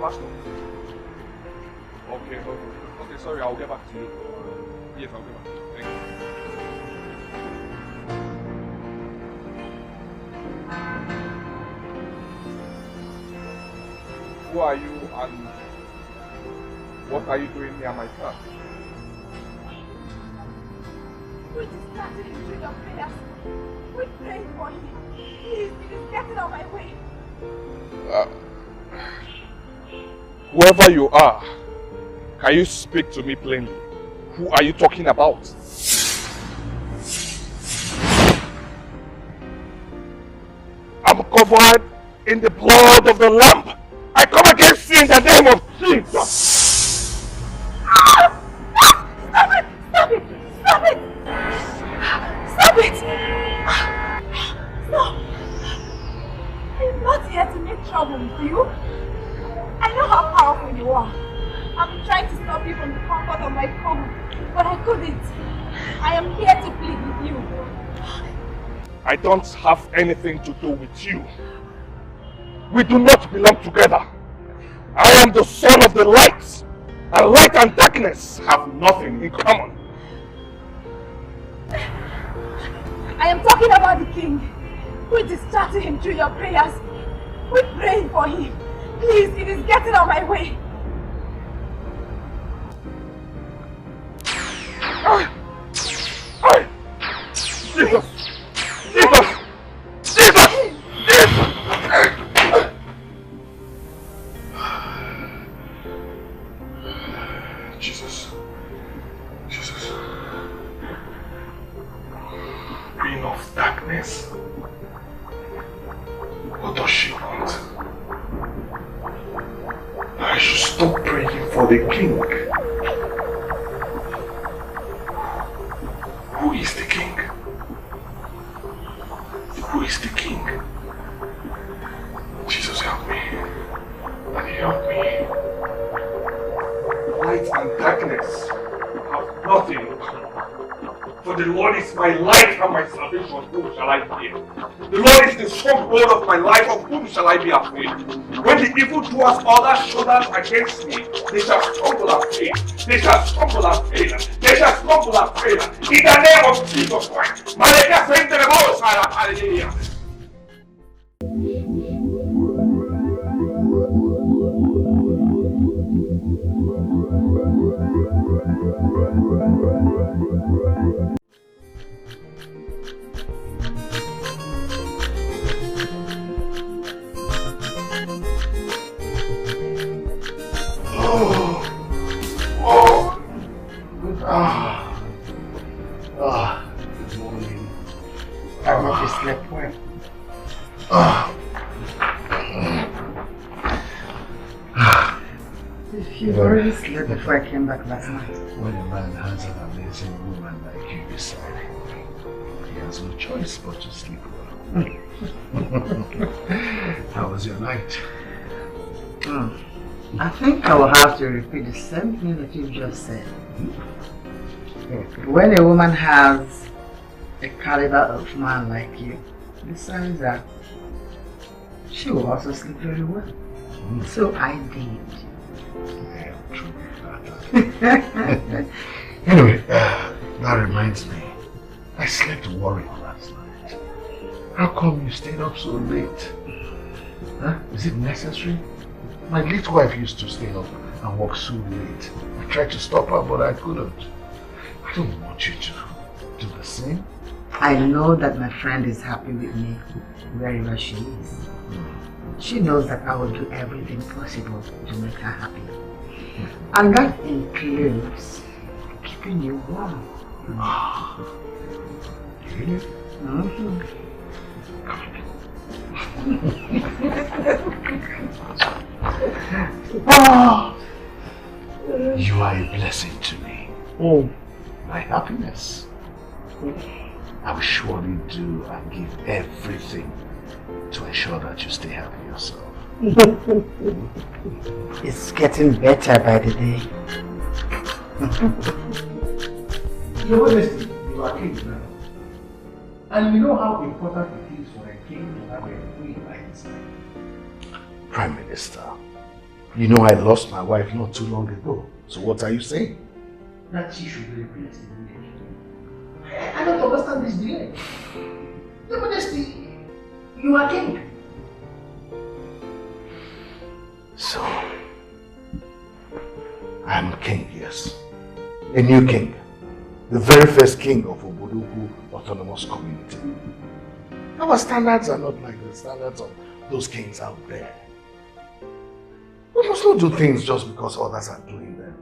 pastor. Okay, sorry, I'll get back to you. Yes, I'll get back to you. Thank you. Who are you and what are you doing near my car? We just started into your prayers. We prayed for him. Please, it is getting on my way. Whoever you are, can you speak to me plainly? Who are you talking about? I'm covered in the blood of the Lamb. I come against you in the name of Jesus. Stop it! Stop it! Stop it! Stop it! Stop! I'm not here to make trouble with you. I know how powerful you are. I'm trying to stop you from the comfort of my home, but I couldn't. I am here to plead with you. I don't have anything to do with you. We do not belong together. I am the son of the light, and light and darkness have nothing in common. I am talking about the king. We distracted him through your prayers. We prayed for him. Please, it is getting on my way. Jesus! Jesus! Jesus! Jesus! Jesus! Queen of darkness. What does she want? I should stop praying for the king. Who is the king? Who is the king? Jesus, help me. Daddy, help me. Light and darkness have nothing in common. For the Lord is my light and my salvation. Whom shall I fear? The Lord is the stronghold of my life. Of whom shall I be afraid? When the evildoers order shoulders against me, they shall stumble and fail. They shall stumble and fail. They shall stumble and fail. In the name of Jesus Christ. Maleka sente the most hallelujah. Good morning. I hope you slept well. You've already slept before I came back last night. When a man has an amazing woman like you beside him, he has no choice but to sleep well. How was your night? I think I will have to repeat the same thing that you just said. When a woman has a caliber of man like you, besides that, she will also sleep very well. So I did. Yeah, true. Anyway, that reminds me. I slept worried last night. How come you stayed up so late? Huh? Is it necessary? My late wife used to stay up and work so late. I tried to stop her, but I couldn't. I don't want you to do the same. I know that my friend is happy with me wherever she is. She knows that I will do everything possible to make her happy. And that includes keeping you warm. Really? You are a blessing to me. My happiness. I will surely do and give everything to ensure that you stay happy yourself. It's getting better by the day. Your Majesty, you are king now. And you know how important it is for a king to have a queen by his side. Prime Minister, You know I lost my wife not too long ago. So what are you saying? That she should be replaced immediately. I don't understand this delay. Your Majesty, you are king. So, I'm king, yes. A new king. The very first king of Obodogu Autonomous Community. Our standards are not like the standards of those kings out there. We must not do things just because others are doing them.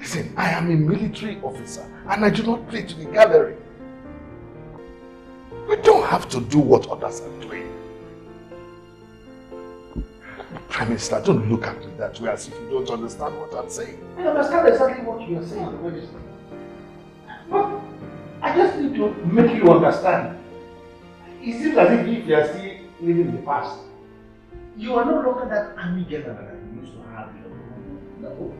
Listen, I am a military officer and I do not play to the gallery. We don't have to do what others are doing. Prime Minister, don't look at me that way as if you don't understand what I'm saying. I understand exactly what you are saying, Your Majesty. But I just need to make you understand. It seems as if you are still living in the past. You are no longer that army general that you used to have. No.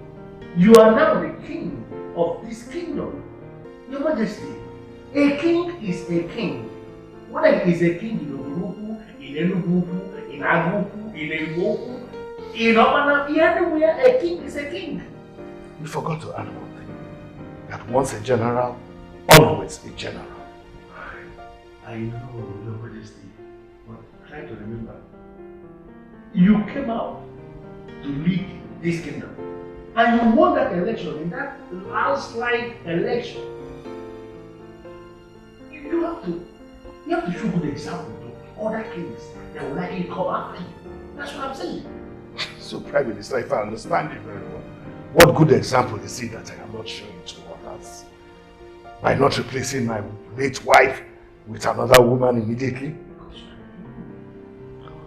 You are now the king of this kingdom. Your Majesty, a king is a king. Whether he is a king in Oburuku, in Enugu, in Agupu, in Enugu, in Obana, anywhere, a king is a king. You forgot to add one thing. That once a general, always a general. I know, Your Majesty, but try to remember. You came out to lead this kingdom. And you won that election, in that landslide election. You have to show good example to other kings that will likely come after you. That's what I'm saying. So, Prime Minister, if I understand you very well, what good example is it that I am not showing to others? By not replacing my late wife with another woman immediately?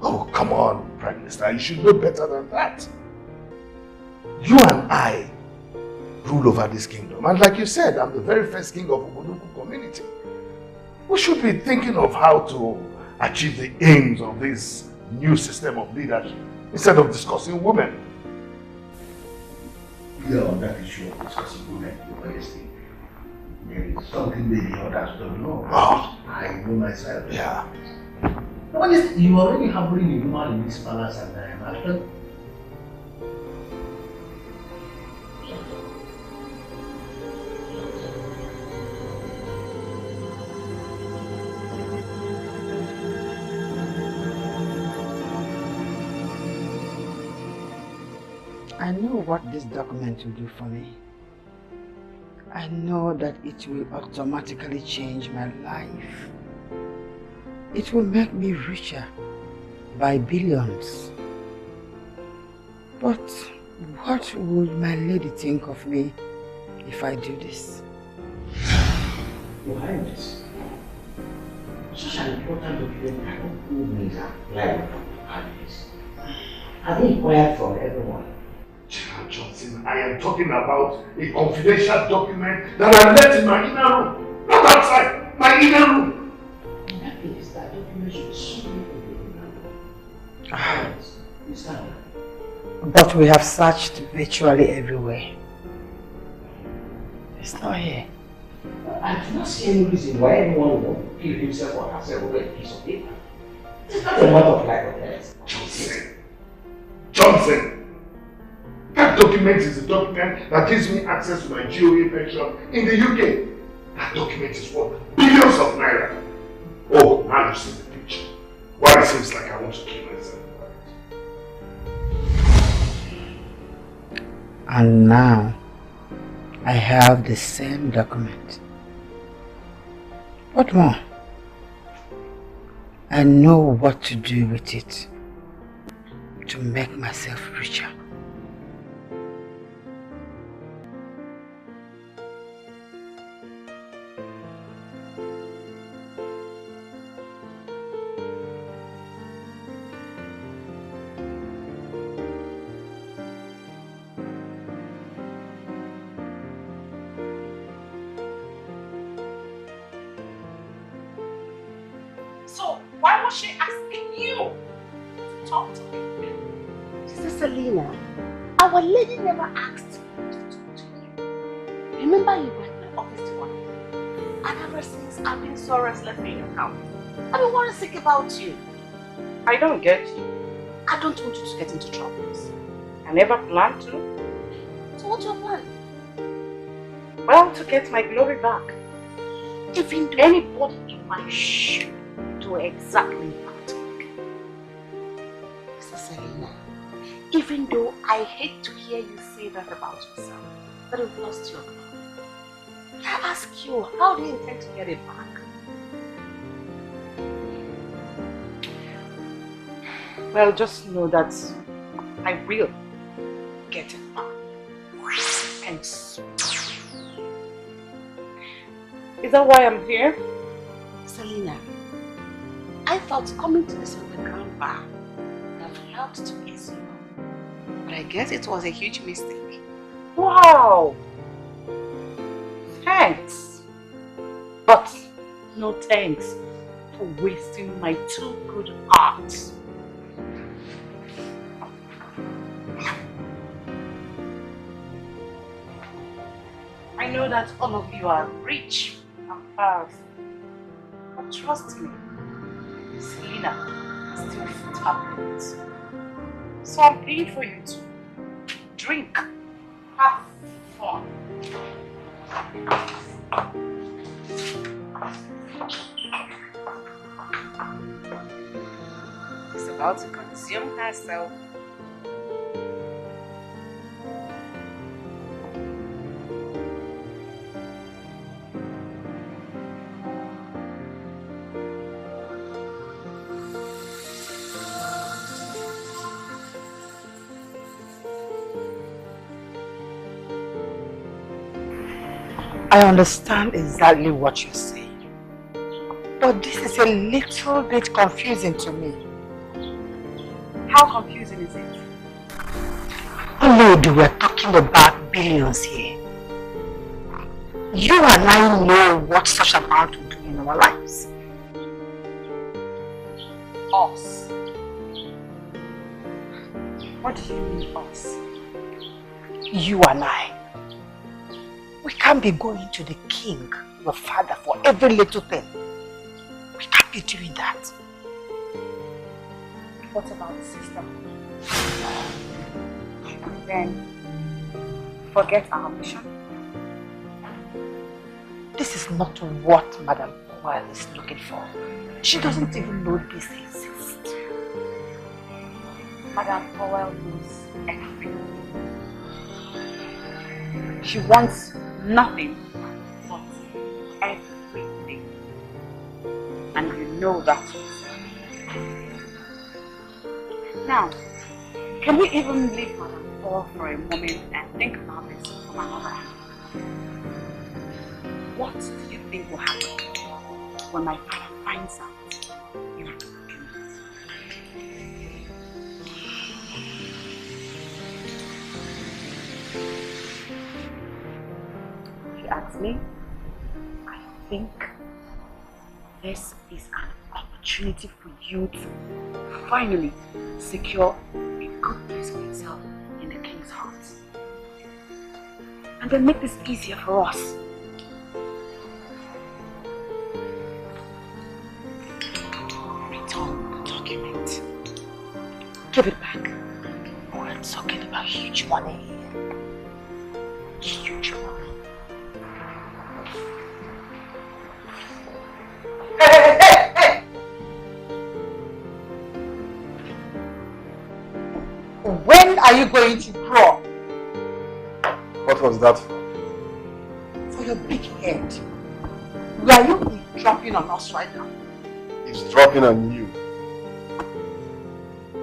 Oh, come on, Prime Minister, you should know better than that. You and I rule over this kingdom. And like you said, I'm the very first king of Obodogu community. We should be thinking of how to achieve the aims of this new system of leadership instead of discussing women. We are on that issue of discussing women, Your Majesty. There is something that the others don't know. Oh. I know myself. Yeah. Your Majesty, you are already harboring a woman in this palace and I am after. I know what this document will do for me. I know that it will automatically change my life. It will make me richer by billions. But what would my lady think of me if I do this? Your Highness, such an important document cannot go neither like Highness. Have you inquired from everyone? General Johnson, I am talking about a confidential document that I left in my inner room, not outside, my inner room. In that case, that document should be solely in the inner room. Highness, you stand. But we have searched virtually everywhere. It's not here. I do not see any reason why anyone would want to kill himself or herself over a piece of paper. It's not a matter of life or death. Johnson! That document is a document that gives me access to my GOA pension in the UK. That document is worth billions of naira. Oh, now you see the picture. Why it seems like I want to kill myself. And now, I have the same document. What more? I know what to do with it to make myself richer. Why was she asking you to talk to me? Sister Selena, our lady never asked me to talk to you. Remember you were in my office one, and ever since I've been so restless in your house. I've been worried sick about you. I don't get you. I don't want you to get into troubles. I never planned to. So what's your plan? Well, to get my glory back. Even though anybody in my shoe do exactly that. Mr. Selena, even though I hate to hear you say that about yourself, that you've lost your glory, I ask you, how do you intend to get it back? Well, just know that I will get it back. And soon. Is that why I'm here? Selena, I thought coming to this underground bar would have helped to ease you up. But I guess it was a huge mistake. Wow! Thanks. But no thanks for wasting my two good hearts. I know that all of you are rich and powerful, but trust me, Selena is still stubborn. So I'm paying for you to drink, have fun. She's about to consume herself. I understand exactly what you're saying, but this is a little bit confusing to me. How confusing is it? Lord, we're talking about billions here. You and I know what such amount will do in our lives. Us? What do you mean us? You and I. We can't be going to the king, your father, for every little thing. We can't be doing that. What about the Sisterhood? Then, forget our mission? This is not what Madame Powell is looking for. She doesn't even know this exists. Madame Powell knows everything. She wants nothing but everything. And you know that. Now, can we even leave Madame Powell for a moment and think about this from another angle? What do you think will happen when my father finds out you are doing this? If you ask me, I think this is an opportunity for you to finally secure a good place for yourself in the king's heart. And then make this easier for us. Return the document. Give it back. We're talking about huge money here. Huge money. Hey! When are you going to grow? What was that for? For your big head. Where you be dropping on us right now? It's dropping on you.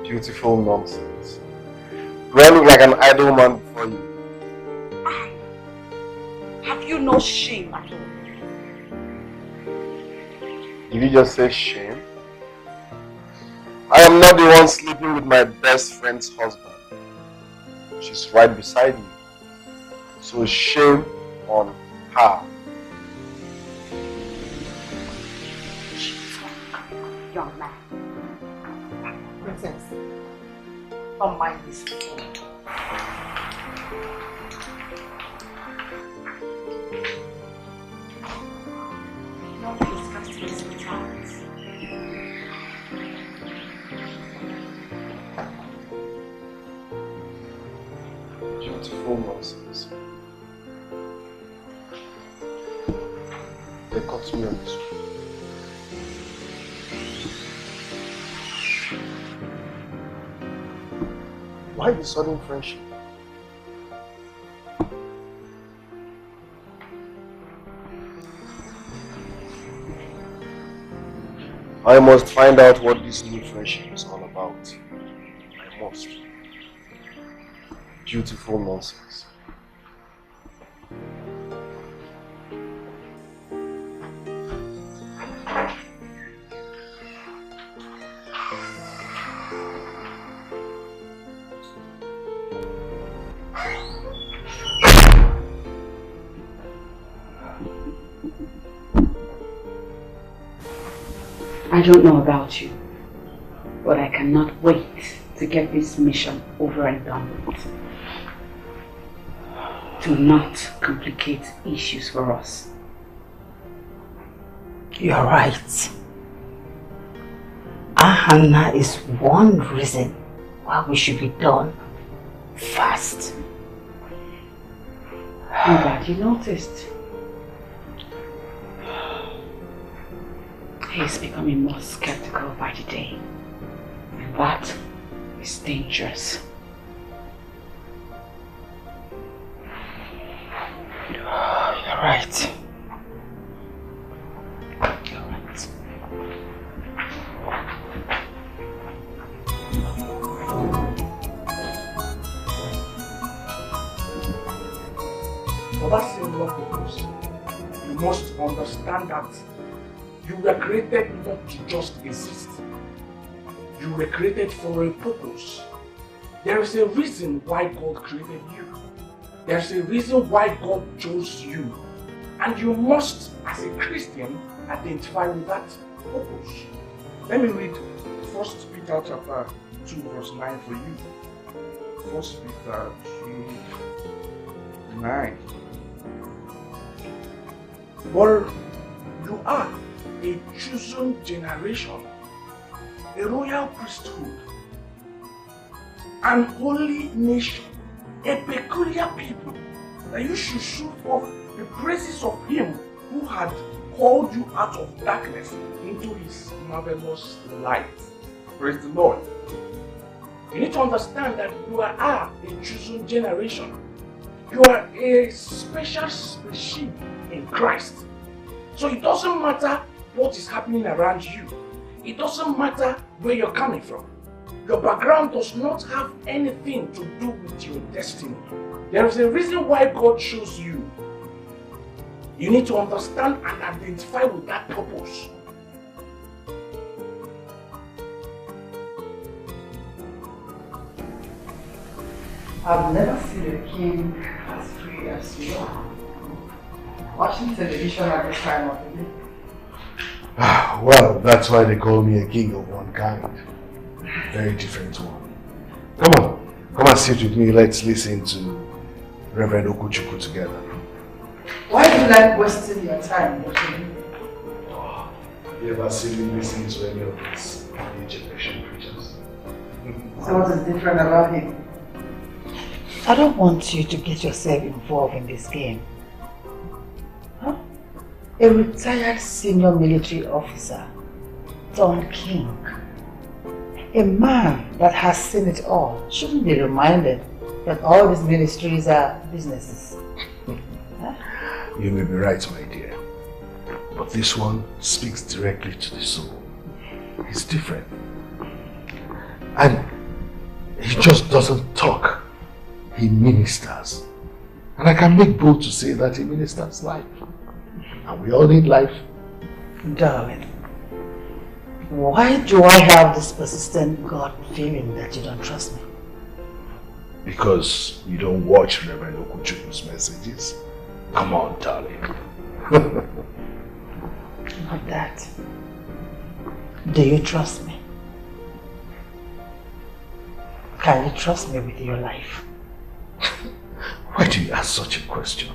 Beautiful nonsense. Do I look like an idle man before you? Have you no shame at all? Did you just say shame? I am not the one sleeping with my best friend's husband. She's right beside you. So shame on her. Young man. Princess, don't mind this. Don't discuss this with us. Beautiful nonsense. They caught me on the street. Why the sudden friendship? I must find out what this new friendship is all about. I must. Beautiful nonsense. I don't know about you, but I cannot wait to get this mission over and done with. Do not complicate issues for us. You're right. Ahana is one reason why we should be done fast. I'm glad you noticed. He's becoming more skeptical by the day, and that is dangerous. You're right. You're right. For that same love purpose, you must understand that you were created not to just exist. You were created for a purpose. There is a reason why God created you. There is a reason why God chose you. And you must, as a Christian, identify with that purpose. Let me read 1 Peter chapter 2 verse 9 for you. 1 Peter 2, 9. But you are a chosen generation, a royal priesthood, an holy nation, a peculiar people, that you should show forth the praises of Him who had called you out of darkness into His marvelous light. Praise the Lord. You need to understand that you are a chosen generation. You are a special species in Christ. So it doesn't matter what is happening around you. It doesn't matter where you're coming from. Your background does not have anything to do with your destiny. There is a reason why God chose you. You need to understand and identify with that purpose. I've never seen a king as free as you are. Watching television at this time of the day. Well, that's why they call me a king of one kind. Very different one. Come and sit with me. Let's listen to Reverend Okuchukwu together. Why do you like wasting your time watching me? Oh, have you ever seen me listen to any of these new generation preachers? So what is different about him? I don't want you to get yourself involved in this game. Huh? A retired senior military officer turned king. A man that has seen it all shouldn't be reminded that all these ministries are businesses. Huh? You may be right, my dear. But this one speaks directly to the soul. He's different. And he just doesn't talk. He ministers. And I can make bold to say that he ministers life. And we all need life. Darling, why do I have this persistent God feeling that you don't trust me? Because you don't watch Reverend Okuchukwu's messages. Come on, darling. Not that. Do you trust me? Can you trust me with your life? Why do you ask such a question?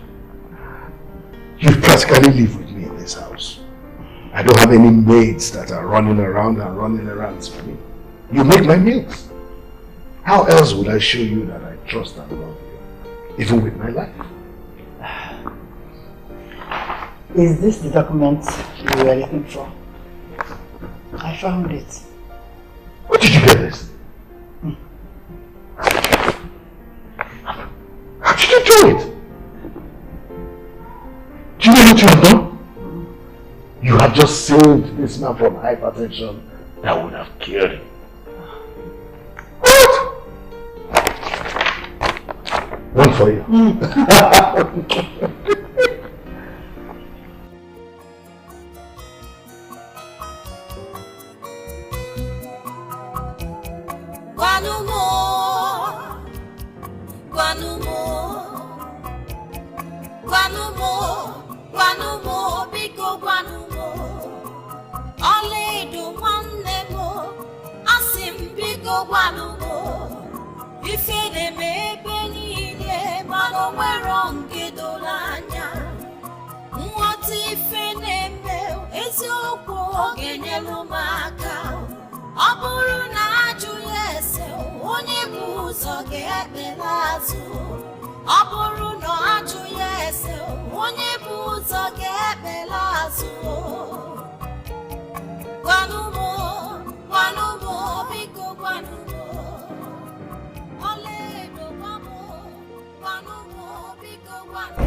You practically live with me in this house. I don't have any maids that are running around and running errands for me. You make my meals. How else would I show you that I trust and love you? even with my life. Is this the document you were looking for? I found it. Where did you get this? How did you do it? Do you know what you have done? You have just saved this man from hypertension that would have killed him. What? One for you.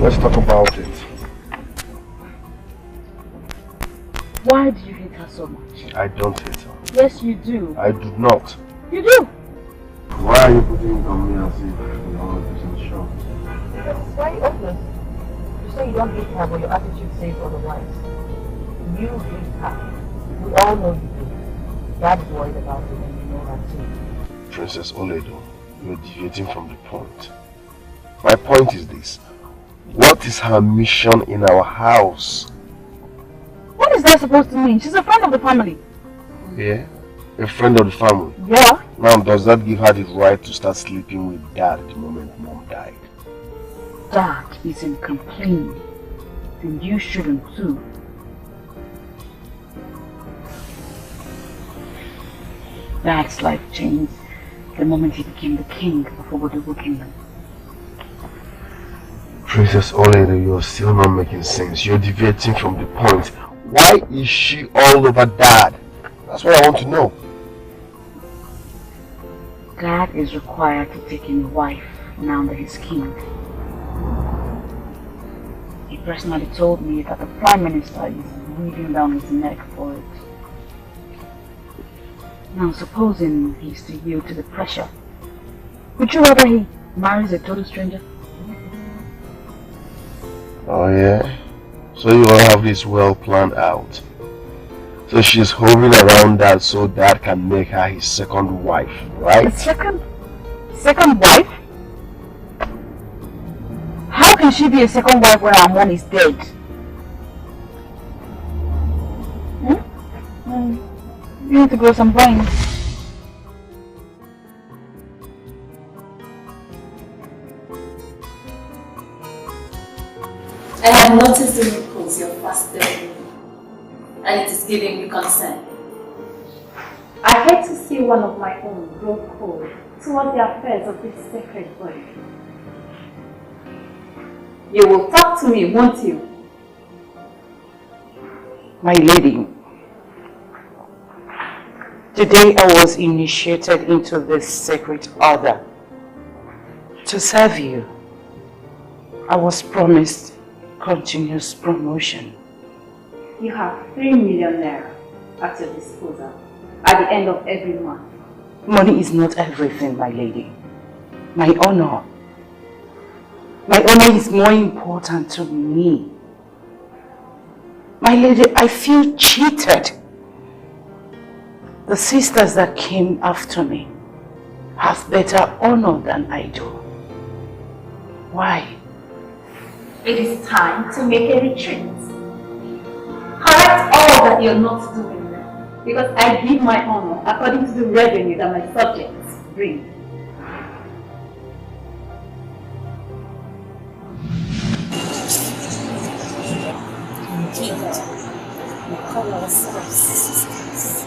Let's talk about it. Why do you hate her so much? I don't hate her. Yes, you do. I do not. You do? Why are you putting it on me as if you're 100% sure? That's very obvious. You say you don't hate her, but your attitude says otherwise. You hate her. We all know you do. Dad's worried about it and you know that too. Princess Oledo, you're deviating from the point. My point is this. What is her mission in our house? What is that supposed to mean? She's a friend of the family. Yeah? A friend of the family? Yeah. Now, does that give her the right to start sleeping with Dad the moment Mom died? Dad isn't complaining. Then you shouldn't too. Dad's life changed the moment he became the king of Obiago Kingdom. Princess Oledo, you're still not making sense. You're deviating from the point. Why is she all over Dad? That's what I want to know. Dad is required to take in a wife now that he's king. He personally told me that the Prime Minister is breathing down his neck for it. Now, supposing he's to yield to the pressure, would you rather he marries a total stranger? Oh yeah? So you all have this well planned out. So she's hovering around Dad so Dad can make her his second wife, right? A second wife? How can she be a second wife when our mom is dead? You need to grow some brains. I have noticed the wrinkles you're fasting, and it is giving me concern. I hate to see one of my own grow cold toward the affairs of this sacred body. You will talk to me, won't you? My lady, today I was initiated into this sacred order to serve you. I was promised continuous promotion. You have 3 million naira at your disposal at the end of every month. Money is not everything, my lady. My honor is more important to me. My lady, I feel cheated. The sisters that came after me have better honor than I do. Why? It is time to make a retreat. Correct all that you're not doing now, because I give my honor according to the revenue that my subjects bring. Indeed, we call ourselves sisters.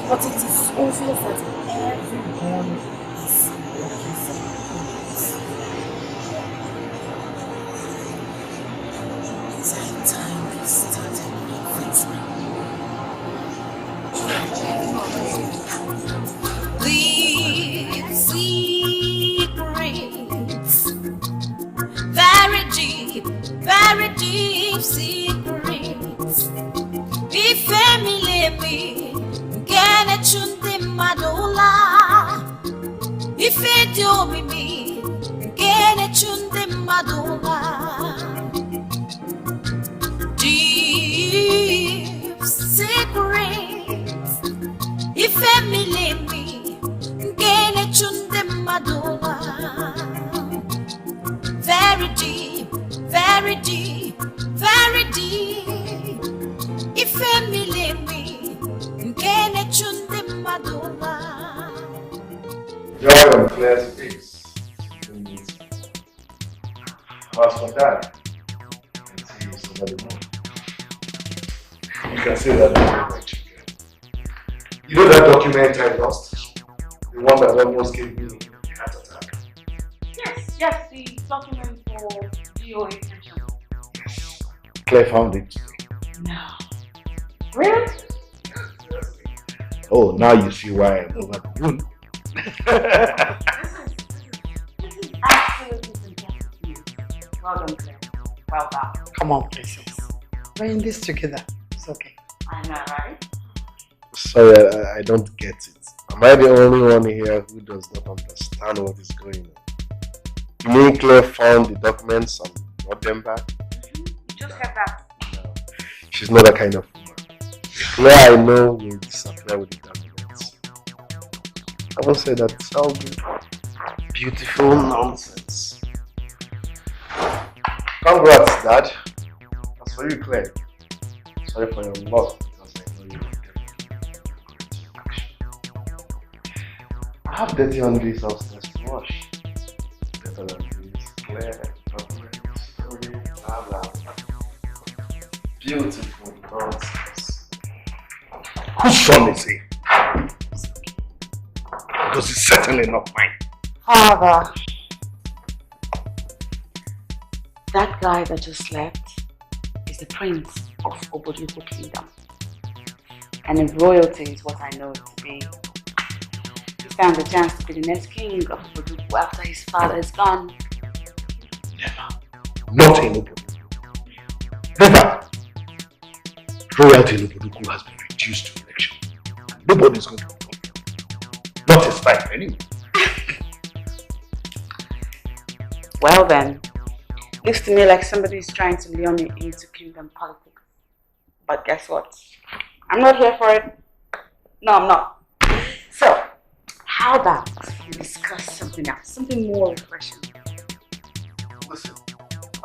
But it is obvious that everyone is looking for peace. secrets. Be family me, gene chunde madola. If it you be me, gene chunde madola. Deep secrets. If family me, gene chunde madola. Very deep, very deep, very deep. If family me, gene chunde madola. Joy on Claire's face. As for that, you can see it's over the moon. You can say that about my children. You know that document I lost? The one that almost gave me a heart attack. Yes, the document for DOA pension. Yes. Claire found it today. No. Really? Oh, now you see why I'm over the moon. This is absolutely fantastic news. Well done, Claire. Well done. Come on, princess. We're in this together. It's okay. I know, right? Sorry, I don't get it. Am I the only one here who does not understand what is going on? You mean Claire found the documents and brought them back? You just said that. No. She's not that kind of woman. Claire, I know, will disappear with the documents. I won't say that. It's all good. Beautiful nonsense. Congrats, Dad. As for you, Claire, sorry for your loss because I know you will definitely action. I have dirty laundry upstairs to wash. Better than this. Claire, documents, story, blah blah blah. Beautiful nonsense. Whose son is he? Because it's certainly not mine. Father, that guy that just left is the prince of Obiago Kingdom. And if royalty is what I know it to be, he stands a chance to be the next king of Obiago after his father is gone. Never. Not in Obiago. Never. Royalty in Obiago has been reduced to election. Nobody's going to be confident. Not his life anyway. Well then, looks to me like somebody's trying to lure me into kingdom politics. But guess what? I'm not here for it. No, I'm not. So, how about we discuss something else, something more refreshing? Listen,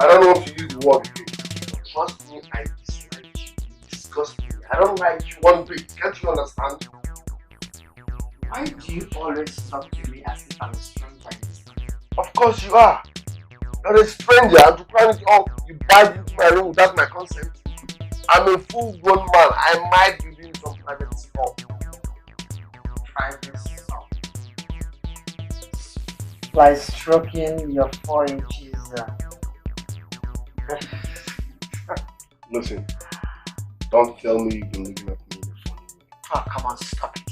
I don't know if you use the word again, but trust me, I dislike you. You disgust me. I don't like you one bit. Can't you understand? Why do you always talk to me as if I'm a stranger in this country? Of course you are. You're a stranger, and to climb it up, you bite into my room without my consent. I'm a full-grown man. I might be doing some private stuff. Private stuff? Like stroking your 4 inches. Listen, don't tell me you've been looking at me in a funny way. Oh, come on, stop it.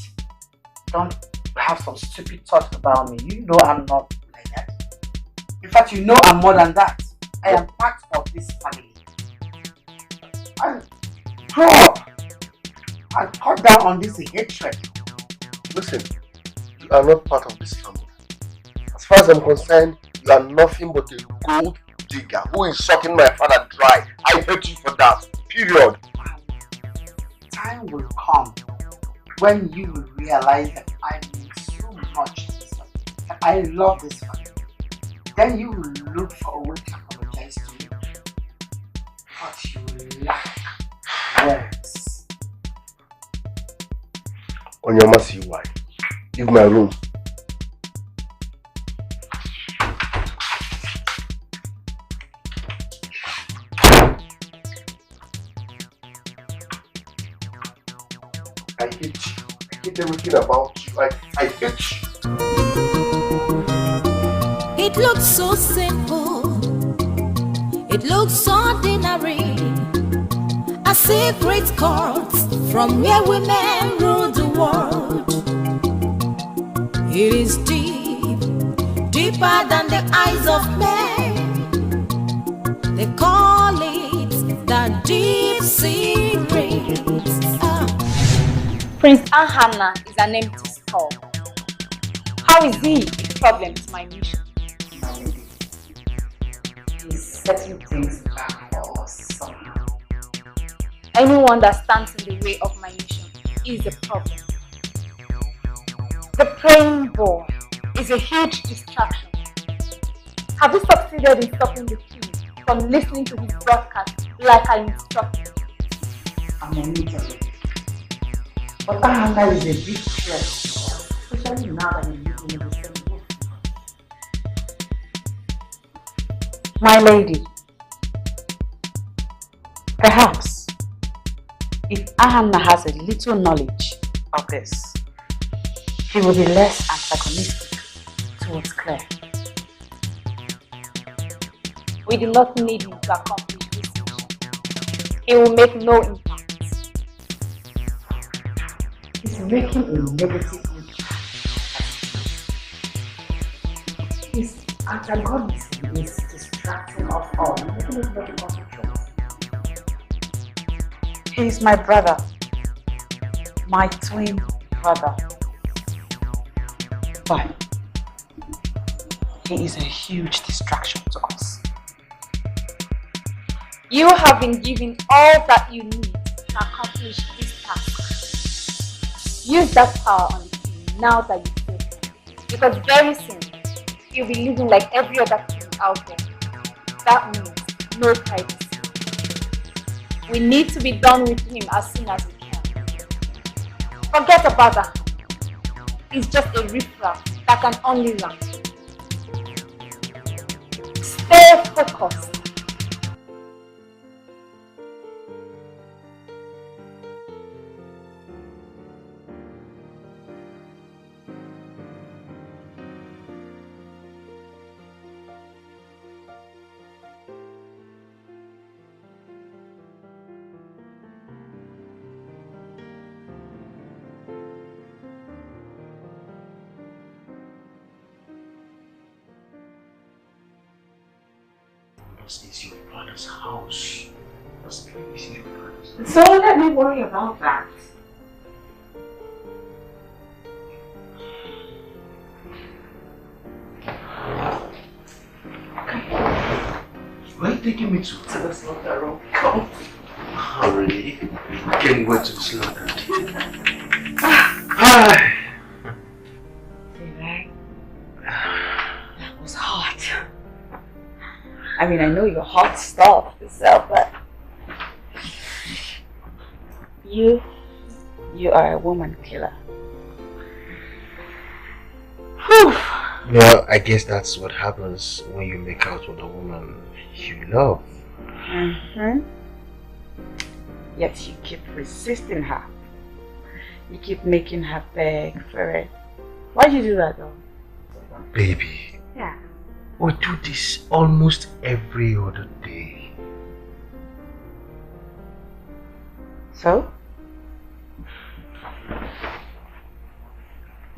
Don't have some stupid thoughts about me. You know I'm not like that. In fact, you know I'm more than that. I am part of this family. And grow up and cut down on this hatred. Listen, you are not part of this family. As far as I'm concerned, you are nothing but a gold digger who is sucking my father dry. I hate you for that. Period. Time will come when you will realize that I mean so much to this family, that I love this family. Then you will look for a way to apologize to me. But you will lack words. On your mercy, why? Leave my room. I hate you. I hate everything about you. I hate you. It looks so simple, it looks ordinary. A secret court from where women rule the world. It is deep, deeper than the eyes of men. They call it the deep secrets. Prince Ahana is an empty skull. How is he a problem to my mission? He's setting things back for us somehow. Anyone that stands in the way of my mission is a problem. The praying boy is a huge distraction. Have you succeeded in stopping the king from listening to his broadcast like I instructed? I'm on it already. But Ahana is a big threat, especially now that you're living in the same roof. My lady, perhaps if Ahana has a little knowledge of this, he will be less antagonistic towards Claire. We do not need him to accomplish this mission. He will make no impact. He's making a negative impact. His antagonism is distracting us all, making us very concentrate. He is my brother, my twin brother. But he is a huge distraction to us. You have been given all that you need to accomplish this task. Use that power on him now that you save him. Because very soon, he'll be living like every other king out there. That means no privacy. We need to be done with him as soon as we can. Forget about that. He's just a riffraff that can only run. Stay focused. This is your father's house. This is your father's house. So let me worry about that. Where are you taking me to? To the slaughter room. Come. Already? Can't wait to the slaughter. Hi. That was hot. I mean, I know you're hot stuff yourself, but you are a woman killer. Whew. Well, I guess that's what happens when you make out with a woman you love. Yet you keep resisting her. You keep making her beg for it. Why'd you do that though? Baby. Yeah. We do this almost every other day. So?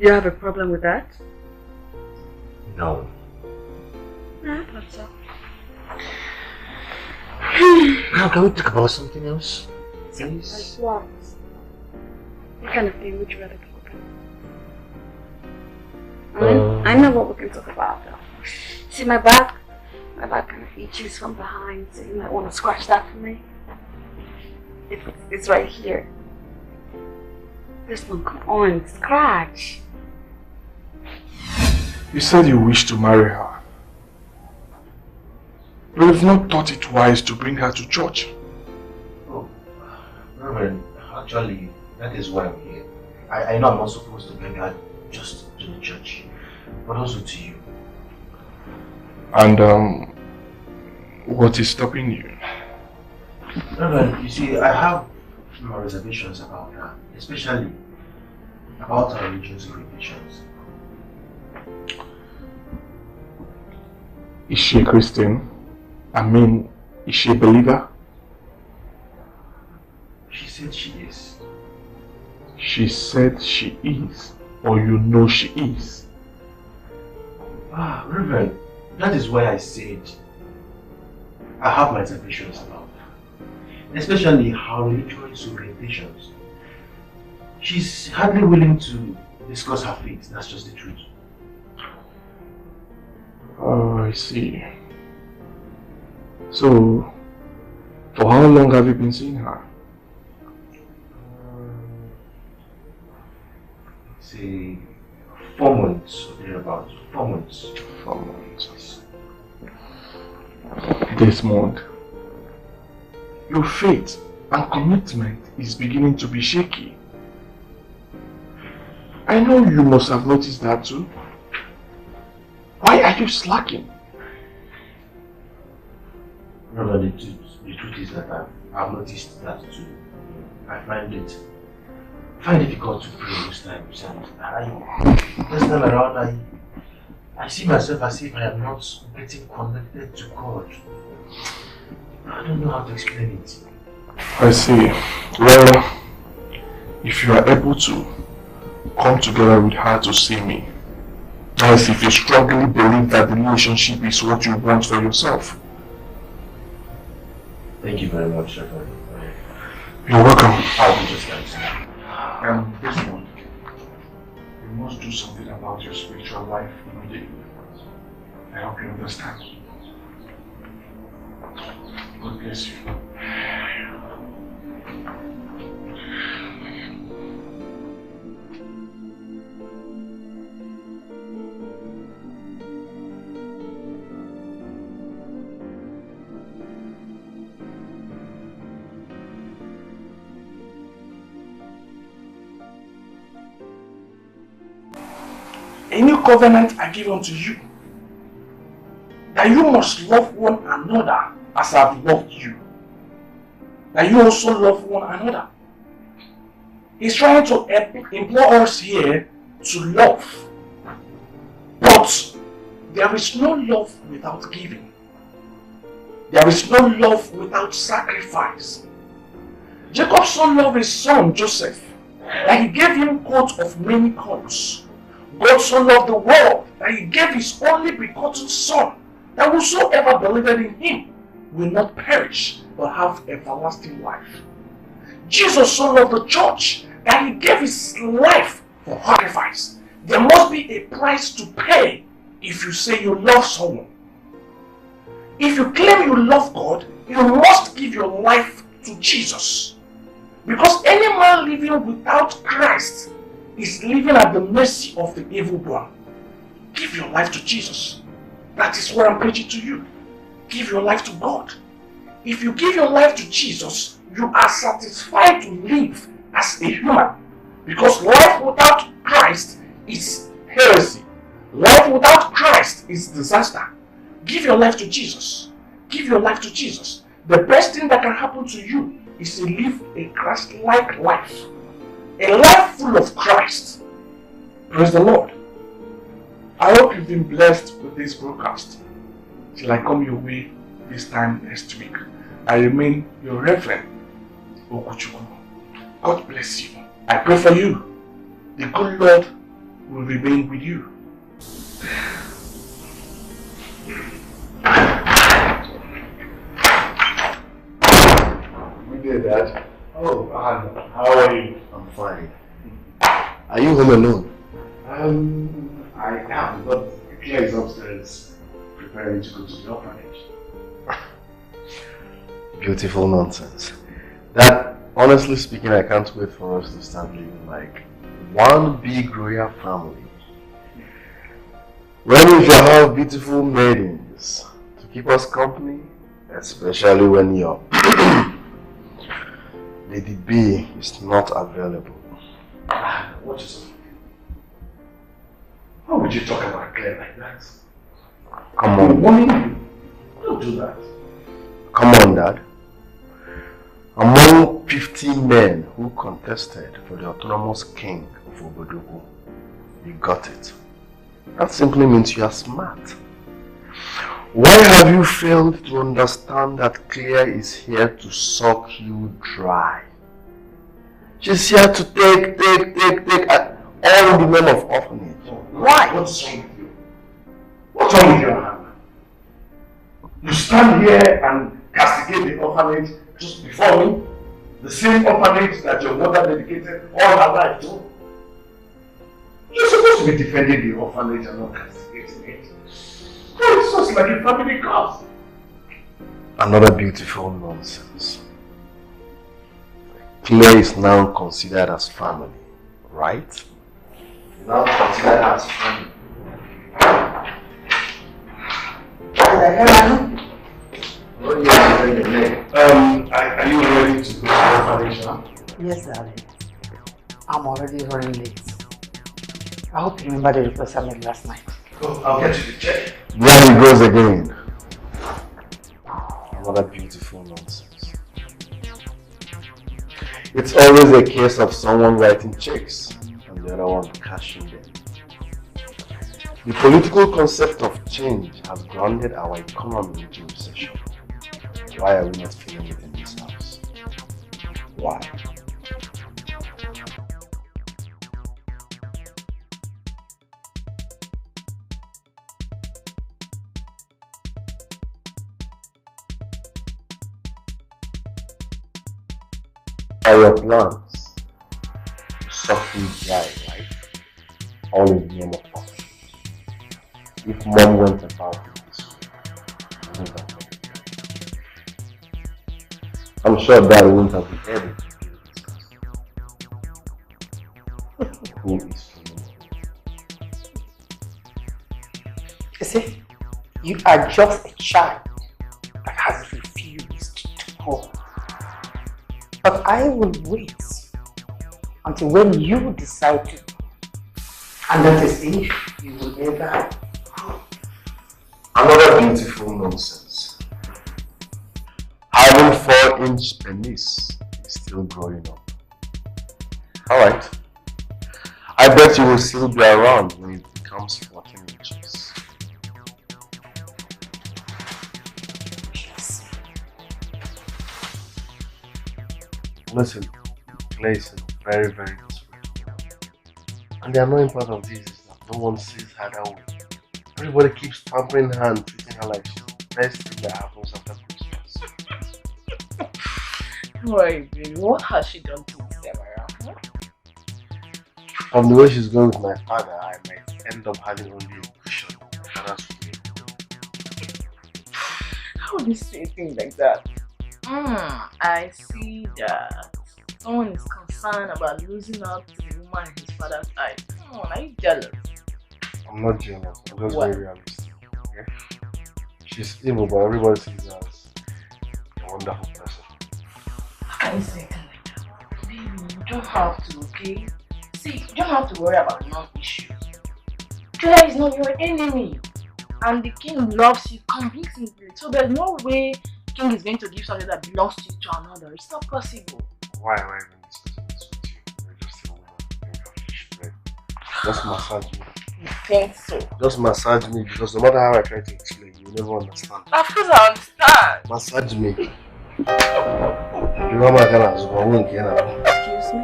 You have a problem with that? No. I thought so. Now, can we talk about something else? Please? Like what? What kind of thing would you rather talk about? I know what we can talk about though. See my back? My back kind of itches from behind, so you might want to scratch that for me. It's right here. This one, come on, scratch. You said you wish to marry her. But you've not thought it wise to bring her to church. Oh, Reverend, actually, that is why I'm here. I know I'm not supposed to bring her just to the church, but also to you. And what is stopping you? Reverend, you see, I have my reservations about her, especially about her religious convictions. Is she a Christian? I mean, is she a believer? She said she is. She said she is, or you know she is? Ah, Reverend, that is why I said I have my reservations about her. especially her religious orientations. She's hardly willing to discuss her faith, that's just the truth. Oh, I see. So, for how long have you been seeing her? Say 4 months or thereabouts. 4 months. 4 months. This month, your faith and commitment is beginning to be shaky. I know you must have noticed that too. Why are you slacking? No, the truth is that I've noticed that too. I find it difficult to pray most times, and this time around I see myself as if I am not getting connected to God. I don't know how to explain it. I see. Well, if you are able to come together with her to see me, as if you strongly believe that the relationship is what you want for yourself. Thank you very much, Reverend. You're welcome. I'll be just like this one, you must do something about your spiritual life immediately. I hope you understand. God bless you. A new covenant I give unto you, that you must love one another as I have loved you, that you also love one another. He's trying to implore us here to love, but there is no love without giving. There is no love without sacrifice. Jacob so loved his son Joseph that he gave him coat of many colors. God so loved the world that he gave his only begotten Son, that whosoever believeth in him will not perish but have everlasting life. Jesus so loved the church that he gave his life for sacrifice. There must be a price to pay if you say you love someone. If you claim you love God, you must give your life to Jesus. Because any man living without Christ is living at the mercy of the evil one. Give your life to Jesus. That is what I'm preaching to you. Give your life to God. If you give your life to Jesus, you are satisfied to live as a human. Because life without Christ is heresy. Life without Christ is disaster. Give your life to Jesus. Give your life to Jesus. The best thing that can happen to you is to live a Christ-like life. A life full of Christ. Praise the Lord. I hope you've been blessed with this broadcast. Till I come your way this time next week, I remain your Reverend Okuchukwu. God bless you. I pray for you. The good Lord will remain with you. Good day, Dad. Oh, how are you? I'm fine. Are you home alone? I am, but Claire is upstairs preparing to go to the orphanage. Beautiful nonsense. Dad, honestly speaking, I can't wait for us to start living like one big royal family. When we shall have beautiful maidens to keep us company, especially when your Lady B is not available. What is it? How would you talk about Claire like that? Come on. I'm warning you. Don't do that. Come on, Dad. Among 15 men who contested for the autonomous king of Obiago, you got it. That simply means you are smart. Why have you failed to understand that Claire is here to suck you dry? She's here to take, all in the name of orphanage. Why? What's wrong with you? What's wrong with your hand? You stand here and castigate the orphanage just before before me? The same orphanage that your mother dedicated all her life to? You're supposed to be defending the orphanage and not castigating it. Oh, it's just like a family cause. Another beautiful nonsense. Claire is now considered as family, right? Now considered as family. Are you ready to go to the orphanage now? Yes, darling. I'm already running late. I hope you remember the request I made last night. Oh, I'll get you the check. There he goes again. Another beautiful nonsense. It's always a case of someone writing checks and the other one cashing them. The political concept of change has grounded our economy into recession. Why are we not feeling it in this house? Why? Are your plans to softly die, right? All in the name of fun. If mom went about it this way, it wouldn't have been. I'm sure Dad wouldn't have been able to do this. Who is feeling? You see, you are just a child that has refused to grow. But I will wait until when you decide to. And that is if you will ever grow. Another beautiful nonsense. Having 4-inch penis is still growing up. Alright. I bet you will still be around when it becomes 14 inches. Yes. Listen, Claire is very, very desperate. And the annoying part of this is that no one sees her that way. Everybody keeps pampering her and treating her like she's the best thing that happens after Christmas. Wait, baby, what has she done to this time around? Huh? From the way she's going with my father, I might end up having only a cushion on my father's way. How would you say a thing like that? I see that someone is concerned about losing out to the woman in his father's eyes. Come on, are you jealous? I'm not jealous, I'm just very realistic. Okay? She's evil, but everybody sees her as a wonderful person. How can you say a thing like that? Baby, you don't have to, okay? See, you don't have to worry about non-issues. Claire is not your enemy. And the king loves you convincingly. So there's no way king is going to give something that belongs to you to another. It's not possible. Why am I even discussing this with you? You're just a woman. Just massage me. You think so? Just massage me because no matter how I try to explain, you never understand. Of course I understand. Massage me. You know my kind of woman. Excuse me?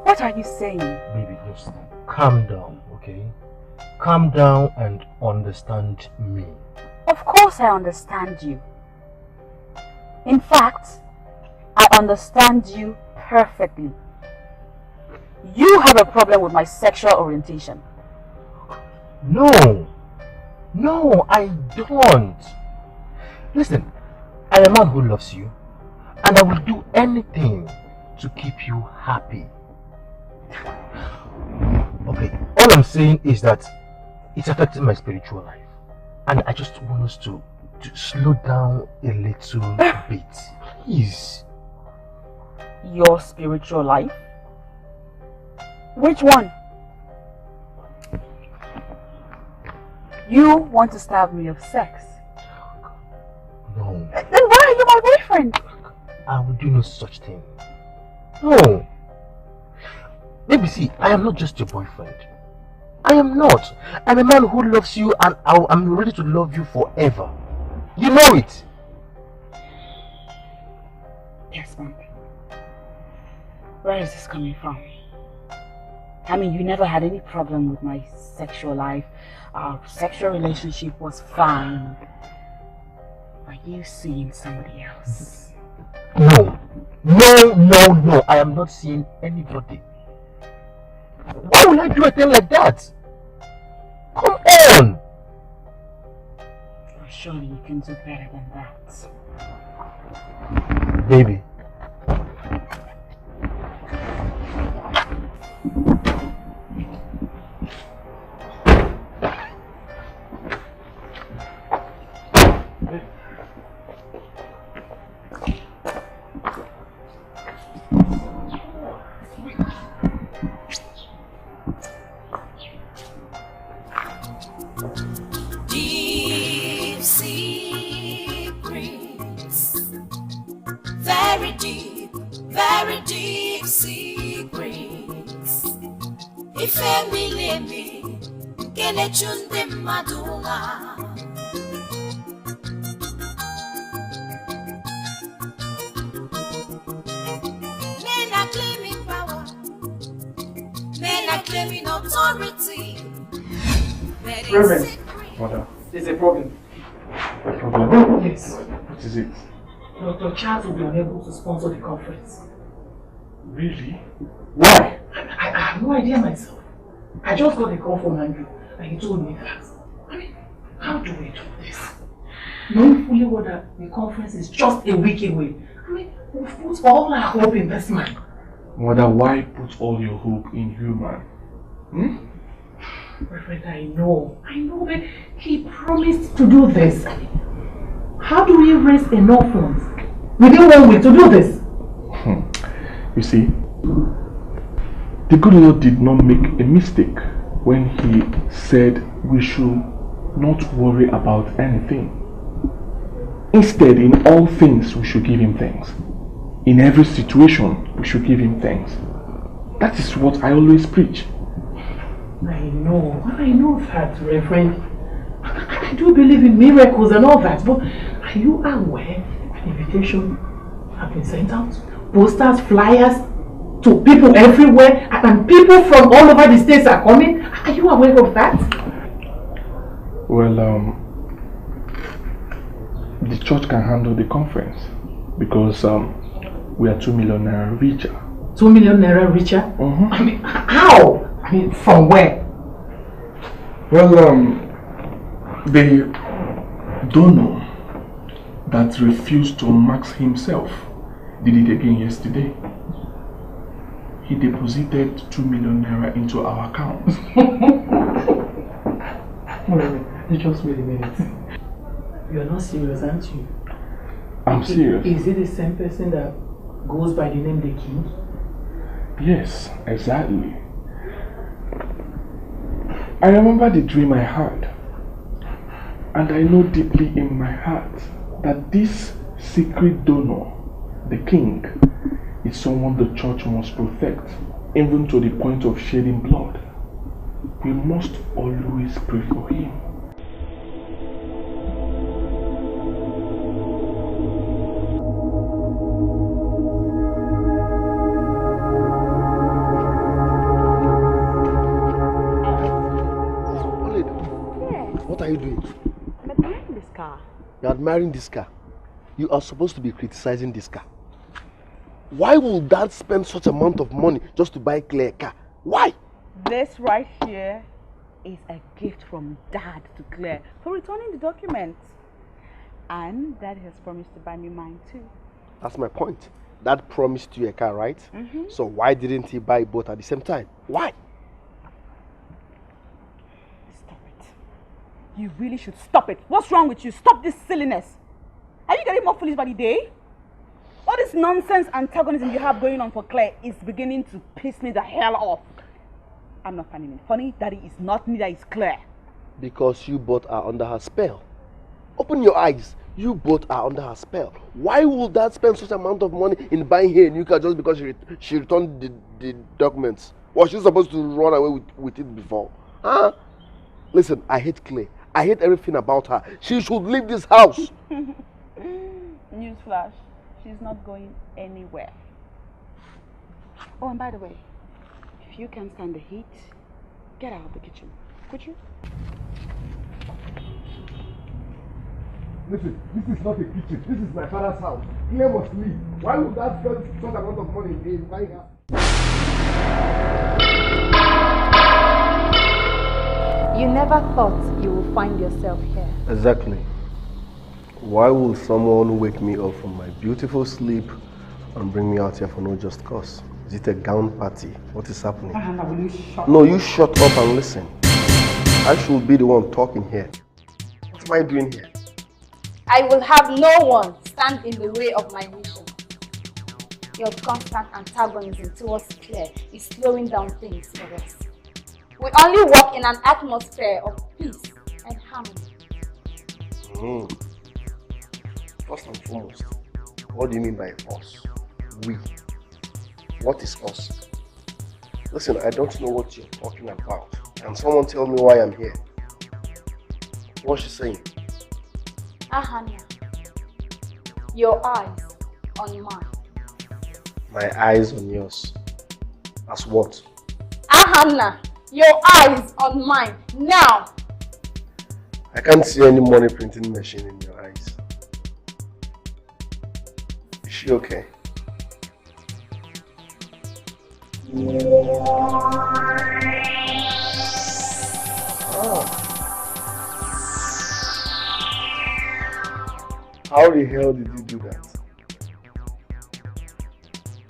What are you saying? Baby, just calm down, okay? Calm down and understand me. Of course I understand you. In fact, I understand you perfectly. You have a problem with my sexual orientation. No, I don't. Listen, I am a man who loves you, and I will do anything to keep you happy. Okay, all I'm saying is that it's affecting my spiritual life, and I just want us to slow down a little bit, please. Your spiritual life? Which one? You want to starve me of sex? No. Then why are you my boyfriend? I will do no such thing. No. Baby, see, I am not just your boyfriend. I am not. I'm a man who loves you, and I'm ready to love you forever. You know it. Yes, ma'am. Where is this coming from? I mean, you never had any problem with my sexual life. Our sexual relationship was fine. Are you seeing somebody else? No. No. I am not seeing anybody. Why would I do a thing like that? Come on! Surely you can do better than that. Baby. Very deep secrets. Ifemilemi, Kenechunde Madula. Men are claiming power, men are claiming authority. Reverend, Mother, there's a problem. A problem? Yes. What is it? Dr. Charles will be unable to sponsor the conference. Really? Why? I have no idea myself. I just got a call from Andrew and he told me that. I mean, how do we do this? Knowing fully well that the conference is just a week away. I mean, we've put all our hope in this man. Mother, why put all your hope in human? Reverend, I know, but he promised to do this. I mean, how do we raise enough funds within 1 week to do this? You see, the good Lord did not make a mistake when he said we should not worry about anything. Instead, in all things, we should give him thanks. In every situation, we should give him thanks. That is what I always preach. I know that, Reverend. I do believe in miracles and all that, but are you aware an invitation have been sent out? Posters, flyers to people everywhere, and people from all over the states are coming. Are you aware of that? Well, the church can handle the conference because we are 2 million naira richer. 2 million naira richer? I mean, how? I mean, from where? Well, the donor that refused to mask himself did it again yesterday. He deposited 2 million naira into our account. You just wait a minute. You're not serious, aren't you? I'm serious. Is it the same person that goes by the name the King? Yes, exactly. I remember the dream I had, and I know deeply in my heart that this secret donor, the King, is someone the church must protect, even to the point of shedding blood. We must always pray for him. What are you doing? I'm admiring this car. You're admiring this car. You are supposed to be criticizing this car. Why would Dad spend such amount of money just to buy Claire a car? Why? This right here is a gift from Dad to Claire for returning the documents. And Dad has promised to buy me mine too. That's my point. Dad promised you a car, right? So why didn't he buy both at the same time? Why? Stop it. You really should stop it. What's wrong with you? Stop this silliness. Are you getting more foolish by the day? All this nonsense antagonism you have going on for Claire is beginning to piss me the hell off. I'm not finding it funny. Daddy is not me, that is Claire. Because you both are under her spell. Open your eyes. You both are under her spell. Why would Dad spend such amount of money in buying her a new car just because she returned the documents? Was she supposed to run away with it before? Huh? Listen, I hate Claire. I hate everything about her. She should leave this house. Newsflash. She's not going anywhere. Oh, and by the way, if you can't stand the heat, get out of the kitchen. Could you? Listen, this is not a kitchen. This is my father's house. Claire must leave. Why would that spend such amount of money in buying her? You never thought you would find yourself here. Exactly. Why would someone wake me up from my beautiful sleep and bring me out here for no just cause? Is it a gown party? What is happening? Will you shut No, you shut up and listen. I should be the one talking here. What am I doing here? I will have no one stand in the way of my mission. Your constant antagonism towards Claire is slowing down things for us. We only work in an atmosphere of peace and harmony. First and foremost, what do you mean by us? We. What is us? Listen, I don't know what you're talking about. Can someone tell me why I'm here? What's she saying? Ahania, your eyes on mine. My eyes on yours. As what? Ahana, your eyes on mine, now! I can't see any money printing machine in your eyes. Is she okay? How the hell did you do that?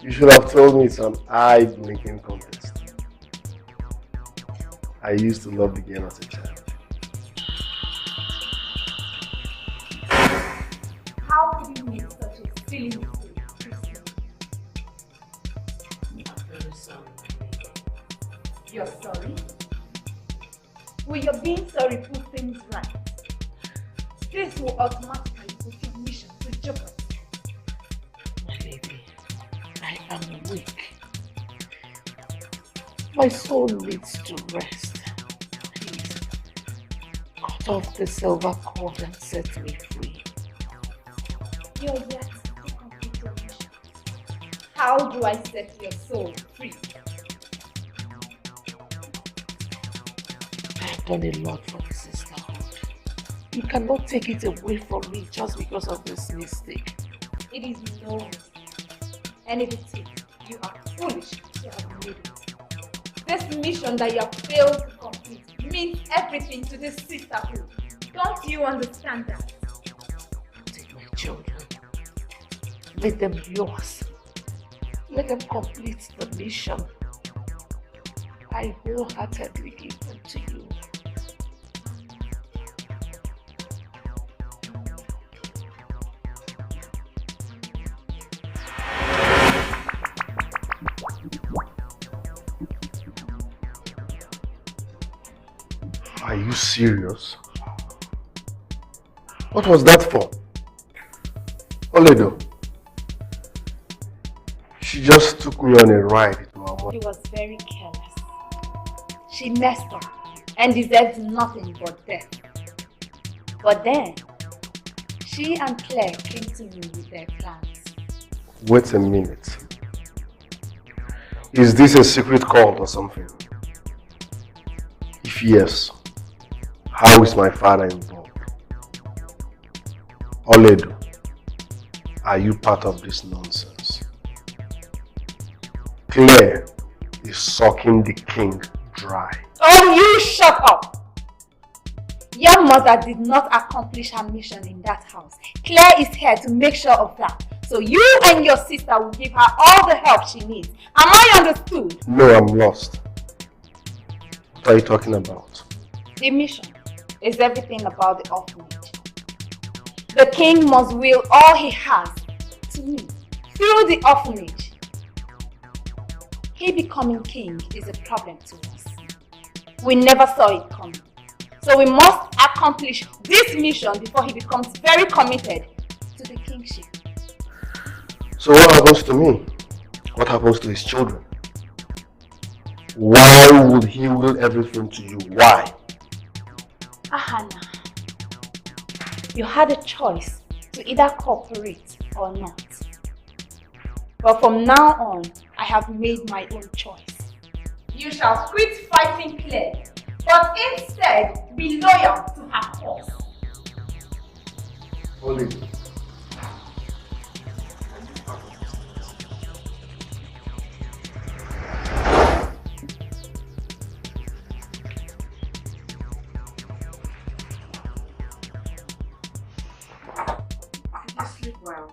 You should have told me it's an eye-blinking contest. I used to love the game as a child. How could you make such a silly mistake? I'm very sorry. You're sorry? Will your being sorry put things right? This will automatically put your mission to jeopardy. My baby, I am weak. My soul needs to rest. Please, cut off the silver cord and set me free. You're yet to complete your mission. How do I set your soul free? I've done a lot for the Sisterhood. You cannot take it away from me just because of this mistake. It is no mistake. And if it is, you are foolish to have made it. This mission that you have failed to complete means everything to this Sisterhood. Don't you understand that? Take my children. Make them yours. Let them complete the mission. I wholeheartedly give them to you. Are you serious? What was that for? Oledo. She just took me on a ride to her mother. She was very careless. She messed up and deserved nothing but death. But then, she and Claire came to me with their plans. Wait a minute. Is this a secret cult or something? If yes, how is my father involved? Oledo, are you part of this nonsense? Claire is sucking the king dry. Oh, you shut up! Your mother did not accomplish her mission in that house. Claire is here to make sure of that. So you and your sister will give her all the help she needs. Am I understood? No, I'm lost. What are you talking about? The mission is everything about the orphanage. The king must will all he has to me through the orphanage. He becoming king is a problem to us. We never saw it coming. So we must accomplish this mission before he becomes very committed to the kingship. So what happens to me? What happens to his children? Why would he will everything to you? Why? Ahana, you had a choice to either cooperate or not. But from now on, I have made my own choice. You shall quit fighting Claire, but instead be loyal to her cause. Hold it. Did you sleep well?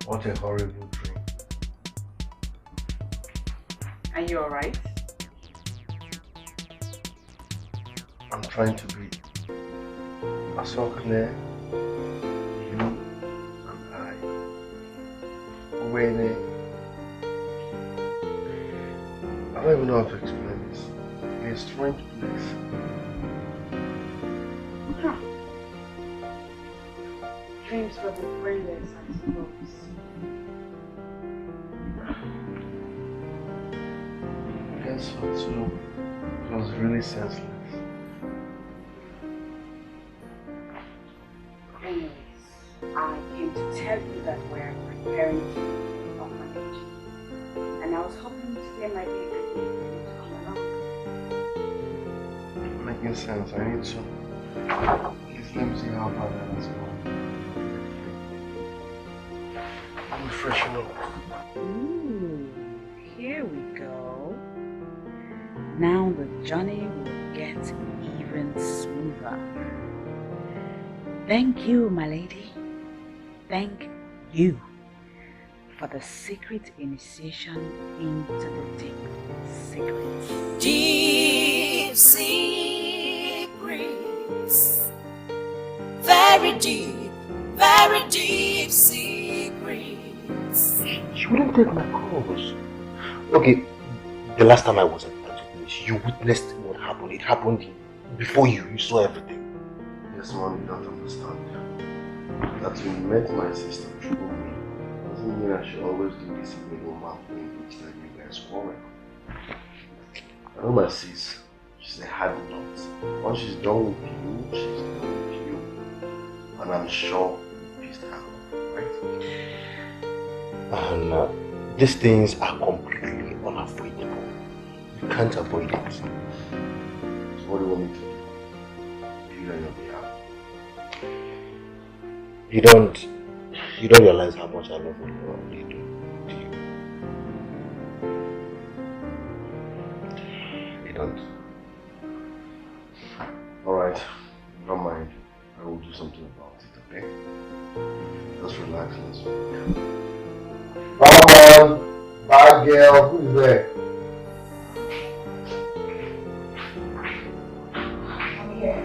What a horrible dream. Are you alright? I'm trying to be so clear. You and I. When I don't even know how to explain this. It's a strange place. Huh. Dreams for the brainless, I suppose. I guess so too. It was really senseless. Anyways, I came to tell you that we're preparing to leave orphanage. And I was hoping today might be a good day for you to come along. Making sense. I need to. Please let me see how far that has gone. I'm refreshing up. Ooh, here we go. Now the journey will get even smoother. Thank you, my lady. Thank you for the secret initiation into the deep secrets. Deep secrets, very deep secrets. You wouldn't take my calls. Okay, the last time I was at that place, you witnessed what happened. It happened before you. You saw everything. Yes, Mom, you don't understand. That you met my sister through me doesn't mean I should always do this middle man thing each time you guys quarrel. I know my sis, she's a hard nut. Once she's done with you, she's done with you. And I'm sure you pissed her off, right? And these things are completely unavoidable. You can't avoid it. So what do you want me to do? You on your behalf. You don't realize how much I love what you do, do you? You don't? Alright, don't mind. I will do something about it, okay? Just relax, let's work. Come on! Bad girl, who's there? I'm here.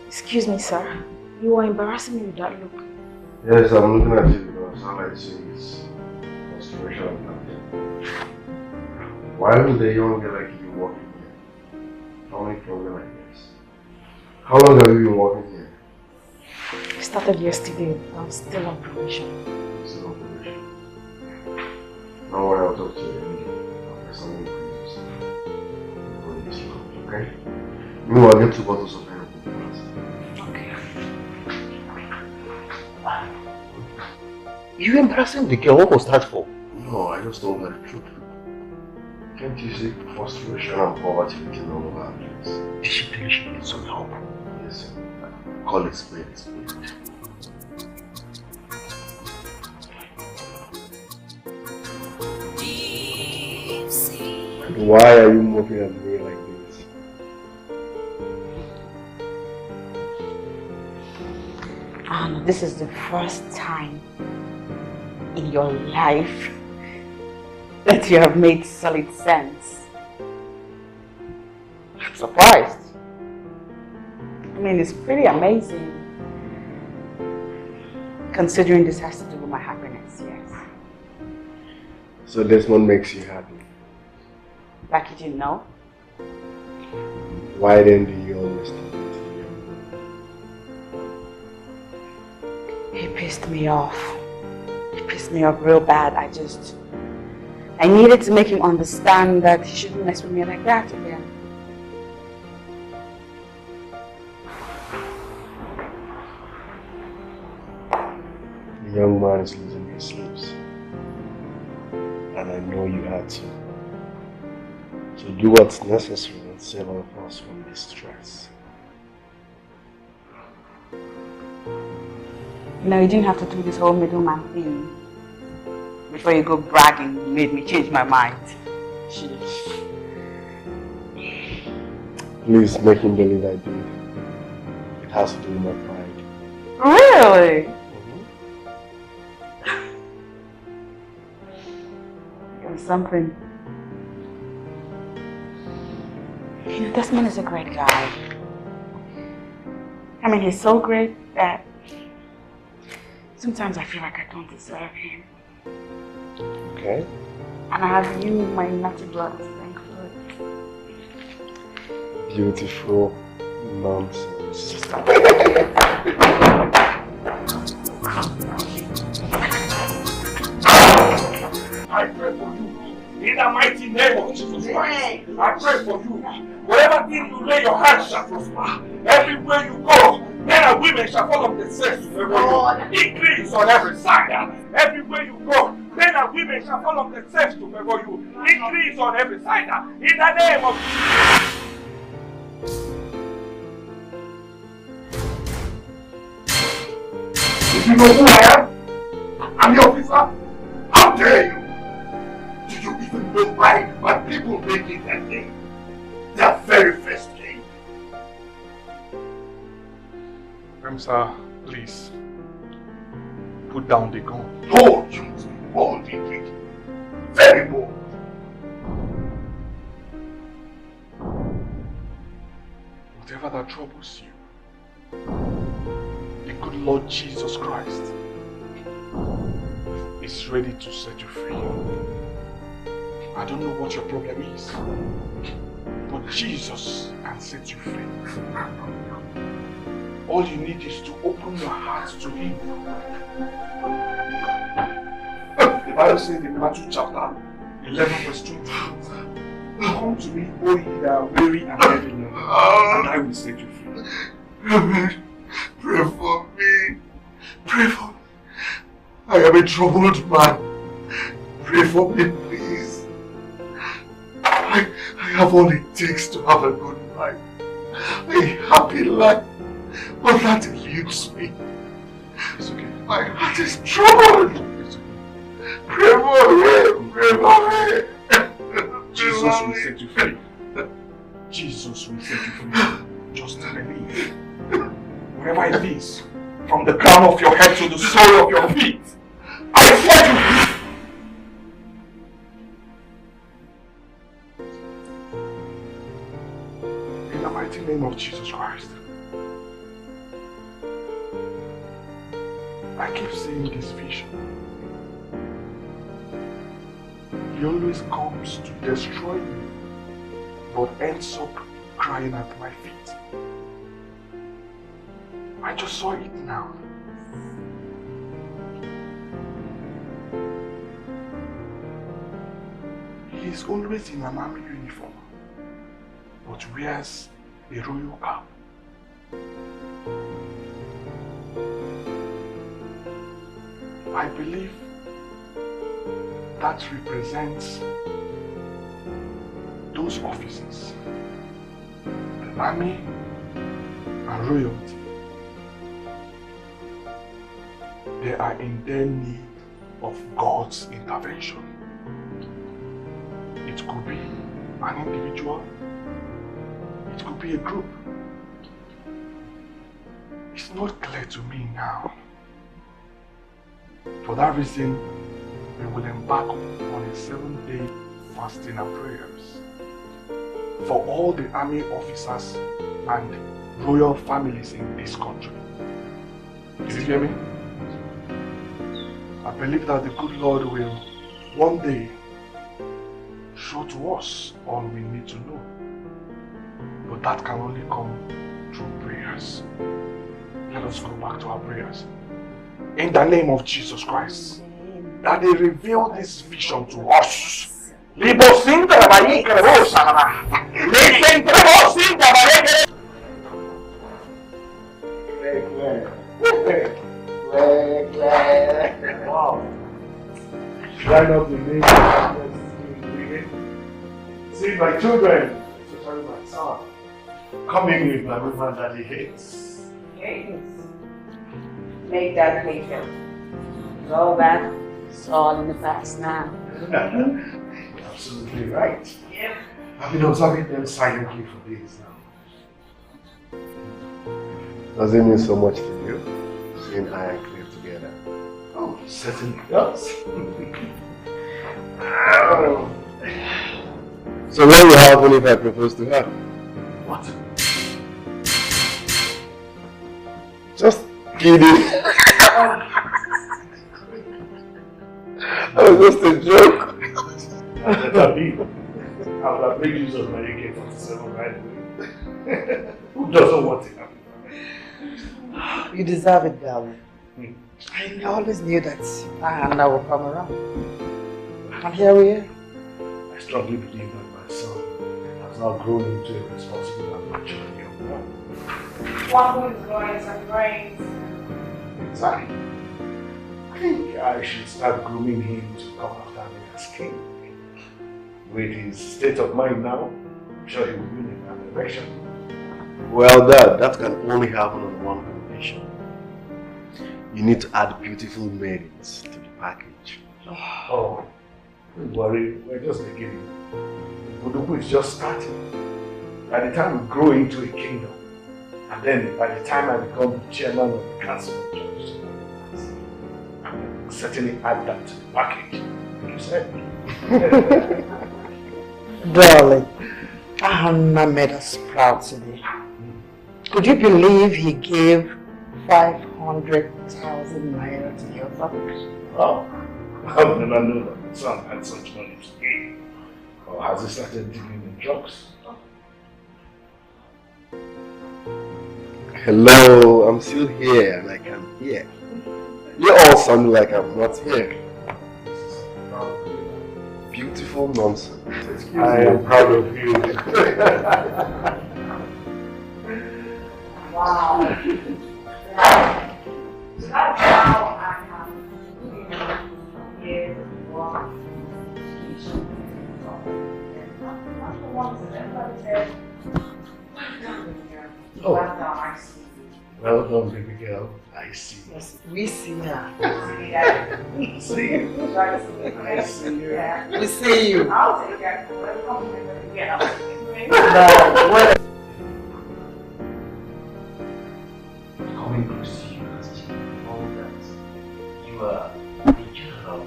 Excuse me, sir. You are embarrassing me with that look. Yes, I'm looking at you because all I see is frustration and that. Why would a young girl like you working here? How many problems like this? How long have you been working here? I started yesterday. I'm still on probation. Still on probation. Don't worry, I'll talk to you immediately. I'll get some increases before you start, okay? Meanwhile, get 2 bottles of heroin. You embarrassing the girl. What was that for? No, I just told her the truth. Can't you see frustration and poverty written all over our place? Did she tell you she needs some help? Yes. Call it spade, it's spade. And why are you moving at me like this? This is the first time in your life that you have made solid sense. I'm surprised. I mean, it's pretty amazing. Considering this has to do with my happiness, yes. So this one makes you happy? Like you didn't know? Why then do you always do it? He pissed me off. He pissed me off real bad. I needed to make him understand that he shouldn't mess with me like that again. The young man is losing his sleeps. And I know you are too. So do what's necessary and save all of us from this stress. No, you didn't have to do this whole middleman thing. Before you go bragging, you made me change my mind. Please make him believe I did. It has to do with my pride. Really? It was something. You know, this man is a great guy. I mean, he's so great that sometimes I feel like I don't deserve him. Okay. And I have you, my naughty blood, to thank for it. Beautiful nonsense. I pray for you. In the mighty name of Jesus Christ. I pray for you. Whatever thing you lay your hands shall prosper. Everywhere you go, men and women shall follow the sex to favor you. Increase on every side. Everywhere you go, men and women shall follow the sex to favor you. Increase on every side. In the name of Jesus. Do you know who I am? I'm the officer. How dare you? Do you even know why my people make it a thing? Their very first thing. Sir, please. Put down the gun. Bold, you must be bold indeed. Very bold. Whatever that troubles you, the good Lord Jesus Christ is ready to set you free. I don't know what your problem is, but Jesus can set you free. All you need is to open your heart to Him. The Bible says in Matthew chapter 11 verse 20, come to me, all ye that are weary and heavy laden, and I will set you free. Amen. Pray for me. Pray for me. I am a troubled man. Pray for me, please. I have all it takes to have a good life. A happy life. But that eludes me. It's okay. My heart is troubled. It's okay. Pray for me. Pray for me. Jesus will set you free. Jesus will set you free. Just believe. Wherever it is, from the crown of your head to the sole of your feet, I set you free. In the mighty name of Jesus Christ. I keep seeing this vision. He always comes to destroy me, but ends up crying at my feet. I just saw it now. He is always in an army uniform, but wears a royal cap. I believe that represents those officers, the army and royalty. They are in their need of God's intervention. It could be an individual, it could be a group. It's not clear to me now. For that reason, we will embark on a 7-day fasting and prayers for all the army officers and royal families in this country. Did you hear me? I believe that the good Lord will one day show to us all we need to know. But that can only come through prayers. Let us go back to our prayers. In the name of Jesus Christ, that they reveal this vision to us. Wow. Should I not be making see my children, especially my son, coming with my woman that he hates. Hates? Make that patient. Go back. It's all in the past now. You're absolutely right. Yeah. I've been observing them silently for days now. Does it mean so much to you, seeing I and Claire together? Oh, certainly does. So what will happen if I propose to her? What? Just kidding. That was just a joke. Let me. I would have made use of my AK-47 right away. Who doesn't want it? You deserve it, darling. I always knew that Anna would come around. And here we are. I strongly believe that my son has now grown into a responsible and mature young man. One who is growing some brains. Exactly. I think I should start grooming him to come after me as king. With his state of mind now, I'm sure he will win in that direction. Well, Dad, that can only happen on one condition. You need to add beautiful maidens to the package. Oh, don't worry, we're just beginning. Buduku is just starting. By the time we grow into a kingdom, and then by the time I become the chairman of the council of judges, I will certainly add that to the package, like you said. Darling, Anna made us proud today. Could you believe he gave 500,000 naira to your father? Wow, I've never known that my son had such money to give. Or has he started dealing in drugs? Hello, I'm still here and I can hear. You all sound like I'm not here. Beautiful nonsense. I am proud of you. Wow. That's how I have years one. Not the ones that everybody said, Oh. well done, I see. Well done, baby girl. I see. Yes, we see her. See that? See you. Try to see it. I see you. Yeah. We see you. I'll take that. Whatever comes in, again, I'll take it. Coming close to you has changed all that. You are a general.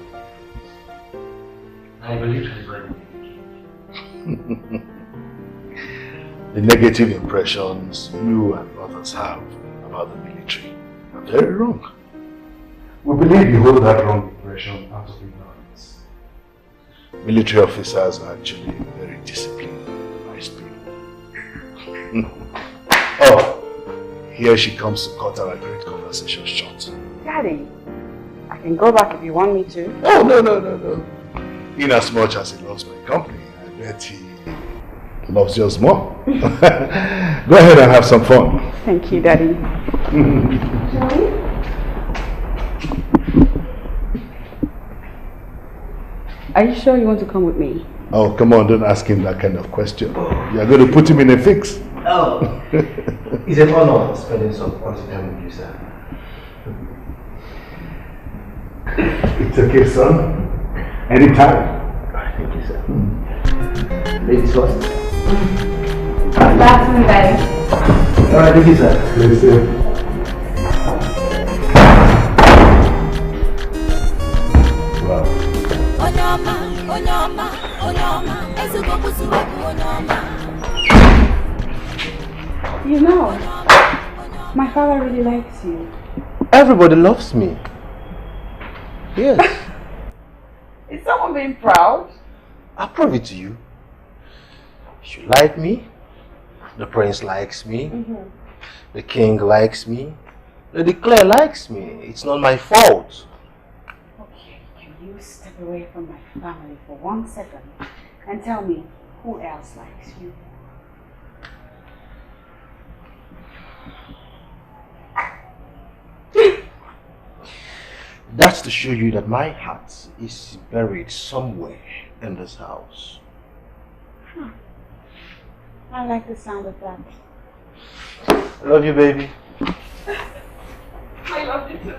I believe that is why you became. The negative impressions you and others have about the military are very wrong. We believe you hold that wrong impression out of ignorance. Military officers are actually very disciplined and nice people. Oh, here she comes to cut our great conversation short. Daddy, I can go back if you want me to. Oh, no. In as much as he loves my company, I bet he loves yours more. Go ahead and have some fun. Thank you, Daddy. Are you sure you want to come with me? Oh, come on, don't ask him that kind of question. You're going to put him in a fix. Oh, it's an honor spending some quality time with you, sir. It's okay, son. Anytime. Thank you, sir. Ladies first. That's me, Daddy. Alright, thank you, sir. Listen. Wow. You know, my father really likes you. Everybody loves me. Yes. Is someone being proud? I'll prove it to you. You like me. The prince likes me. The king likes me. Lady Claire likes me. It's not my fault. Okay, can you step away from my family for 1 second and tell me who else likes you? That That's to show you that my heart is buried somewhere in this house. I like the sound of that. I love you, baby. I love you too.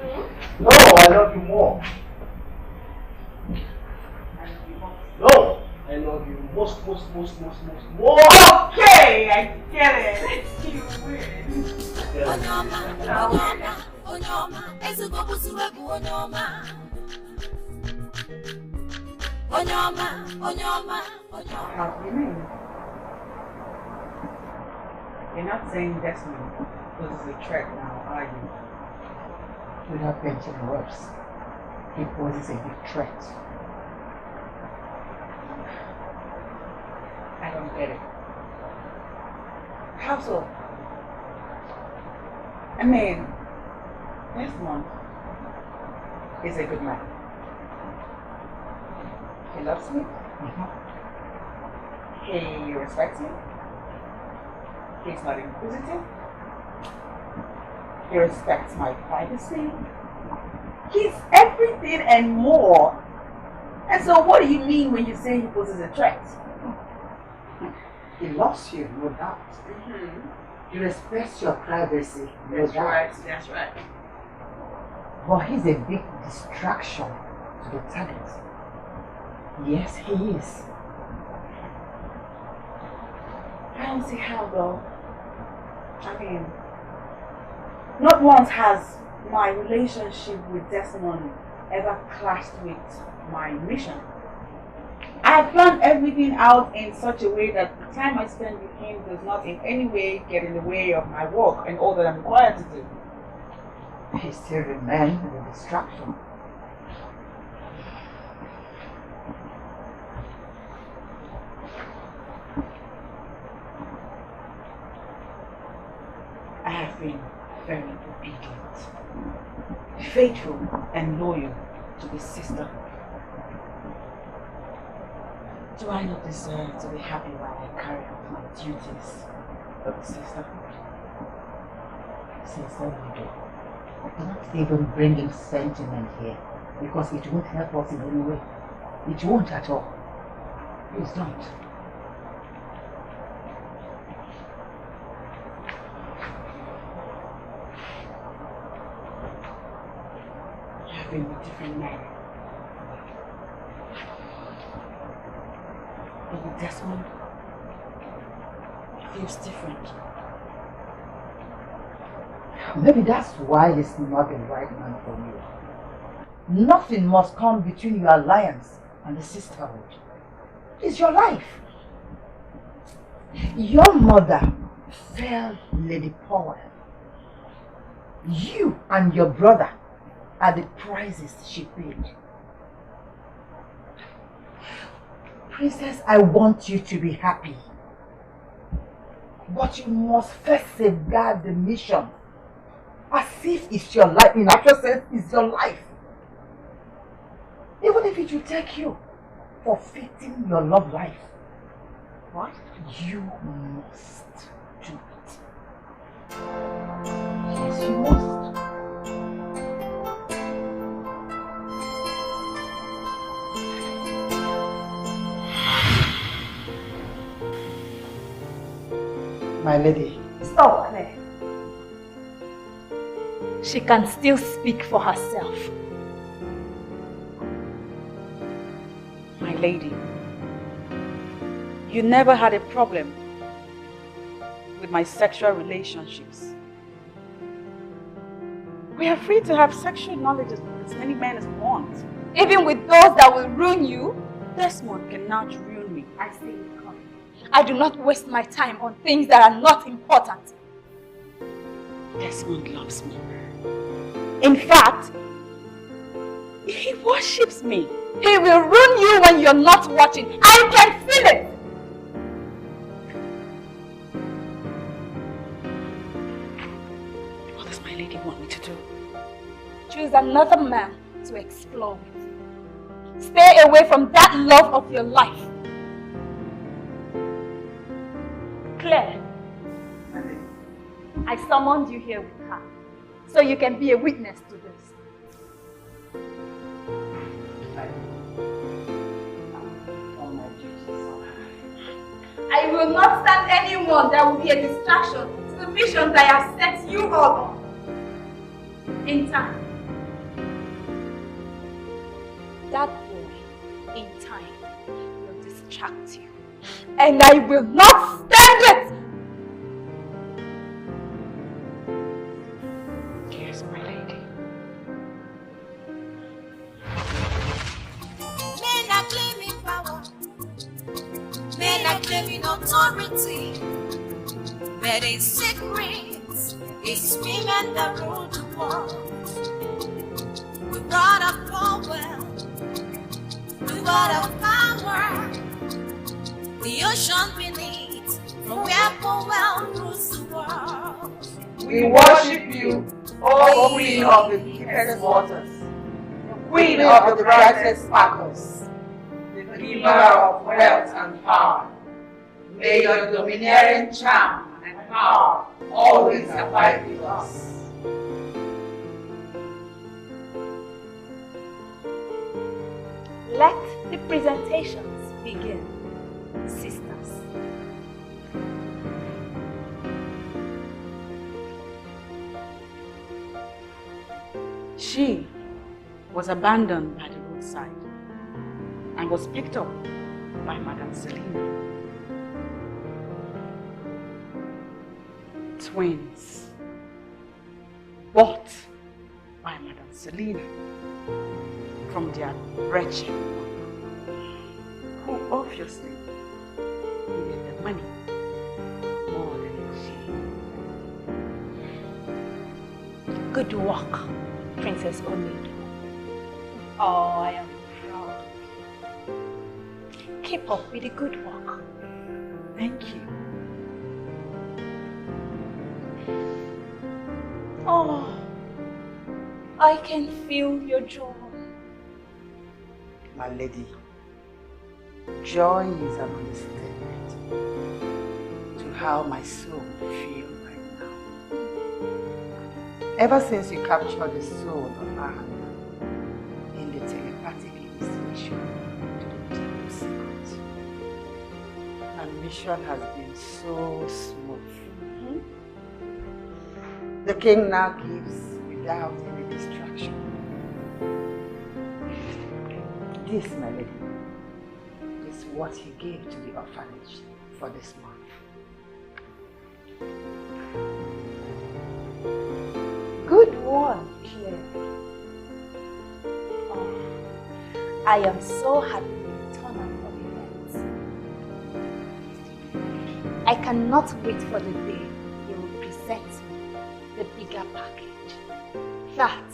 No, I love you more. No, I love you most more. Okay, I get it. You win. Onyoma, ezugobusuwebu onyoma. You're not saying Desmond poses a threat now, are you? Could have mentioned worse. He poses a big threat. I don't get it. How so? I mean, Desmond is a good man. He loves me. He respects me. He's not inquisitive. He respects my privacy. He's everything and more. And so what do you mean when you say he poses a threat? He loves you, no doubt. He respects your privacy, no doubt. That's right. But he's a big distraction to the talent. Yes, he is. I don't see how though. I mean, not once has my relationship with Desmond ever clashed with my mission. I have planned everything out in such a way that the time I spend with him does not in any way get in the way of my work and all that I'm required to do. He still remains a distraction. I have been very obedient, faithful and loyal to the Sisterhood. Do I not deserve to be happy while I carry out my duties of the Sisterhood? Sincerely, you do. Not even bringing sentiment here, because it won't help us in any way. It won't at all. Please don't. I have been with different men. But with Desmond, it feels different. Maybe that's why he's not the right man for you. Nothing must come between your alliance and the Sisterhood. It's your life. Your mother failed Lady Powell. You and your brother are the prices she paid. Princess, I want you to be happy. But you must first safeguard the mission. As if it's your life. In actual sense, it's your life. Even if it will take you forfeiting your love life. What? You must do it. Yes, you must. My lady. Stop, Claire. She can still speak for herself. My lady, you never had a problem with my sexual relationships. We are free to have sexual knowledge with as many men as we want. Even with those that will ruin you? Desmond cannot ruin me. I see it coming. I do not waste my time on things that are not important. Desmond loves me. In fact, he worships me. He will ruin you when you're not watching. I can feel it. What does my lady want me to do? Choose another man to explore with. Stay away from that love of your life. Claire, I summoned you here with her, so you can be a witness to this. I will not stand anyone that will be a distraction to the mission that I have set you all on. In time. That boy, in time, will distract you. And I will not stand it! Yes, my lady. Men are claiming power. Men are claiming authority. But in secret, it's women that rule the world. We brought up power. We brought up power. The ocean beneath, from where Powell rules the world. We worship you, O Queen of the deepest waters, the Queen of the brightest sparkles, the giver of wealth and power. May your domineering charm and power always abide with us. Let the presentations begin, sisters. She was abandoned by the roadside and was picked up by Madame Selina. Twins bought by Madame Selina from their wretched mother, who obviously needed the money more than she. Good work, Princess Onido. Oh, I am proud of you. Keep up with the good work. Thank you. Oh, I can feel your joy. My lady, joy is an understatement to how my soul feels right now. Ever since you captured the soul of Anna in the telepathic initiation to the deep secret, my mission has been so smooth. The king now gives without any distraction. This, my lady, is what he gave to the orphanage for this month. Good one, Claire. Oh, I am so happy with the turn of events. I cannot wait for the day you will present me the bigger package. That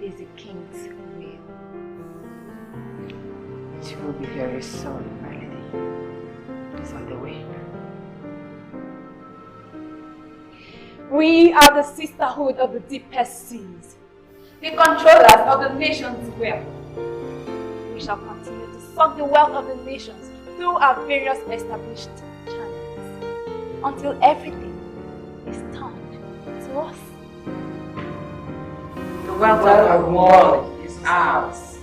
is the king's will. It will be very soon, my lady. It's on the way. We are the Sisterhood of the deepest seas, the controllers of the nation's wealth. We shall continue to suck the wealth of the nations through our various established channels until everything is turned to us. The wealth of the world is ours.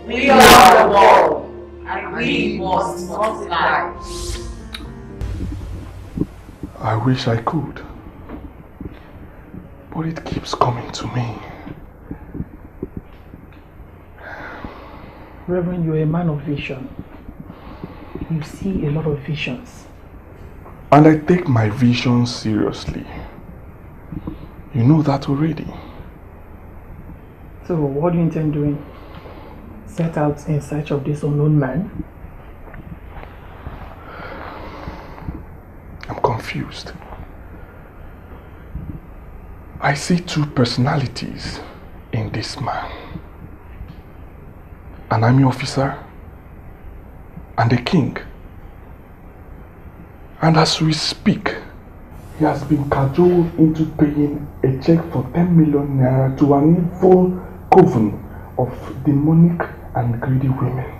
We are the world, and we must multiply. I wish I could, but it keeps coming to me. Reverend, you're a man of vision. You see a lot of visions. And I take my vision seriously. You know that already. So what do you intend doing? Set out in search of this unknown man? I'm confused. I see two personalities in this man. An army officer and a king. And as we speak, he has been cajoled into paying a check for 10 million naira to an evil coven of demonic and greedy women.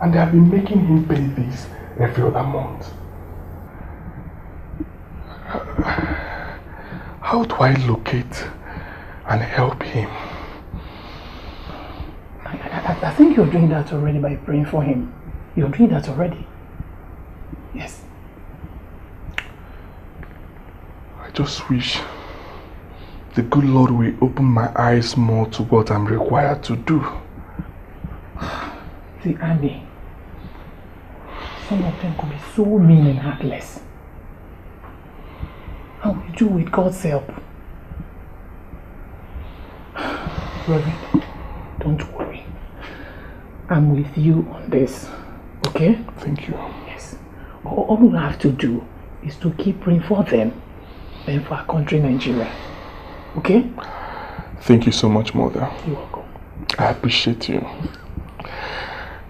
And they have been making him pay this every other month. How do I locate and help him? I think you're doing that already by praying for him. You're doing that already. Yes. I just wish the good Lord will open my eyes more to what I'm required to do. See, Andy, some of them could be so mean and heartless. How will you do with God's help? Reverend, don't worry. I'm with you on this, okay? Thank you. Yes. All we have to do is to keep praying for them and for our country, Nigeria. Okay? Thank you so much, Mother. You're welcome. I appreciate you.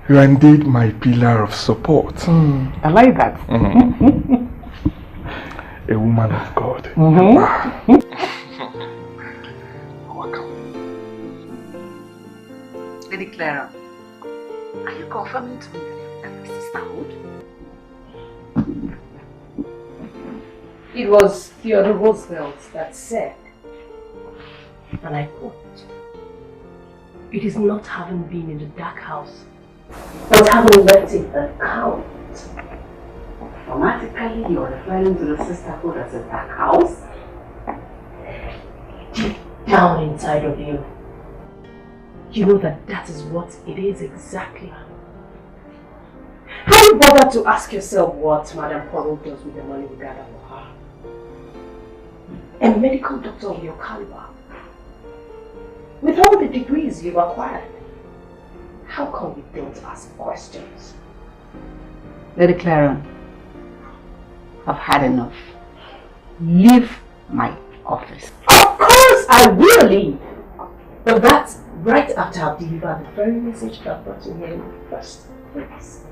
You are indeed my pillar of support. I like that. A woman of God. Welcome. Lady Clara, are you confirming to me that you Sisterhood? It was Theodore Roosevelt that said, and I quote, "It is not having been in the dark house, but having left it account." Automatically, you're referring to the Sisterhood as a dark house? Deep down inside of you, you know that that is what it is exactly. Have you bothered to ask yourself what Madame Poirot does with the money we gather for her? A medical doctor of your caliber, with all the degrees you've acquired, how come you don't ask questions? Lady Clara, I've had enough. Leave my office. Of course I will leave! But that's right after I've delivered the very message that brought you here in the first place.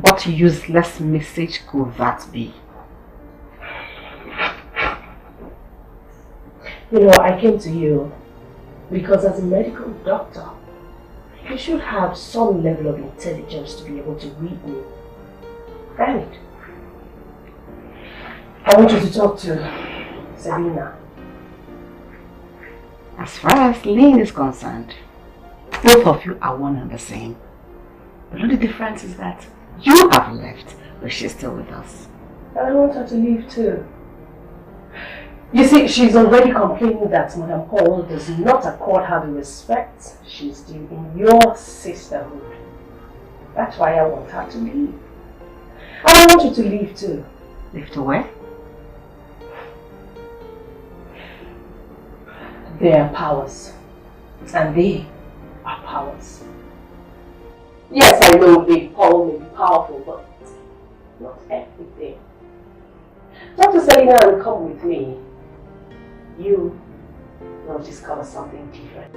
What useless message could that be? You know, I came to you because as a medical doctor, you should have some level of intelligence to be able to read me. Right? I want you to talk to Selena. As far as Lynn is concerned, both of you are one and the same. The only difference is that you have left, but she's still with us. I want her to leave too. You see, she's already complaining that Madame Paul does not accord her the respect she's due in your sisterhood. That's why I want her to leave. And I want you to leave too. Leave to where? They are powers. And they are powers. Yes, I know Big Paul may be powerful, but not everything. Talk to Selena and come with me. You will discover something different.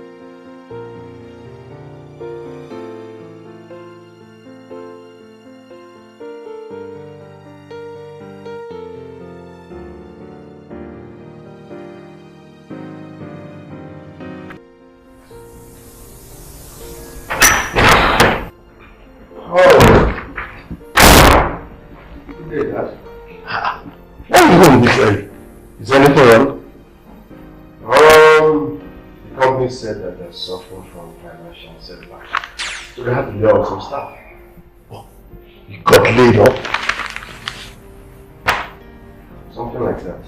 Good day, Dad. Where are you going this way? Is anything wrong? The company said that they're suffering from financial setback, so they had to lay off some staff. Oh, you got laid off? Something like that.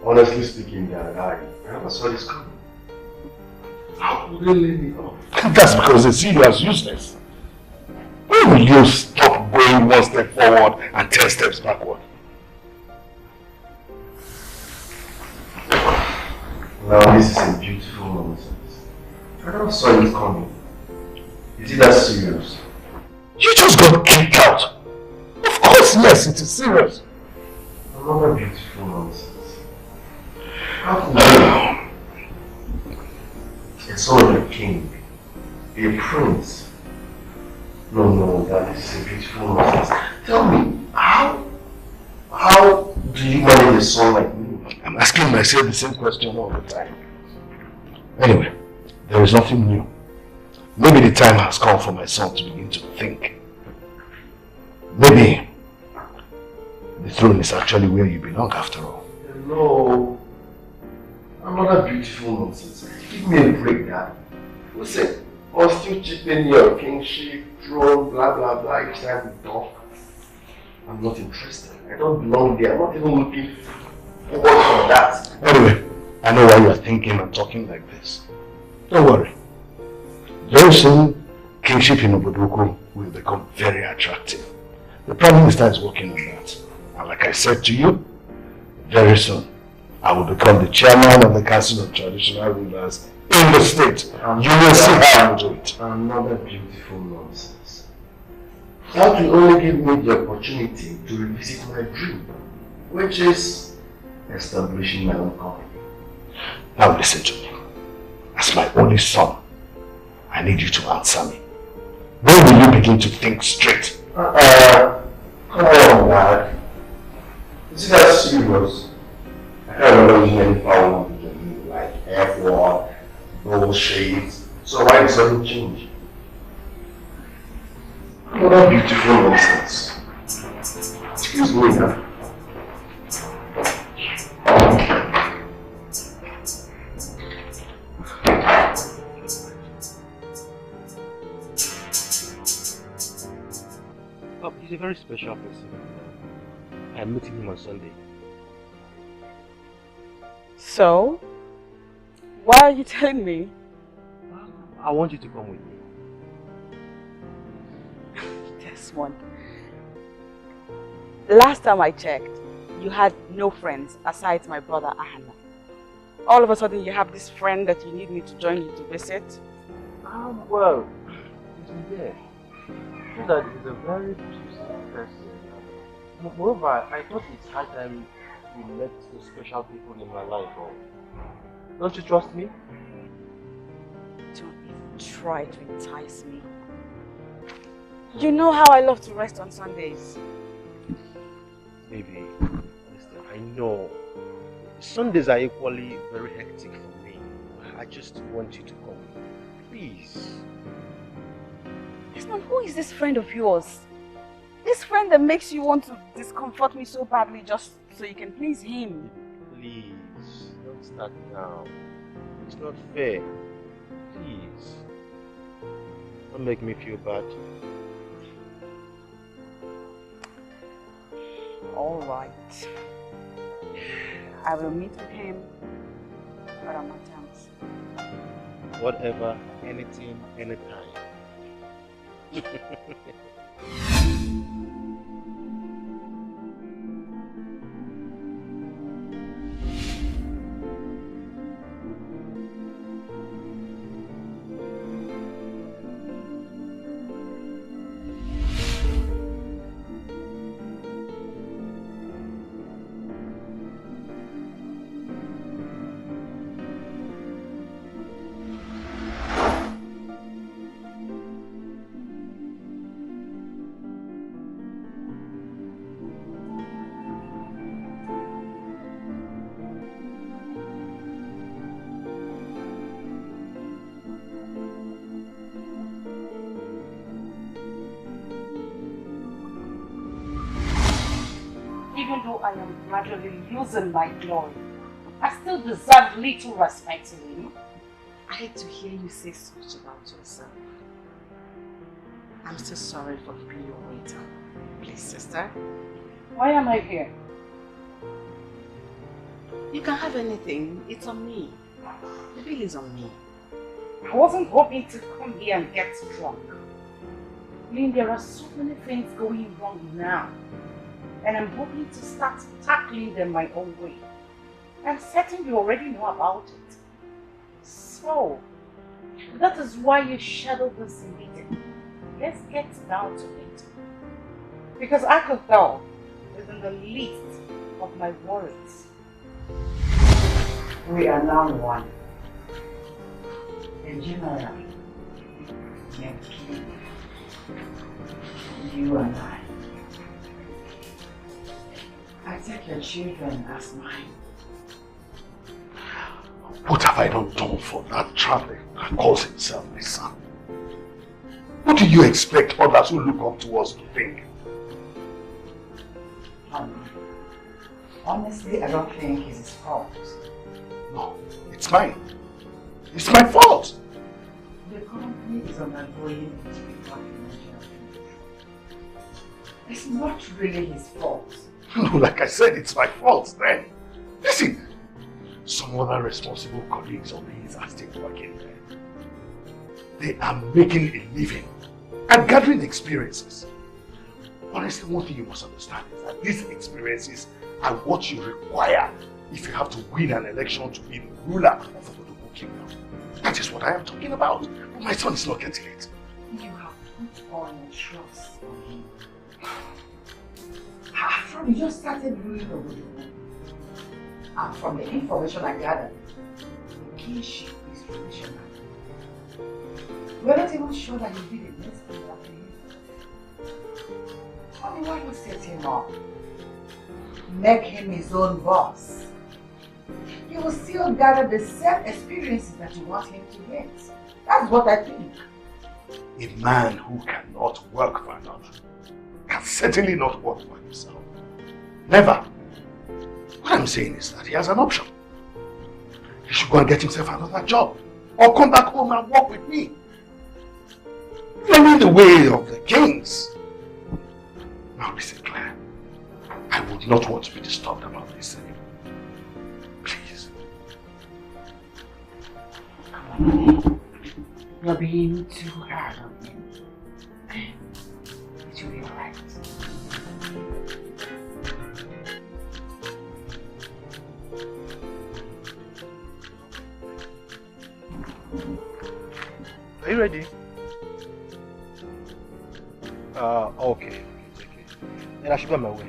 Honestly speaking, Dad, I never saw this coming. How could they lay me off? That's because they see you as useless. When will you stop going one step forward and 10 steps backward? Now this is a beautiful nonsense. I never saw it coming. Is it that serious? You just got kicked out. Of course, yes, it is serious. Another beautiful nonsense. How can you? It's all a king, a prince. No, that is a beautiful nonsense. Tell me, how do you manage a son like me? I'm asking myself the same question all the time. Anyway, there is nothing new. Maybe the time has come for my son to begin to think. Maybe the throne is actually where you belong after all. No. Another beautiful nonsense. Give me a break, Dad. Listen, Must you cheapen your kingship, throne, blah blah blah each time we talk? I'm not interested. I don't belong there. I'm not even looking forward for that. Anyway, I know why you are thinking and talking like this. Don't worry. Very soon, kingship in Obiago will become very attractive. The Prime Minister is working on that. And like I said to you, very soon, I will become the chairman of the Council of Traditional Rulers in the state. You will see how I will do it. Another beautiful nonsense. That will only give me the opportunity to revisit my dream, which is establishing my own company. Now listen to me. As my only son, I need you to answer me. When will you begin to think straight? Come on, Dad. Is it that serious? I can't remember using any foul language on you, like F1, bullshit. So why does something change? What beautiful nonsense. Excuse me now. Oh, he's a very special person. I'm meeting him on Sunday. So? Why are you telling me? I want you to come with me. This one. Last time I checked, you had no friends aside my brother Ahana. All of a sudden you have this friend that you need me to join you to visit? Well, he's there. So that he's a very choosy person. Moreover, I thought it's high time you met the special people in my life. Don't you trust me? Don't even try to entice me. You know how I love to rest on Sundays. Baby, listen, I know Sundays are equally very hectic for me. I just want you to come. Please. Listen, who is this friend of yours? This friend that makes you want to discomfort me so badly just so you can please him. Please, don't start now. It's not fair. Please. Don't make me feel bad. All right. I will meet with him, but on my terms. Whatever, anything, anytime. Even though I am gradually losing my glory, I still deserve little respect in you. I hate to hear you say such about yourself. I'm still sorry for keeping you waiting. Please, sister. Why am I here? You can have anything. It's on me. The bill is on me. I wasn't hoping to come here and get drunk. I mean, there are so many things going wrong now. And I'm hoping to start tackling them my own way. I'm certain you already know about it. So, that is why you scheduled this meeting. Let's get down to it. Because alcohol is in the least of my worries. We are now one. In general, you and I take your children as mine. What have I not done for that traveler that calls himself my son? What do you expect others who look up to us to think? Honestly, I don't think it's his fault. No, it's mine. It's my fault. The company is undergoing a difficult financial crisis. It's not really his fault. No, like I said, it's my fault then. Listen, some other responsible colleagues of his are still working there. They are making a living and gathering experiences. Honestly, one thing you must understand is that these experiences are what you require if you have to win an election to be the ruler of the Obiago kingdom. That is what I am talking about. But my son is not getting it. You have put all your trust on him. From you just started ruling Obiago. And from the information I gathered, the kingship is traditional. We're not even sure that you'll be the next king after him. Only why not set him up? Make him his own boss. He will still gather the same experiences that you want him to get. That's what I think. A man who cannot work for another can certainly not work for himself. Never. What I'm saying is that he has an option. He should go and get himself another job. Or come back home and work with me. Learning the way of the kings. Now listen, Claire. I would not want to be disturbed about this anymore. Please. You're being too hard on him. It will be alright. Are you ready? Okay. Then I should go on my way.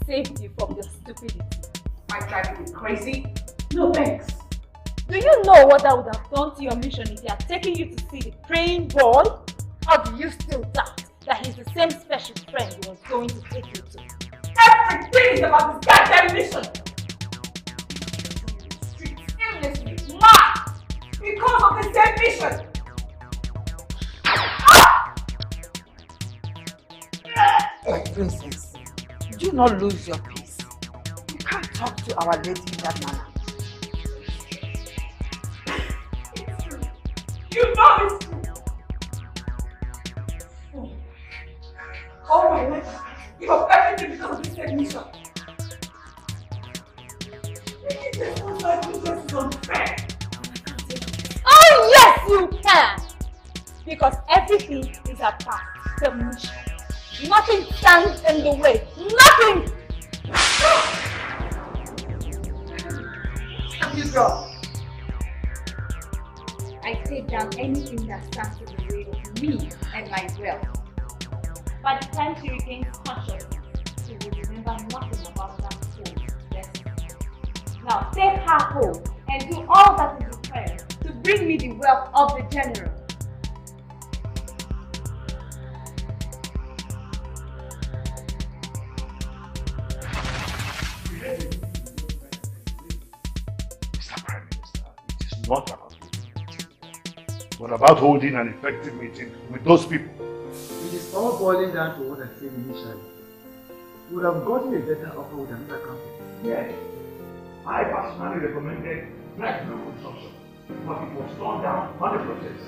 Saved you from your stupidity. I tried to be crazy. No thanks. Do you know what I would have done to your mission if he had taken you to see the praying boy? Or do you still doubt that he's the same special friend he was going to take you to? Everything is about this goddamn mission! Streets aimlessly, mad! Because of the same mission! Hey, princess. Do not lose your peace. You can't talk to our lady in that manner. It's true. You know it's true. Oh my God. Give up everything because of this admission. This is unfair. Oh yes you can. Because everything is about the mission. Nothing stands in the way. Nothing! You go. I take down anything that stands in the way of me and my wealth. By the time she regains consciousness, she she will remember nothing about that home. Now take her home and do all that is required to bring me the wealth of the general. Mr. Prime Minister, it is not about meeting, but about holding an effective meeting with those people. It is all boiling down to what I said initially. We would have gotten a better offer with another company. Yes. I personally recommended black no construction, but it was torn down on the process.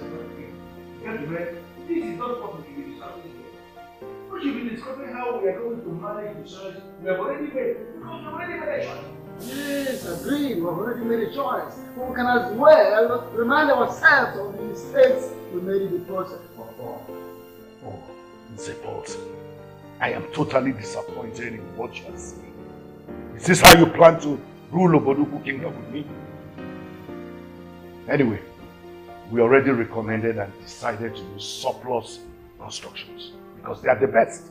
Gentlemen, this is not what we will be discussing here. We should be discussing how we are going to manage the choice we have already made, because we have already made a choice. Yes, agreed. We have already made a choice. But we can as well remind ourselves of the mistakes we made in the process. Oh, Zubby, I am totally disappointed in what you are saying. Is this how you plan to rule Oboduku Kingdom with me? Anyway, we already recommended and decided to use surplus constructions because they are the best.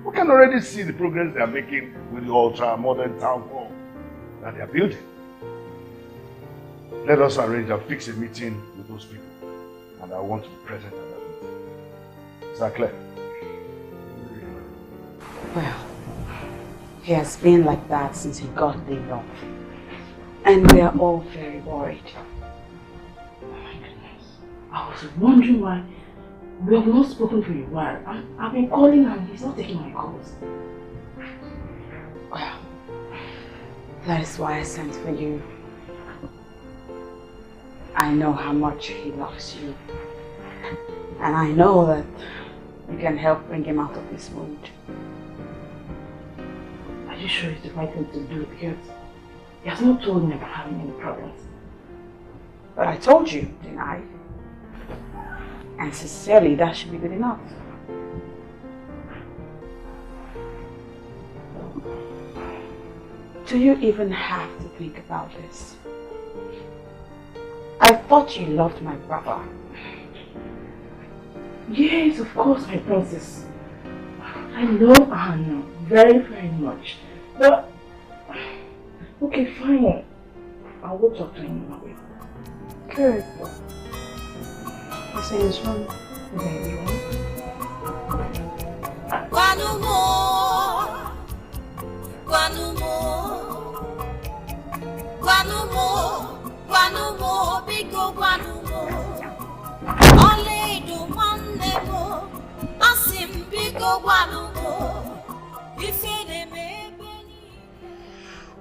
We can already see the progress they are making with the ultra-modern town hall that they are building. Let us arrange and fix a meeting with those people, and I want to be present at that meeting. Is that clear? Well, he has been like that since he got laid off. And we are all very worried. Oh my goodness. I was wondering why we have not spoken for a while. I've been calling and he's not taking my calls. Well, that is why I sent for you. I know how much he loves you. And I know that you can help bring him out of this mood. Are you sure it's the right thing to do? Because he has not told me about having any problems. But I told you, didn't I? And sincerely, that should be good enough. Do you even have to think about this? I thought you loved my brother. Yes, of course, my princess. I love Anna very, very much. But, okay, fine. I will talk to him now. Good. What's in his room?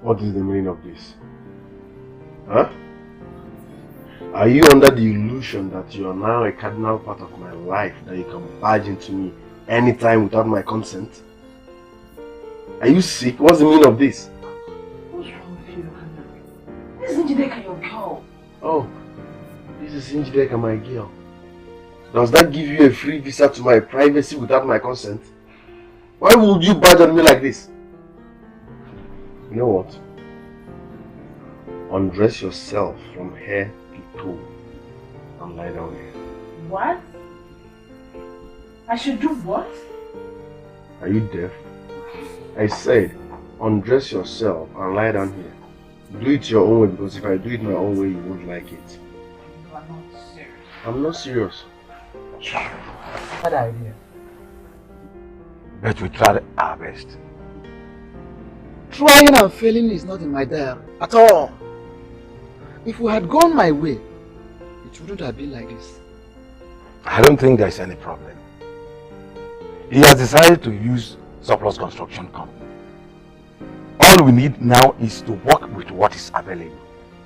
What is the meaning of this? Huh? Are you under the illusion that you are now a cardinal part of my life, that you can barge into me anytime without my consent? Are you sick? What's the meaning of this? What's wrong with you, Hannah? This is Njideka, your girl. Oh, this is Njideka, my girl. Does that give you a free visa to my privacy without my consent? Why would you barge on me like this? You know what? Undress yourself from head to toe and lie down here. What? I should do what? Are you deaf? I said, undress yourself and lie down here. Do it your own way, because if I do it my own way, you won't like it. You are not serious. I'm not serious. Bad idea. But we tried our best. Trying and failing is not in my diary at all. If we had gone my way, it wouldn't have been like this. I don't think there's any problem. He has decided to use surplus construction company. All we need now is to work with what is available.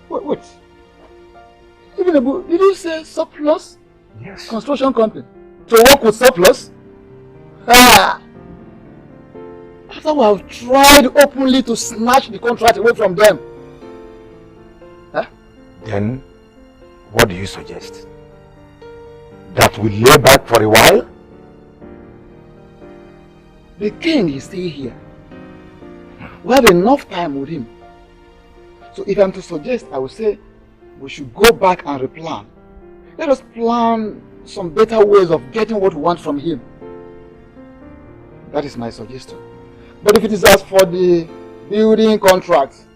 Wait. Even about, did you say surplus? Yes. Construction company. To work with surplus? Ah! After we have tried openly to snatch the contract away from them. Huh? Then, what do you suggest? That we lay back for a while? The king is still here. We have enough time with him. So if I'm to suggest, I would say we should go back and replan. Let us plan some better ways of getting what we want from him. That is my suggestion. But if it is as for the building contract,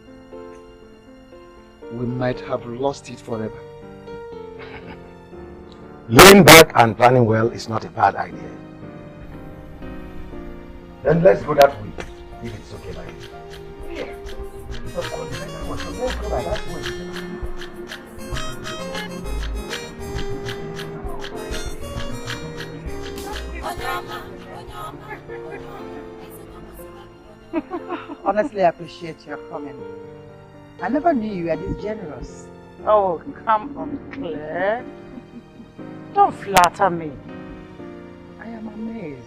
we might have lost it forever. Laying back and planning well is not a bad idea. Then let's go that way, if it's okay by you. Honestly, I appreciate your comment. I never knew you were this generous. Oh, come on, Claire. Don't flatter me. I am amazed.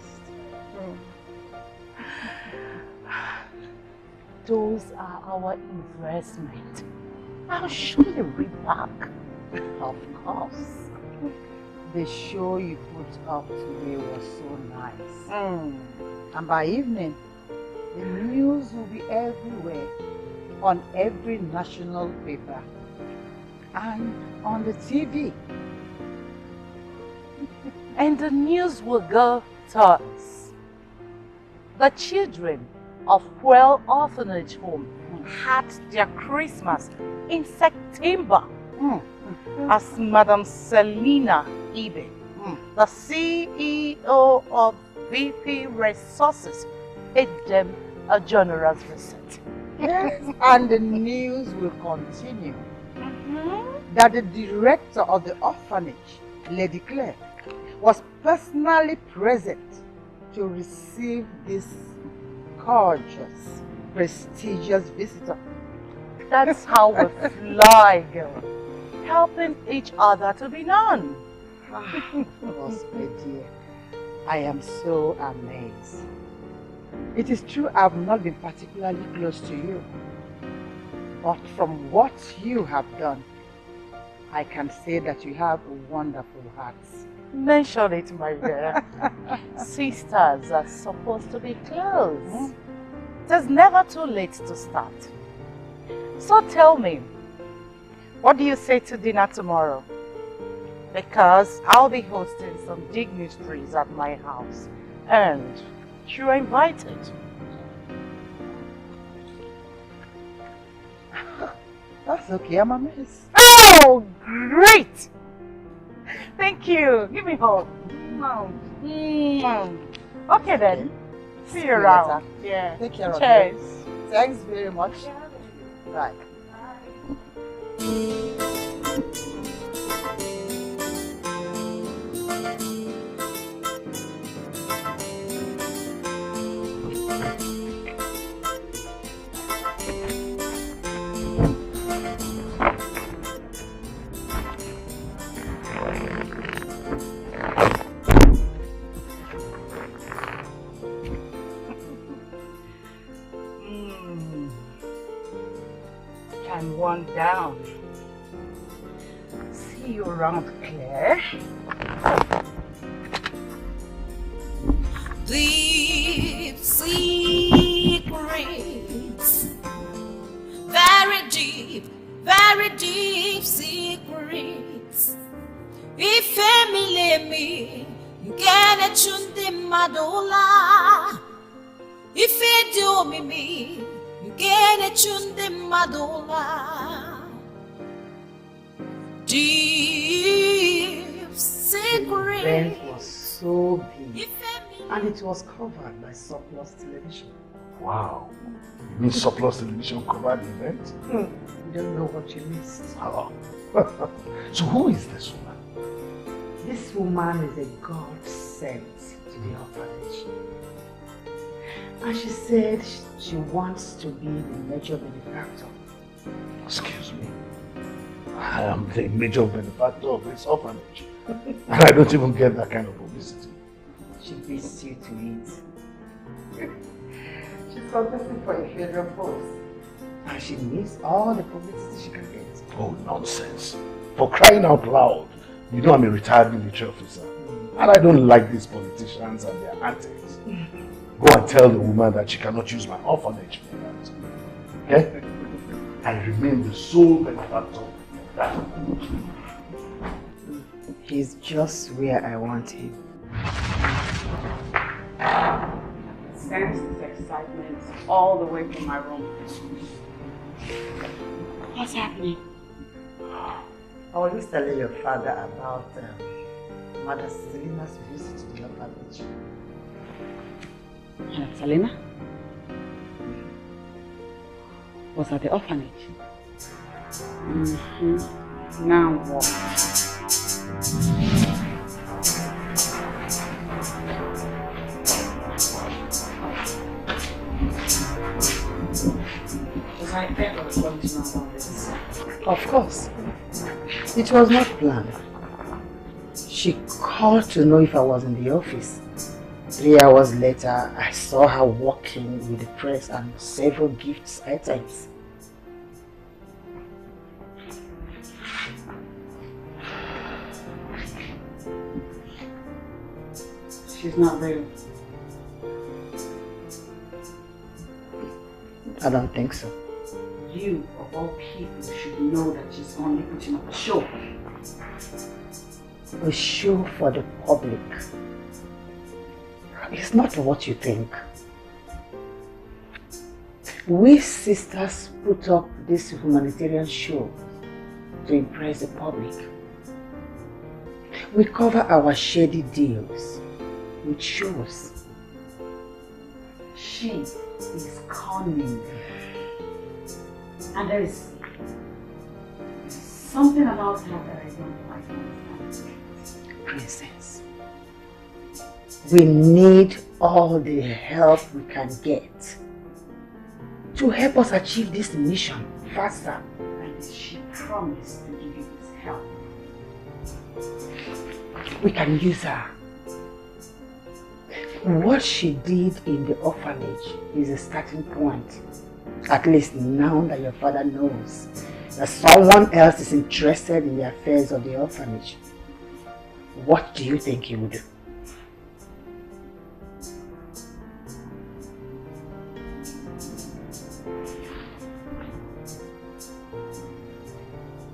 Those are our investment. I'll surely reap back. Of course. The show you put up today was so nice. And by evening, the news will be everywhere, on every national paper, and on the TV. And the news will go to us. The children of Well Orphanage Home had their Christmas in September. As Madam Selina Ibe, the CEO of VP Resources, paid them a generous visit. Yes, and the news will continue that the director of the orphanage, Lady Claire, was personally present to receive this gorgeous, prestigious visitor. That's how we fly, girl. Helping each other to be known. Yes, my dear, I am so amazed. It is true I have not been particularly close to you, but from what you have done, I can say that you have a wonderful heart. Mention it, my dear. Sisters are supposed to be close. It is never too late to start. So tell me, what do you say to dinner tomorrow? Because I'll be hosting some dignitaries at my house, and you're invited. That's okay, I'm amazed. Oh, great! Thank you. Give me a hug. Okay then. See you around. Yeah. Take care of Cheers. you. Thanks very much. Bye. And one down. See you around, Claire. Deep secrets, very deep secrets. If me, you get a chunde madola. If it do me, you get a chunde madola. Deep secrets. The event was so big, and it was covered by surplus television. Wow. You mean surplus television covered the event? You don't know what you missed. Oh. So who is this woman? This woman is a God sent to the orphanage. And she said she wants to be the major benefactor. Excuse me. I am the major benefactor of this orphanage. And I don't even get that kind of publicity. She beats you to it. She's contesting for a federal post. And she needs all the publicity she can get. Oh, nonsense. For crying out loud. You know I'm a retired military officer. And I don't like these politicians and their antics. Go and tell the woman that she cannot use my orphanage for that. Okay? I remain the sole benefactor of that. He's just where I want him. Thanks, excitement all the way from my room. What's happening? I was just telling your father about Mother Selena's visit to the orphanage. Selena? Was at the orphanage? Now what? Was I ever going to know about this? Of course. It was not planned. She called to know if I was in the office. 3 hours later, I saw her walking with the press and several gifts items. She's not real. I don't think so. You, of all people, should know that she's only putting up a show. A show for the public. It's not what you think. We sisters put up this humanitarian show to impress the public. We cover our shady deals with shows. She is cunning. And there is something about her that I don't quite understand. Princess, we need all the help we can get to help us achieve this mission faster. And she promised to give you this help. We can use her. What she did in the orphanage is a starting point. At least now that your father knows that someone else is interested in the affairs of the orphanage, what do you think he would do?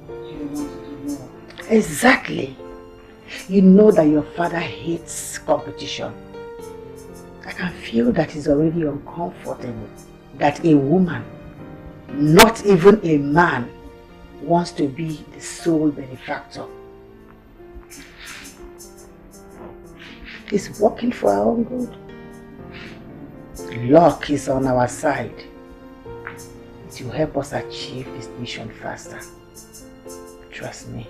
You want to do more? Exactly. You know that your father hates competition. I can feel that he's already uncomfortable that a woman, not even a man, wants to be the sole benefactor. It's working for our own good. Luck is on our side. It will help us achieve this mission faster. Trust me.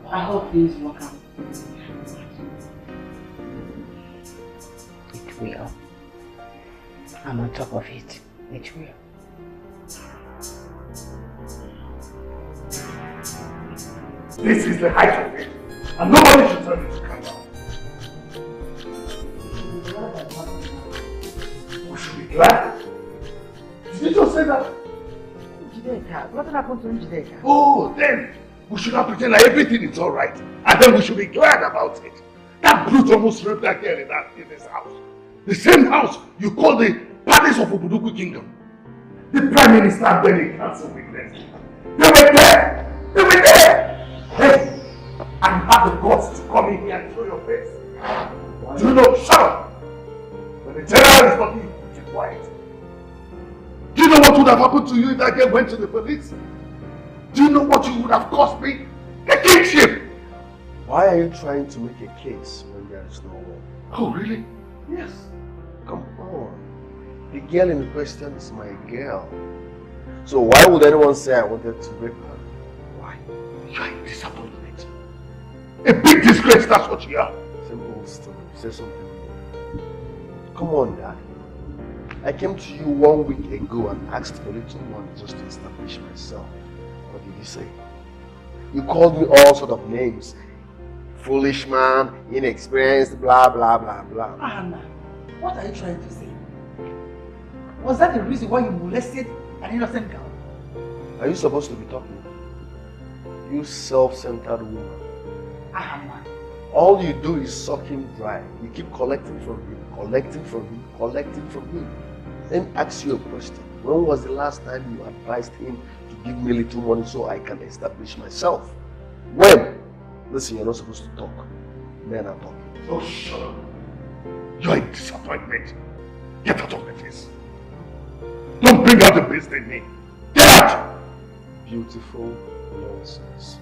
I hope things work out. It will. I'm on top of it. It will. This is the height of it. And nobody should tell me to calm down. We should be glad. Did you just say that? Njideka, nothing happened to Njideka. Oh, then we should not pretend that everything is alright. And then we should be glad about it. That brute almost raped that girl in this house. The same house you call the palace of Obuduku Kingdom. The Prime Minister and the council witnessed. They were there! They were there! Hey! And you have the guts to come in here and show your face. Do you know? Shut up! When the general is talking, keep quiet. Do you know what would have happened to you if that girl went to the police? Do you know what you would have cost me? The kingship! Why are you trying to make a case when there is no one? Oh, really? Yes. Come on. The girl in question is my girl. So why would anyone say I wanted to rape her? Why? You are a disappointment. A big disgrace, that's what you are. Simple story. Say something more. Come on, Dad. I came to you 1 week ago and asked for a little money just to establish myself. What did you say? You called me all sort of names. Foolish man, inexperienced, blah, blah, blah, blah. Anna, what are you trying to say? Was that the reason why you molested an innocent girl? Are you supposed to be talking? You self-centered woman. Anna. All you do is suck him dry. You keep collecting from him, collecting from him, collecting from him. Then ask you a question. When was the last time you advised him to give me a little money so I can establish myself? When? Listen, you're not supposed to talk. men are talking. Oh, shut up. You're a disappointment. Get out of my face. Don't bring out the beast in me. Get out! Beautiful nonsense.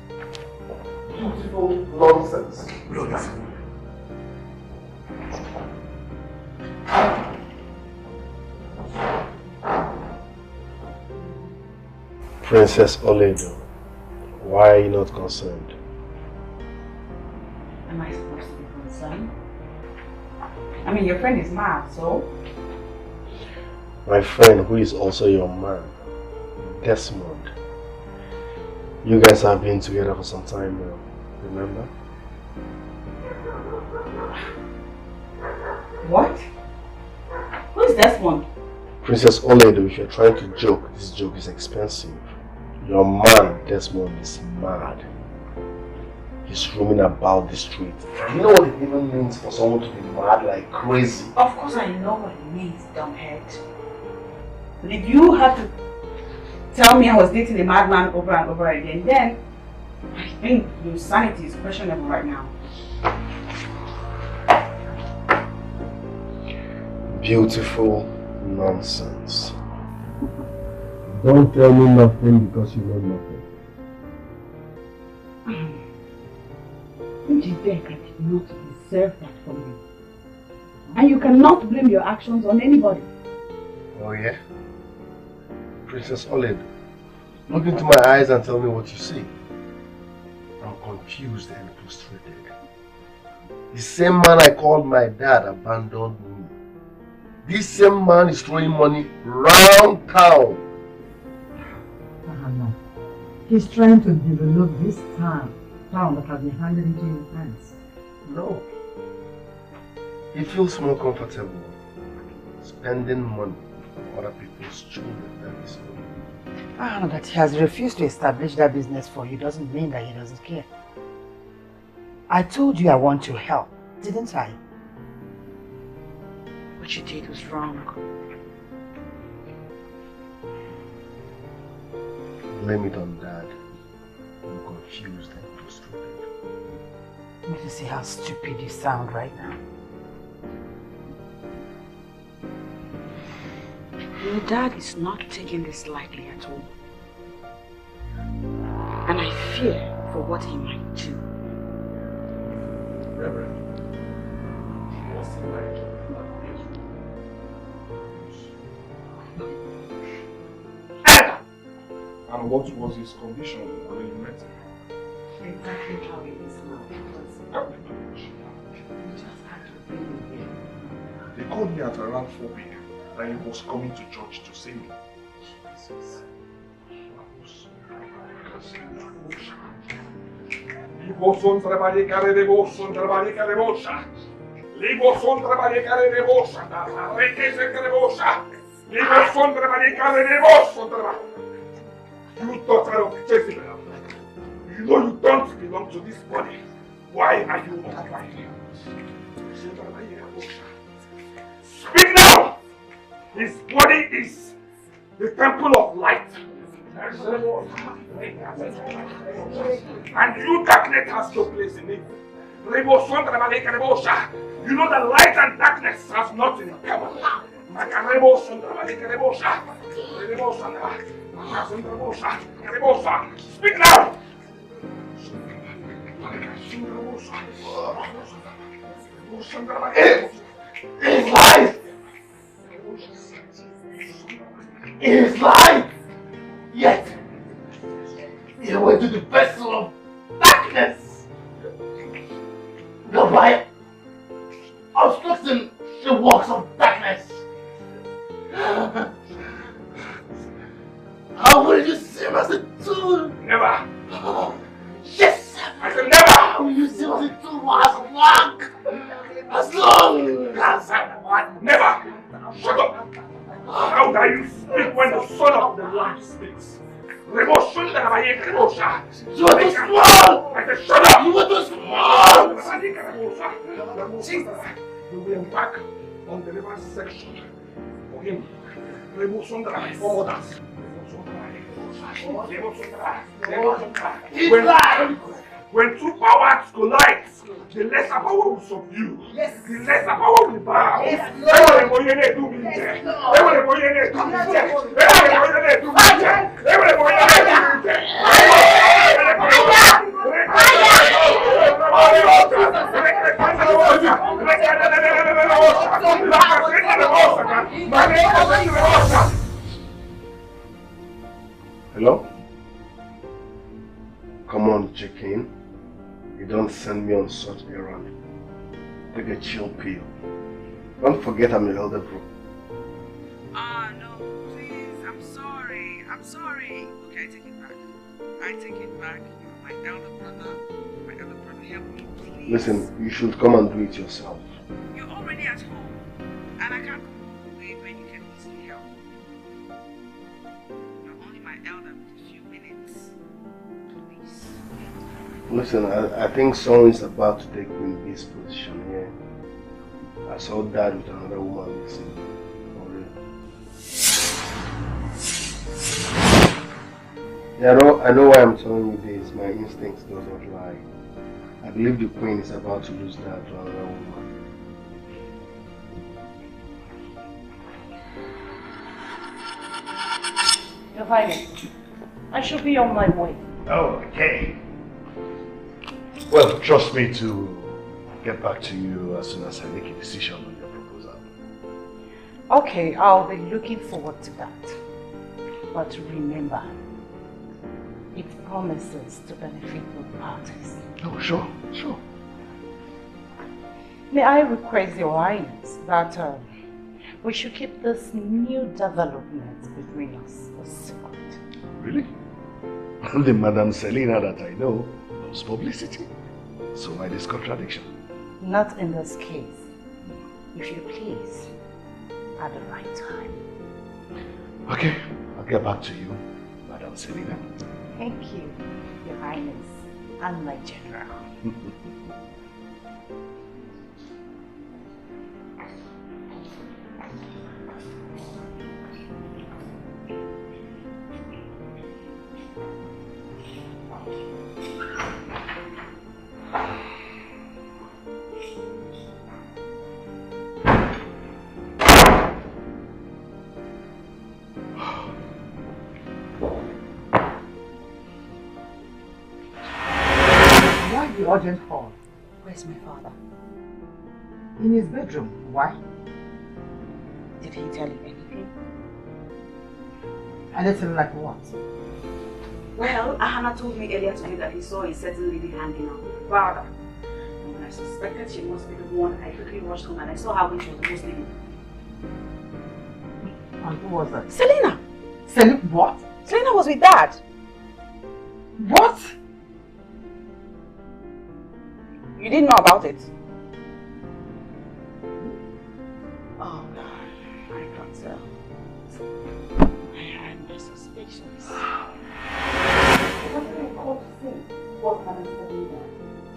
Beautiful nonsense. Nonsense. Princess Oledo, why are you not concerned? Am I supposed to be concerned? I mean, your friend is mad, so? My friend, who is also your man, Desmond. You guys have been together for some time now, remember? What? Who is Desmond? Princess Oledo, if you're trying to joke, this joke is expensive. Your man, Desmond, is mad. He's roaming about the street. Do you know what it even means for someone to be mad like crazy? Of course I know what it means, dumbhead. But if you had to tell me I was dating a madman over and over again, then I think your sanity is questionable right now. Beautiful nonsense. Don't tell me nothing because you know nothing. Don't you think I did not deserve that from you? And you cannot blame your actions on anybody. Oh yeah? Princess Oledo, look into my eyes and tell me what you see. I'm confused and frustrated. The same man I called my dad abandoned me. This same man is throwing money round town. No. He's trying to develop this town that has been handed into your hands. No. He feels more comfortable spending money on other people's children than his own. No, that he has refused to establish that business for you doesn't mean that he doesn't care. I told you I want your help, didn't I? What you did was wrong. Blame it on Dad. I'm confused and frustrated. Let me see how stupid you sound right now. Your dad is not taking this lightly at all. And I fear for what he might do. Reverend, what's the light? And what was his condition when you met him? Exactly how it is now. You just had to bring him here. They called me at around 4 p.m. that he was coming to church to see me. Jesus. Libo son trabalhei care de bolsa, trabalhei care de bolsa. Libo son trabalhei care de bolsa, da riqueza care de bolsa. Libo son trabalhei care de bolsa, You daughter of Jezebel, you know you don't belong to this body. Why are you occupying here? Speak now! His body is the temple of light. And you, darkness, has no place in it. You know that light and darkness has nothing in common. Speak now! It's life! It is life! Yet, he went to the vessel of darkness. Thereby obstructing the works of darkness. How will you see him as a tool? Never! Yes! I said never! How will you see him as a tool as long as I want? Never! Shut up! How dare you speak when the son of the Lamb speaks? You were too small! I said shut up! You were too small! Jesus! We will embark on the river section for him. For others. He's life! When two powers collide, the lesser power will subdue. Yes. The lesser power will bow. Yes, Lord. Hello? Come on, chicken. You don't send me on such errand. Take a chill pill. Don't forget I'm your elder bro. No, please. I'm sorry. Okay, I take it back. You're my elder brother. Help me, please. Listen, you should come and do it yourself. You're already at home. And I can't come away when you can easily help. You're only my elder with a few minutes. Please. Listen, I think someone's about to take Queen Bee's position here. I saw Dad with another woman this evening. Yeah, I know why I'm telling you this. My instincts does not lie. I believe the Queen is about to lose Dad to another woman. Your Highness, I should be on my way. Oh, okay. Well, trust me to get back to you as soon as I make a decision on your proposal. Okay, I'll be looking forward to that. But remember, it promises to benefit both parties. Oh, sure. May I request Your Highness that we should keep this new development between us a secret? Really? The Madame Selina that I know loves publicity. So why this contradiction? Not in this case. If you please, at the right time. Okay, I'll get back to you, Madame Selina. Thank you, Your Highness, and my General. The urgent call. Where's my father? In his bedroom. Why? Did he tell you anything? Anything like what? Well, Ahana told me earlier today that he saw a certain lady hanging on the father. And when I suspected she must be the one, I quickly rushed home and I saw how she was mostly. And who was that? Selina! Selina what? Selina was with Dad. What? You didn't know about it? Oh no, I can't tell. I had my suspicions. What did I call to see? What happened to Selina?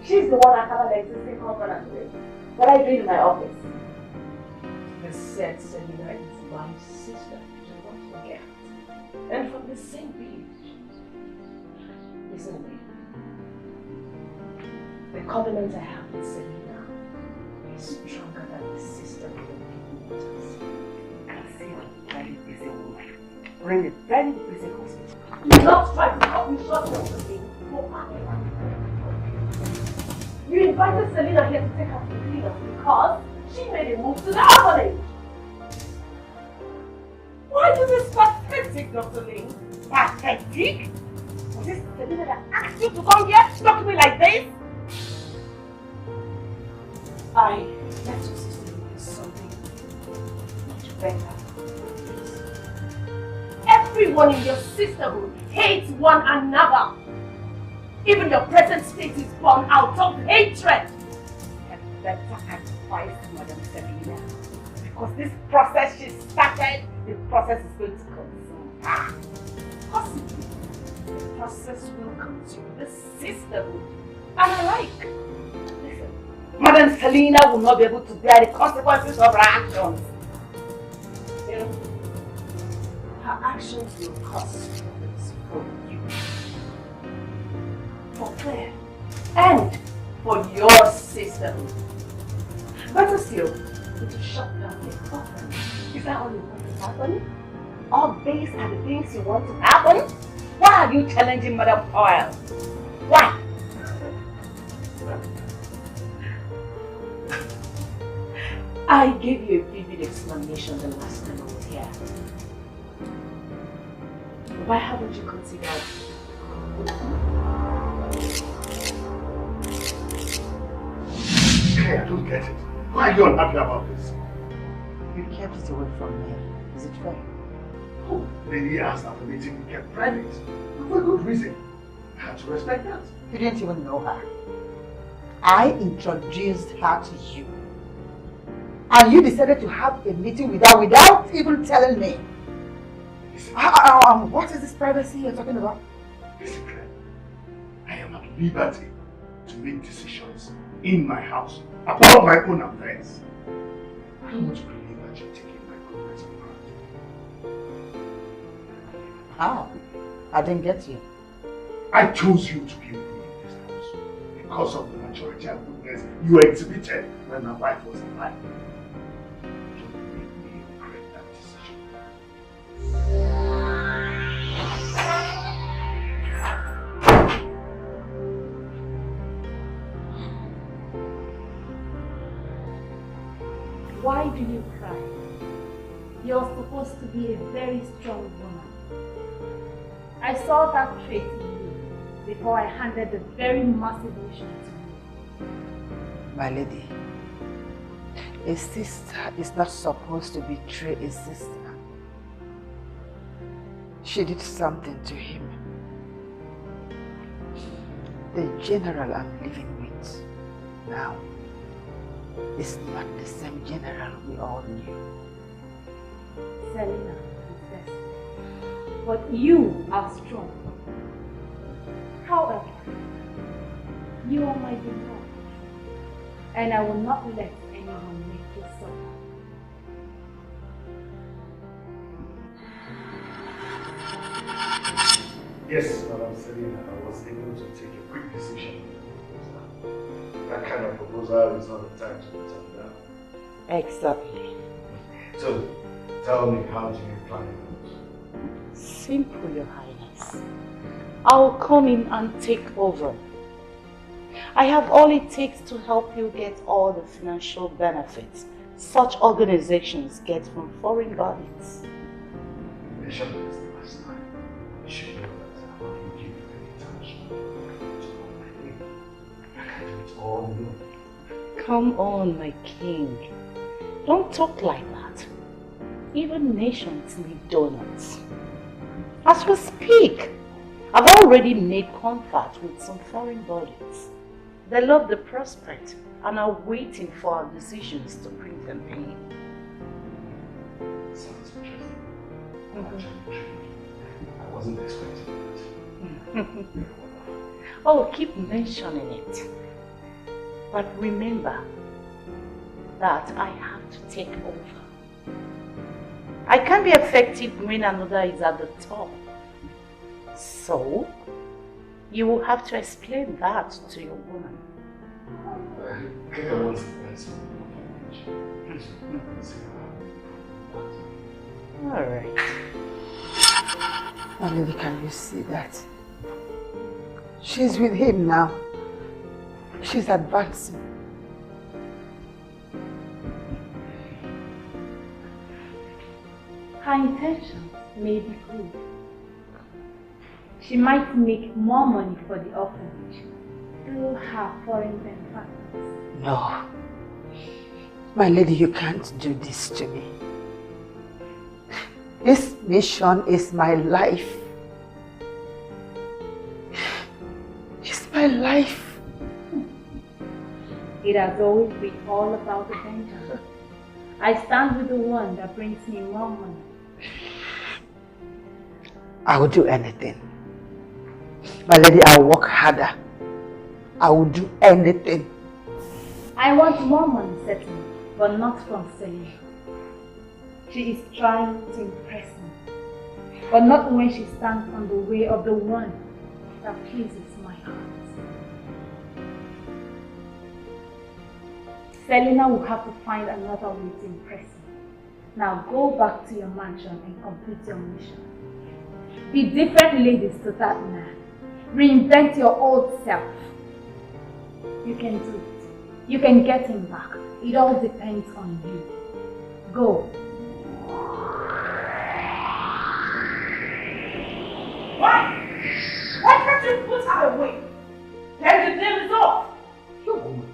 She's the one I have an existing covenant with. What are you doing in my office? They said Selina is my sister. Don't forget. And from the same village. Listen to me. The covenant I have with Selina is stronger than the Sisterhood of waters. I can see a very busy woman. We're in a very busy hospital. You're not trying to cut me short of the thing. You invited Selina here to take her to cleaners because she made a move to the orphanage. Why is this pathetic, Dr. Ling? Pathetic? Was this Selina that asked you to come here to talk to me like this? I let your sister do something much better. Everyone in your sisterhood hates one another. Even your present state is born out of hatred. And better advice to Madame Selina. Because this process she started, the process is going to consume her. Possibly, the process will consume the sisterhood. And I like. Madame Selina will not be able to bear the consequences of her actions. You know, her actions will cost problems for you. For Claire, and for your sisterhood. Better still, to shut down your problem. Is that all you want to happen? All these are the things you want to happen? Why are you challenging Madam Oil? Why? I gave you a vivid explanation the last time I was here. Why haven't you considered? Okay, I don't get it. Why are you unhappy about this? You kept it away from me. Is it fair? Oh, Lady asked after meeting you kept private. For a good reason. I had to respect that. You didn't even know her. I introduced her to you. And you decided to have a meeting with her without even telling me. What is this privacy you're talking about? Listen, Claire. I am at liberty to make decisions in my house about my own affairs. I don't want to believe that you're taking my progress for granted. How? I didn't get you. I chose you to be with me in this house because of the maturity and goodness you exhibited when my wife was alive. Don't make me regret that decision. Why do you cry? You're supposed to be a very strong woman. I saw that trait in you before I handed the very massive mission to you. My lady, a sister is not supposed to betray a sister. She did something to him. The general I'm living with now is not the same general we all knew. Selena is desperate, but you are strong. However, you are my beloved, and I will not let anyone make you suffer. Yes, Madam Selena, I was able to take a quick decision on the proposal. That kind of proposal is not the time to turn down. Exactly. So, tell me, how do you plan it? Simple, Your Highness. I'll come in and take over. I have all it takes to help you get all the financial benefits such organizations get from foreign bodies. I mentioned this the last time. You should know that I won't give you any attention to all my name. I can do it all alone. Come on, my king. Don't talk like that. Even nations need donuts. As we speak, I've already made contact with some foreign bodies. They love the prospect and are waiting for our decisions to bring them in. Sounds interesting. I'm actually intrigued. I wasn't expecting that. Oh, keep mentioning it. But remember that I have to take over. I can't be effective when another is at the top. So, you will have to explain that to your woman. I think I want to answer the Alright. Now, lady, can you see that? She's with him now. She's advancing. Her intentions may be good. She might make more money for the orphanage through her foreign benefactors. No. My lady, you can't do this to me. This mission is my life. It's my life. It has always been all about the vengeance. I stand with the one that brings me more money. I will do anything. My lady, I will work harder. I will do anything. I want more money, certainly, but not from Selena. She is trying to impress me, but not when she stands on the way of the one that pleases my heart. Selena will have to find another way to impress me. Now go back to your mansion and complete your mission. Be different ladies to that man. Reinvent your old self. You can do it. You can get him back. It all depends on you. Go. What? Why can't you put her away? Then the deal is off. Look, woman,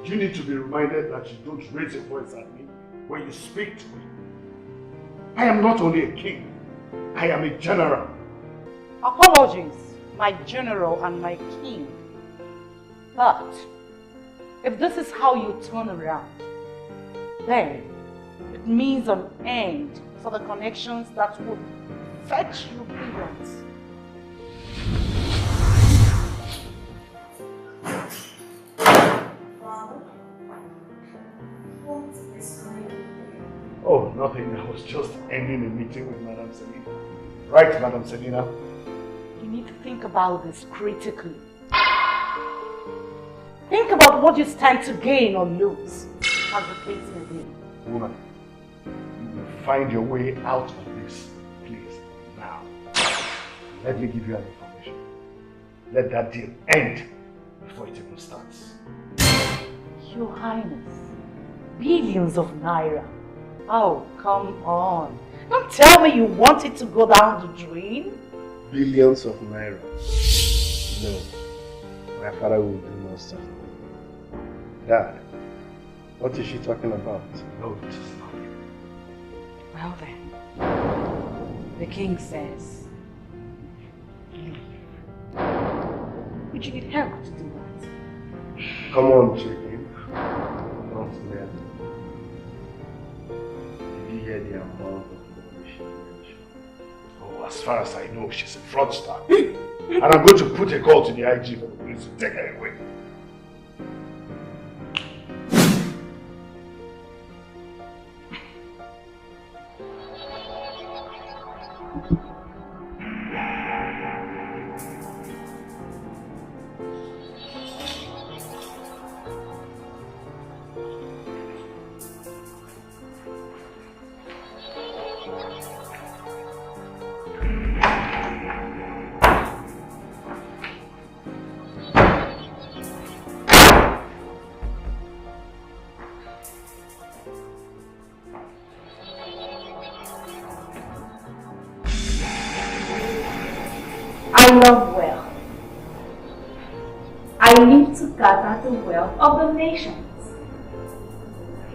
you need to be reminded that you don't raise your voice at me when you speak to me. I am not only a king, I am a general. Apologies, my general and my king. But if this is how you turn around, then it means an end for the connections that would fetch you billions. Oh, nothing. I was just ending a meeting with Madame Selena. Right, Madame Selena? You need to think about this critically. Think about what you stand to gain or lose, as the case may be. Woman, you will find your way out of this, please, now. Let me give you an information. Let that deal end before it even starts. Your Highness, billions of naira. Oh, come on. Don't tell me you want it to go down the drain. Billions of naira. No, my father will do no such thing. Dad, what is she talking about? No, it is nothing. Well then, the king says, leave. Would you need help to do that? Come on, chicken. Don't let me. Did you hear the amount of money she mentioned? Oh, as far as I know, she's a fraudster. And I'm going to put a call to the IG for the police to take her away. I love wealth. I live to gather the wealth of the nations.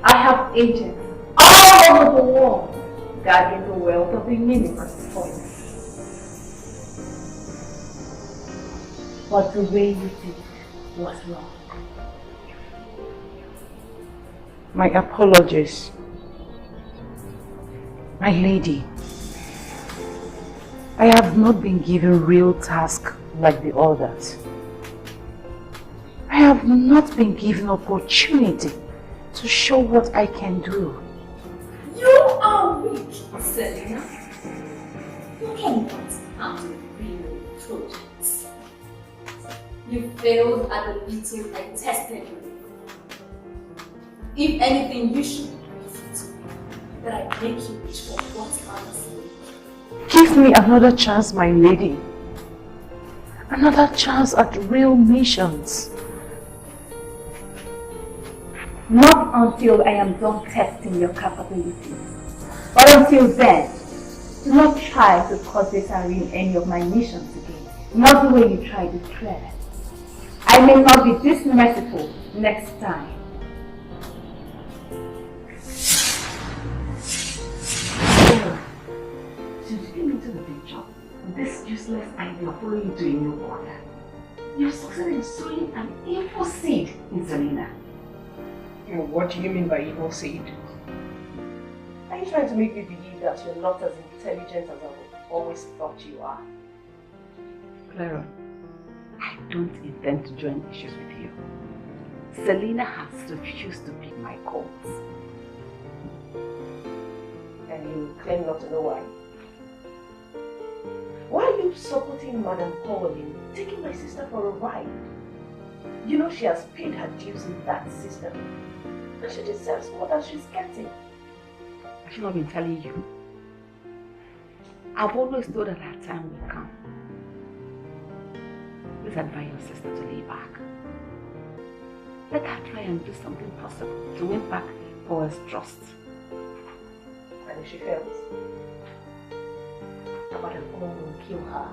I have agents all over the world gathering the wealth of the universe for me. But the way you did it was wrong. My apologies. My lady, I have not been given real tasks like the others. I have not been given opportunity to show what I can do. You are weak, Selena. You cannot handle real projects. You failed at the little I tested you. If anything, you should be grateful to me that I make you rich for what honestly. Give me another chance, my lady. Another chance at real missions. Not until I am done testing your capabilities. But until then, do not try to cause disarray in any of my missions again. Not the way you tried it, Claire. I may not be this merciful next time. Since you came into the picture, this useless idea of following you to a new quarter, you have succeeded in sowing an evil seed in Selena. What do you mean by evil seed? Are you trying to make me believe that you're not as intelligent as I've always thought you are? Clara, I don't intend to join issues with you. Selena has refused to pick my calls. And you claim not to know why? Why are you supporting Madame Paul in taking my sister for a ride? You know she has paid her dues in that sisterhood. And she deserves more than she's getting. I should not been telling you. I've always thought that her time will come. Please advise your sister to lay back. Let her try and do something possible to win back Paul's trust. And if she fails, about an all will kill her.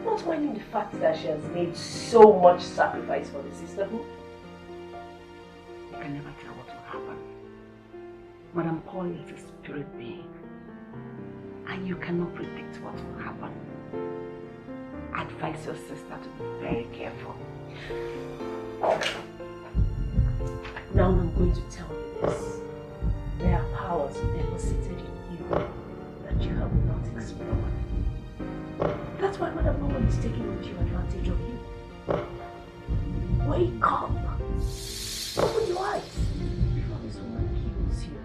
Not minding the fact that she has made so much sacrifice for the sisterhood. You can never tell what will happen. Madam Paul is a spirit being. And you cannot predict what will happen. Advise your sister to be very careful. Now I'm going to tell you this. There are powers deposited in you that you have not explored. That's why Madam Paul is taking undue advantage of you. Wake up! Open your eyes before this woman kills you.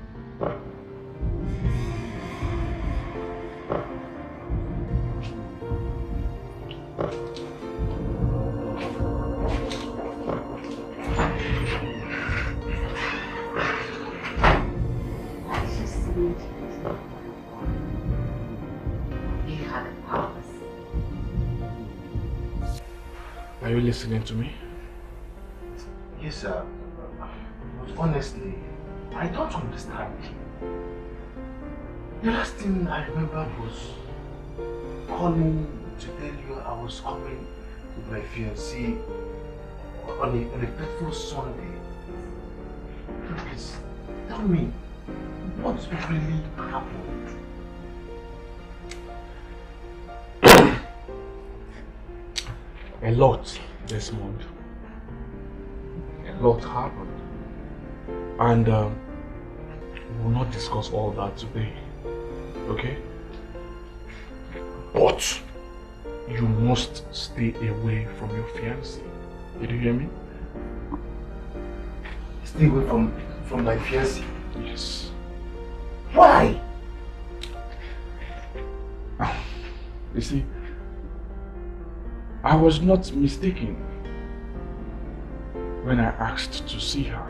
Are you listening to me? Yes, sir. But honestly, I don't understand. The last thing I remembered was calling to tell you I was coming with my fiancée on a fateful Sunday. Please, tell me, what really happened? A lot this month. A lot happened. And we will not discuss all that today. Okay? But you must stay away from your fiancé. Did you hear me? Stay away from my fiancé? Yes. Why? You see, I was not mistaken when I asked to see her.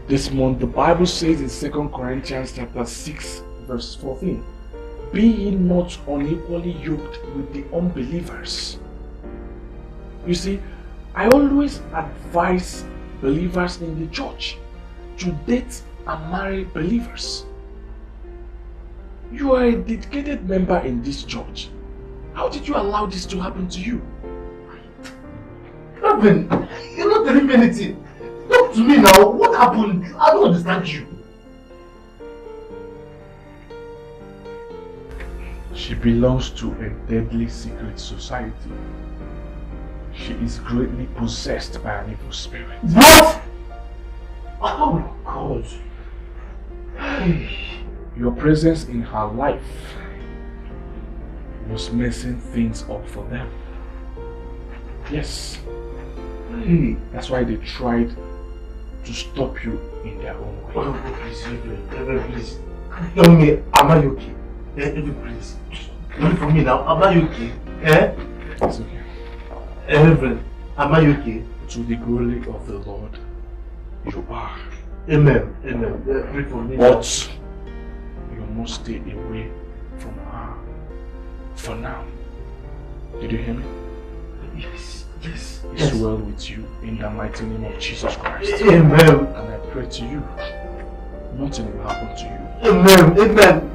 This month, the Bible says in 2 Corinthians chapter 6, verse 14, "Be ye not unequally yoked with the unbelievers." You see, I always advise believers in the church to date and marry believers. You are a dedicated member in this church. How did you allow this to happen to you? Reverend, you're not telling me anything. Talk to me now. What happened? I don't understand you. She belongs to a deadly secret society. She is greatly possessed by an evil spirit. What? Oh God. Your presence in her life was messing things up for them. Yes. That's why they tried to stop you in their own way. Oh, please, please. Tell me, am I okay? Please. Pray for me now. Am I okay? It's okay. Reverend, am I okay? To the glory of the Lord, you are. Amen. Amen. Pray for me. But you must stay away from her for now. Did you hear me? Yes. Yes. It's well with you in the mighty name of Jesus Christ. Amen. And I pray to you, nothing will happen to you. Amen. Amen.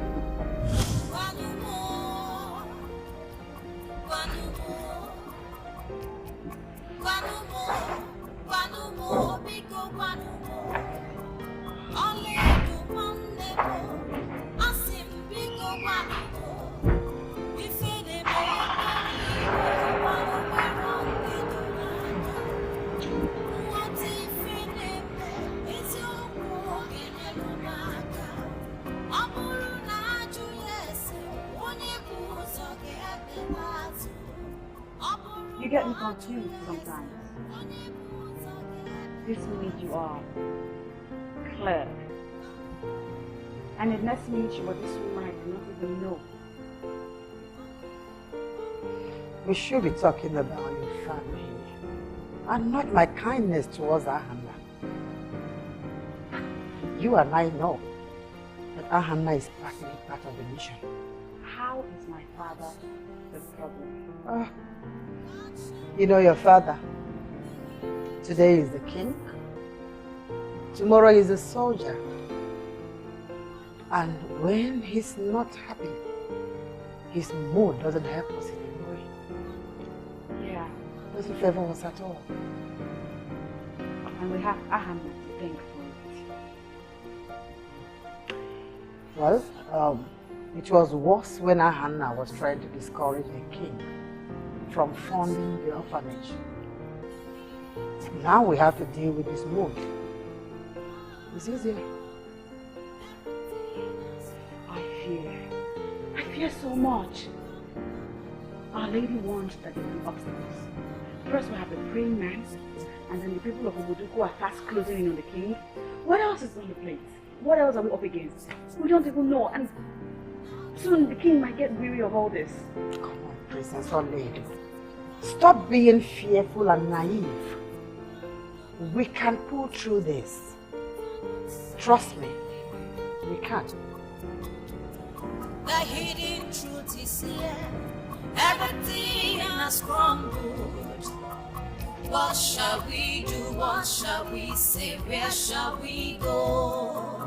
You get me confused sometimes. This minute you are clear. And the next minute you are this woman I do not even know. We should be talking about your family. and not my kindness towards Ahanna. You and I know that Ahanna is practically part of the mission. How is my father the problem? You know your father. Today is the king. Tomorrow is a soldier. And when he's not happy, his mood doesn't help us in any way. Yeah. Doesn't favor us at all. And we have Ahanna to thank for it. Well, it was worse when Ahanna was trying to discourage the king from funding the orphanage. Now we have to deal with his mood. It's easier. I fear so much. Our Lady wants that they do obstacles. First we have the praying man, and then the people of Obuduku are fast closing in on the king. What else is on the plate? What else are we up against? We don't even know, and soon the king might get weary of all this. Come on, Princess Lady. Stop being fearful and naive. We can pull through this. Trust me, we can. The hidden truth is here. Everything has crumbled. What shall we do? What shall we say? Where shall we go?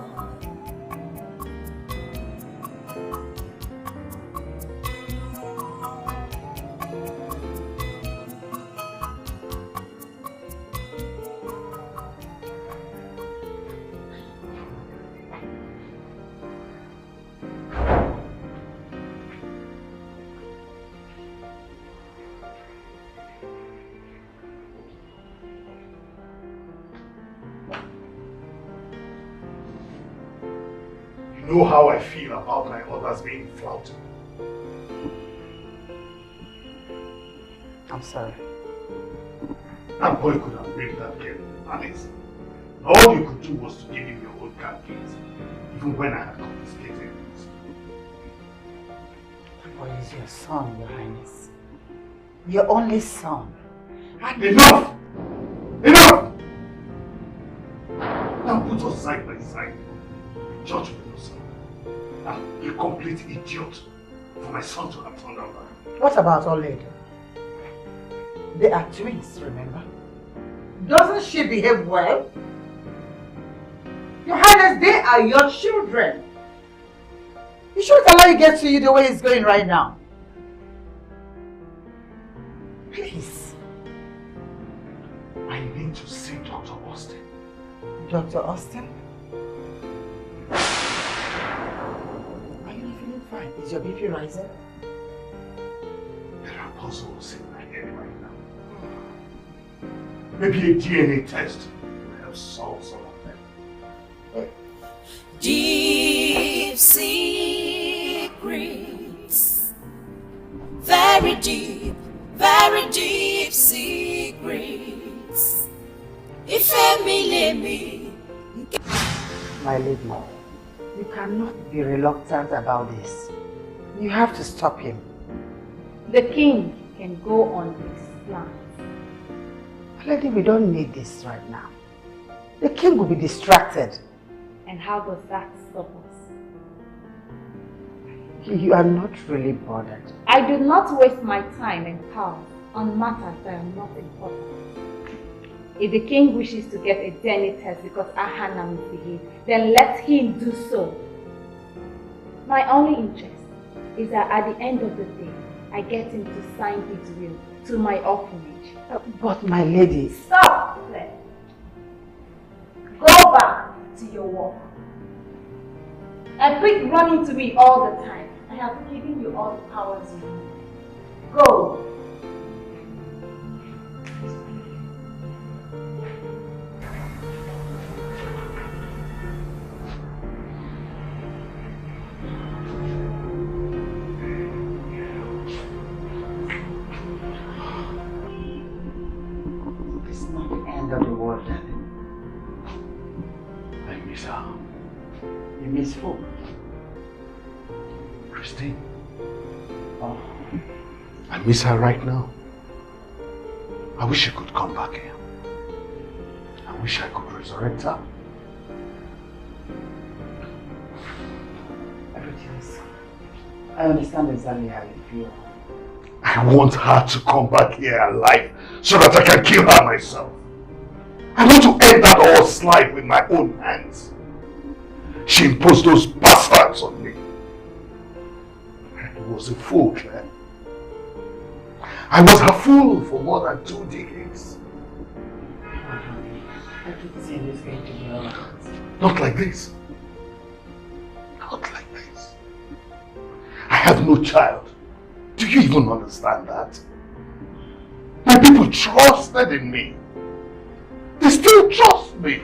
You know how I feel about my others being flouted. I'm sorry. That boy could have raped that girl in the palace. All you could do was to give him your old card keys, even when I had confiscated these. That boy is your son, Your Highness. Your only son. And enough! Enough! Now put us side by side. Judge for yourself. I'm a complete idiot for my son to have turned out that. What about our lady? They are twins, remember? Doesn't she behave well? Your Highness, they are your children. You shouldn't allow it get to you the way it's going right now. Please. I need to see Dr. Austin. Dr. Austin? Are you not feeling fine? Is your BP rising? There are puzzles in my head right now. Maybe a DNA test will help solve some of them. Deep secrets, very deep secrets. If me, My lady, you cannot be reluctant about this. You have to stop him. The king can go on his plan. Lady, we don't need this right now. The king will be distracted. And how does that stop us? You are not really bothered. I do not waste my time and power on matters that are not important. If the king wishes to get a DNA test because Ahanna misbehaved, then let him do so. My only interest is that at the end of the day, I get him to sign his will to my orphanage. But my lady... Stop, Claire. Go back to your work. And quit running to me all the time. I have given you all the powers you need. Go. It's not the end of the world, darling. I miss her. You miss who? Christine. Oh. I miss her right now. I wish she could come back here. I wish I could resurrect her. Rejoice, I understand exactly how you feel. I want her to come back here alive so that I can kill her myself. I want to end that horse life with my own hands. She imposed those bastards on me. I was a fool, Claire. I was her fool for more than 2 decades. I keep saying this going to be alright. Not like this. Not like this. I have no child. Do you even understand that? My people trusted in me. They still trust me.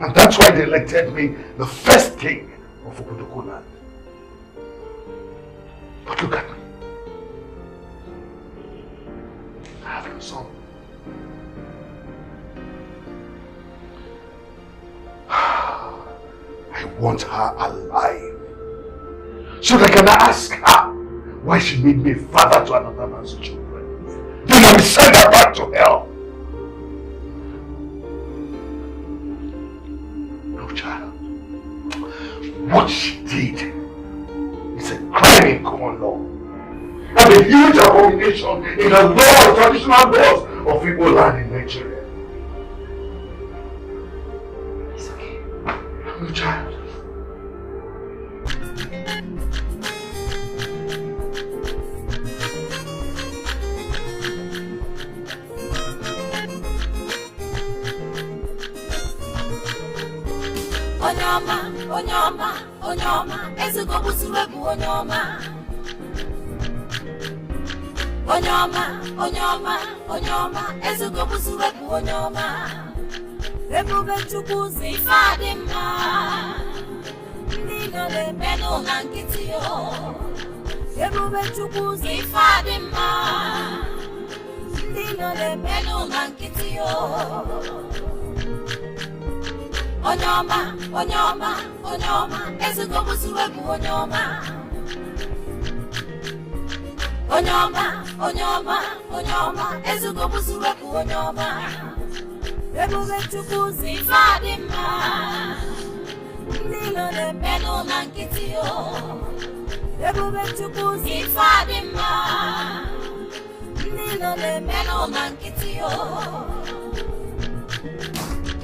And that's why they elected me the first king of Obiago land. But look at me. I have no son. I want her alive. So that I can ask her why she made me father to another man's children. Then I will send her back to hell. No, child. What she did is a crime in common law. And a huge abomination in the law, traditional laws of Igbo land in Nigeria. It's okay. No, child. Onyoma, onyoma, onyoma, ezugo busuwebu onyoma. Onyoma, onyoma, onyoma, ezugo busuwebu onyoma. Ebube chukwu zifade mma. Ndi no le meno na nkiti yo. Ebube chukwu zifade mma. Ndi no le meno na nkiti yo. Onyoma, onyoma, onyoma, ezugo busuwebu onyoma. Onyoma, onyoma, onyoma, ezugo busuwebu onyoma. Ebube chukwu zifade mma. Ndino le meno na nkiti yo. Ebube chukwu zifade mma. Ndino le meno na nkiti yo.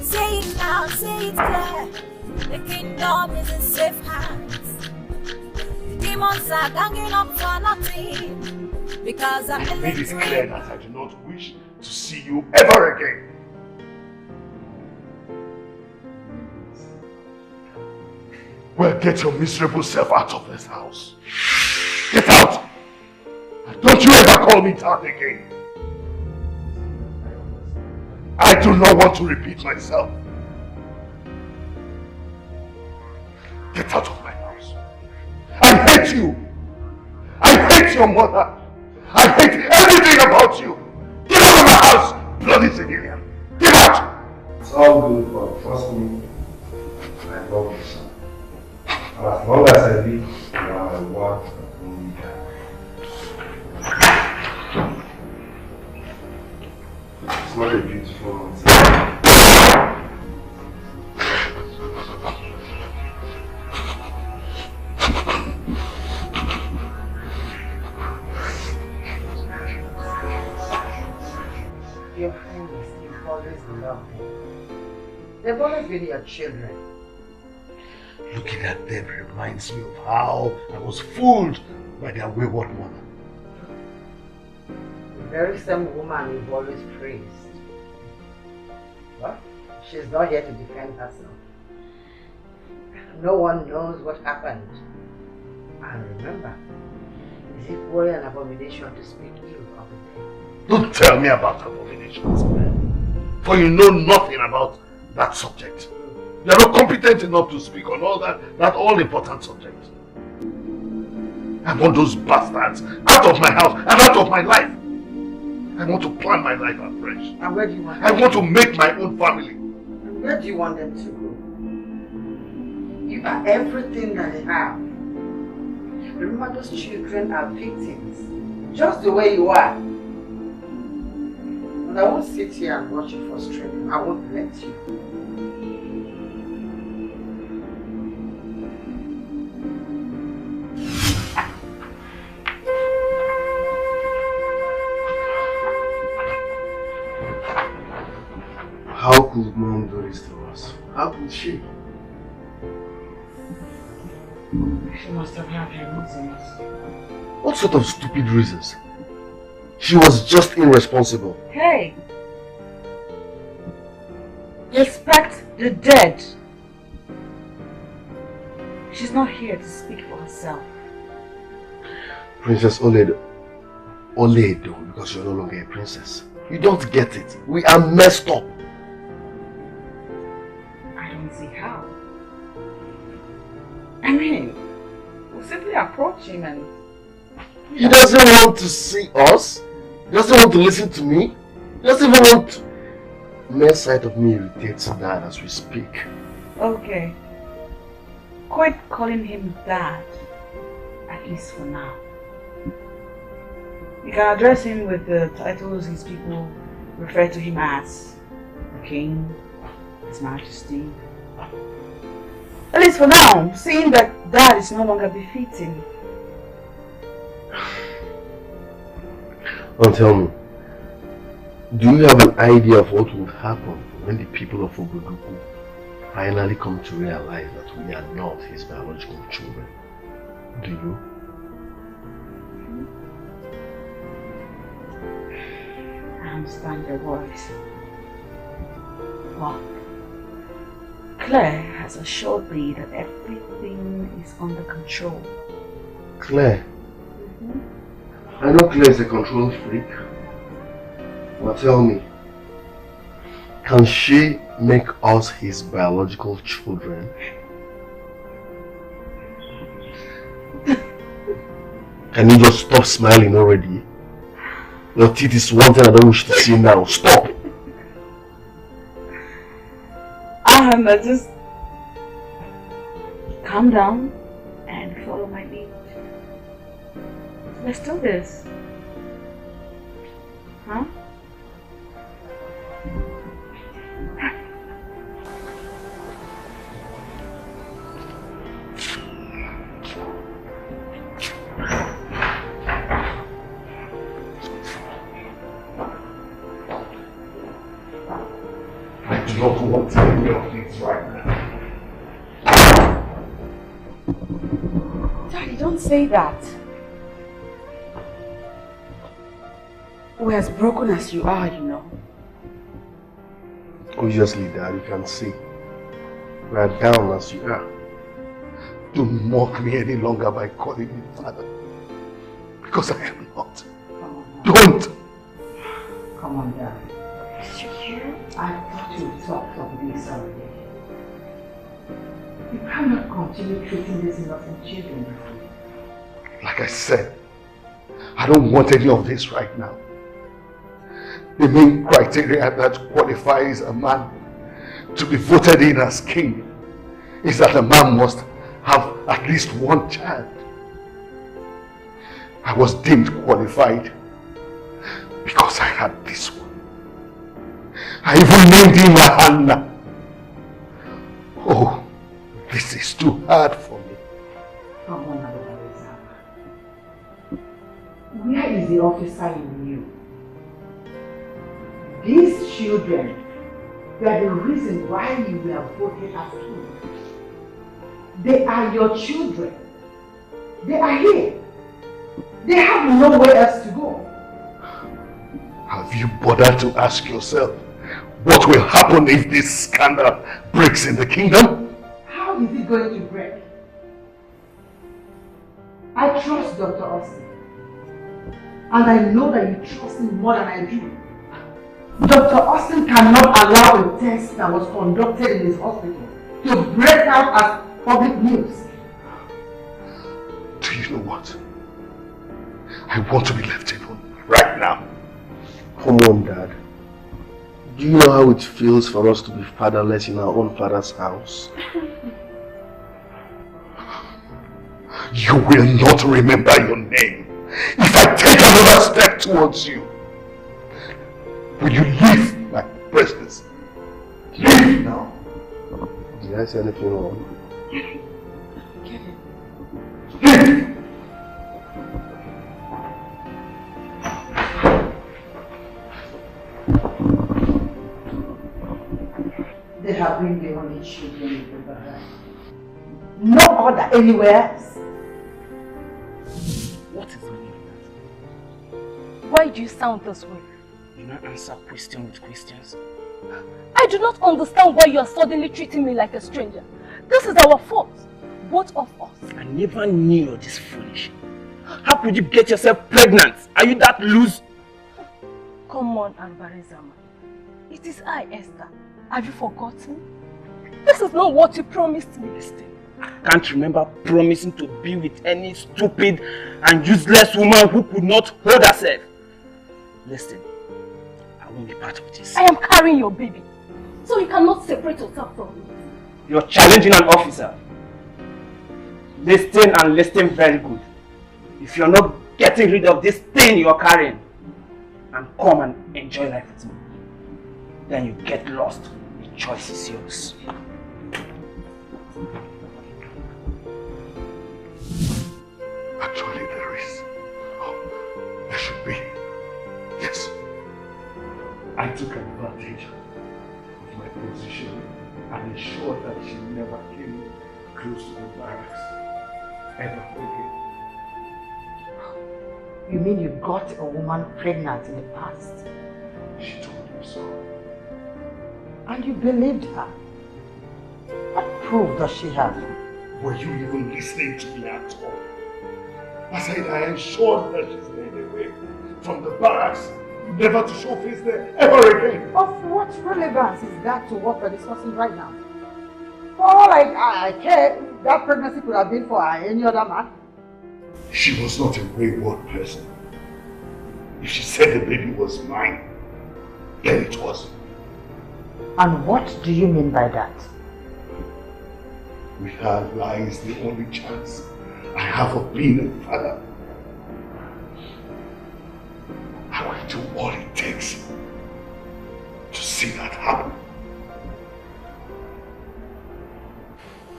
Say it now, say it clear. The kingdom is in safe hands. The demons are ganging up for nothing. Because I'm I made it clear that I do not wish to see you ever again. Well, get your miserable self out of this house. Get out! And don't you ever call me that again. I do not want to repeat myself. Get out of my house. I hate you. I hate your mother. I hate everything about you. Get out of my house, bloody civilian. Get out! It's all good, but trust me, I love you, son. And as long as I live, you are my one and only guy. It's not a beautiful answer. Your friends, you've always loved them. They've always been your children. Looking at them reminds me of how I was fooled by their wayward mother. The very same woman you've always praised. But she's not here to defend herself. No one knows what happened. And remember, is it really an abomination to speak ill of the dead? Don't tell me about abominations, man. For you know nothing about that subject. You are not competent enough to speak on all that all-important subject. I want those bastards out of my house and out of my life. I want to plan my life afresh. And where do you want I want to make my own family. And where do you want them to go? You are everything that they have. Remember, those children are victims. Just the way you are. And I won't sit here and watch you frustrate. I won't let you. How could Mom do this to us? How could she? She must have had her reasons. What sort of stupid reasons? She was just irresponsible. Hey! Respect the dead. She's not here to speak for herself. Princess Oledo, because you're no longer a princess. You don't get it. We are messed up. I don't see how. I mean, we'll simply approach him and... He doesn't want to see us. He doesn't want to listen to me. He doesn't even want... Mere sight of me irritates Dad as we speak. Okay. Quit calling him Dad. At least for now. You can address him with the titles his people refer to him as. The King, His Majesty. At least for now, seeing that Dad is no longer befitting. Now tell me, do you have an idea of what would happen when the people of Obiago finally come to realize that we are not his biological children? Do you? I understand your worries. Well, Claire has assured me that everything is under control. Claire? I know Claire is a control freak. Now tell me, can she make us his biological children? Can you just stop smiling already? Your teeth is one thing I don't wish to see now. Stop! Anna, just calm down and follow my lead. Let's do this. Huh? I do not want any of this right now. Daddy, don't say that. We're as broken as you are, you know. Obviously, Dad, you can see. We are down as you are. Don't mock me any longer by calling me father. Because I am not. Don't! Come on, Dad. I thought you would talk of this already. You cannot continue treating these innocent children. Like I said, I don't want any of this right now. The main criteria that qualifies a man to be voted in as king is that the man must have at least one child. I was deemed qualified because I had this one. I even named him Hannah. Oh, this is too hard for me. Come on, Alisa. Where is the officer in you? These children, they are the reason why you were voted as king. They are your children. They are here. They have nowhere else to go. Have you bothered to ask yourself what will happen if this scandal breaks in the kingdom? How is it going to break? I trust Dr. Austin. And I know that you trust him more than I do. Dr. Austin cannot allow a test that was conducted in his hospital to break out as public news. Do you know what? I want to be left alone right now. Come on, Dad. Do you know how it feels for us to be fatherless in our own father's house? You will not remember your name if I take another step towards you. Will you leave my presence? Leave now! Did I say anything wrong? Get it. Leave! They have been the only children you've ever had. No other anywhere else. What is the meaning of that? Why do you sound this way? You not answer question with questions. I do not understand why you are suddenly treating me like a stranger. This is our fault, both of us. I never knew you were this foolish. How could you get yourself pregnant? Are you that loose? Come on, Alvarezama. It is I, Esther. Have you forgotten? This is not what you promised me. Listen, I can't remember promising to be with any stupid and useless woman who could not hold herself. Listen, I won't be part of this. I am carrying your baby, so you cannot separate yourself from me. You're challenging an officer. Listen and listen very good. If you're not getting rid of this thing you're carrying and come and enjoy life with me, then you get lost. The choice is yours. Actually, there is. Oh, there should be. Yes. I took advantage of my position and ensured that she never came close to the barracks ever again. You mean you got a woman pregnant in the past? She told me so. And you believed her? What proof does she have? Were you even listening to me at all? I said I ensured that she stayed away from the barracks, never to show face there ever again. Of what relevance is that to what we're discussing right now? For all I care, that pregnancy could have been for any other man. She was not a wayward person. If she said the baby was mine, then it was. And what do you mean by that? With her lies the only chance I have of being a father. I will do all it takes to see that happen.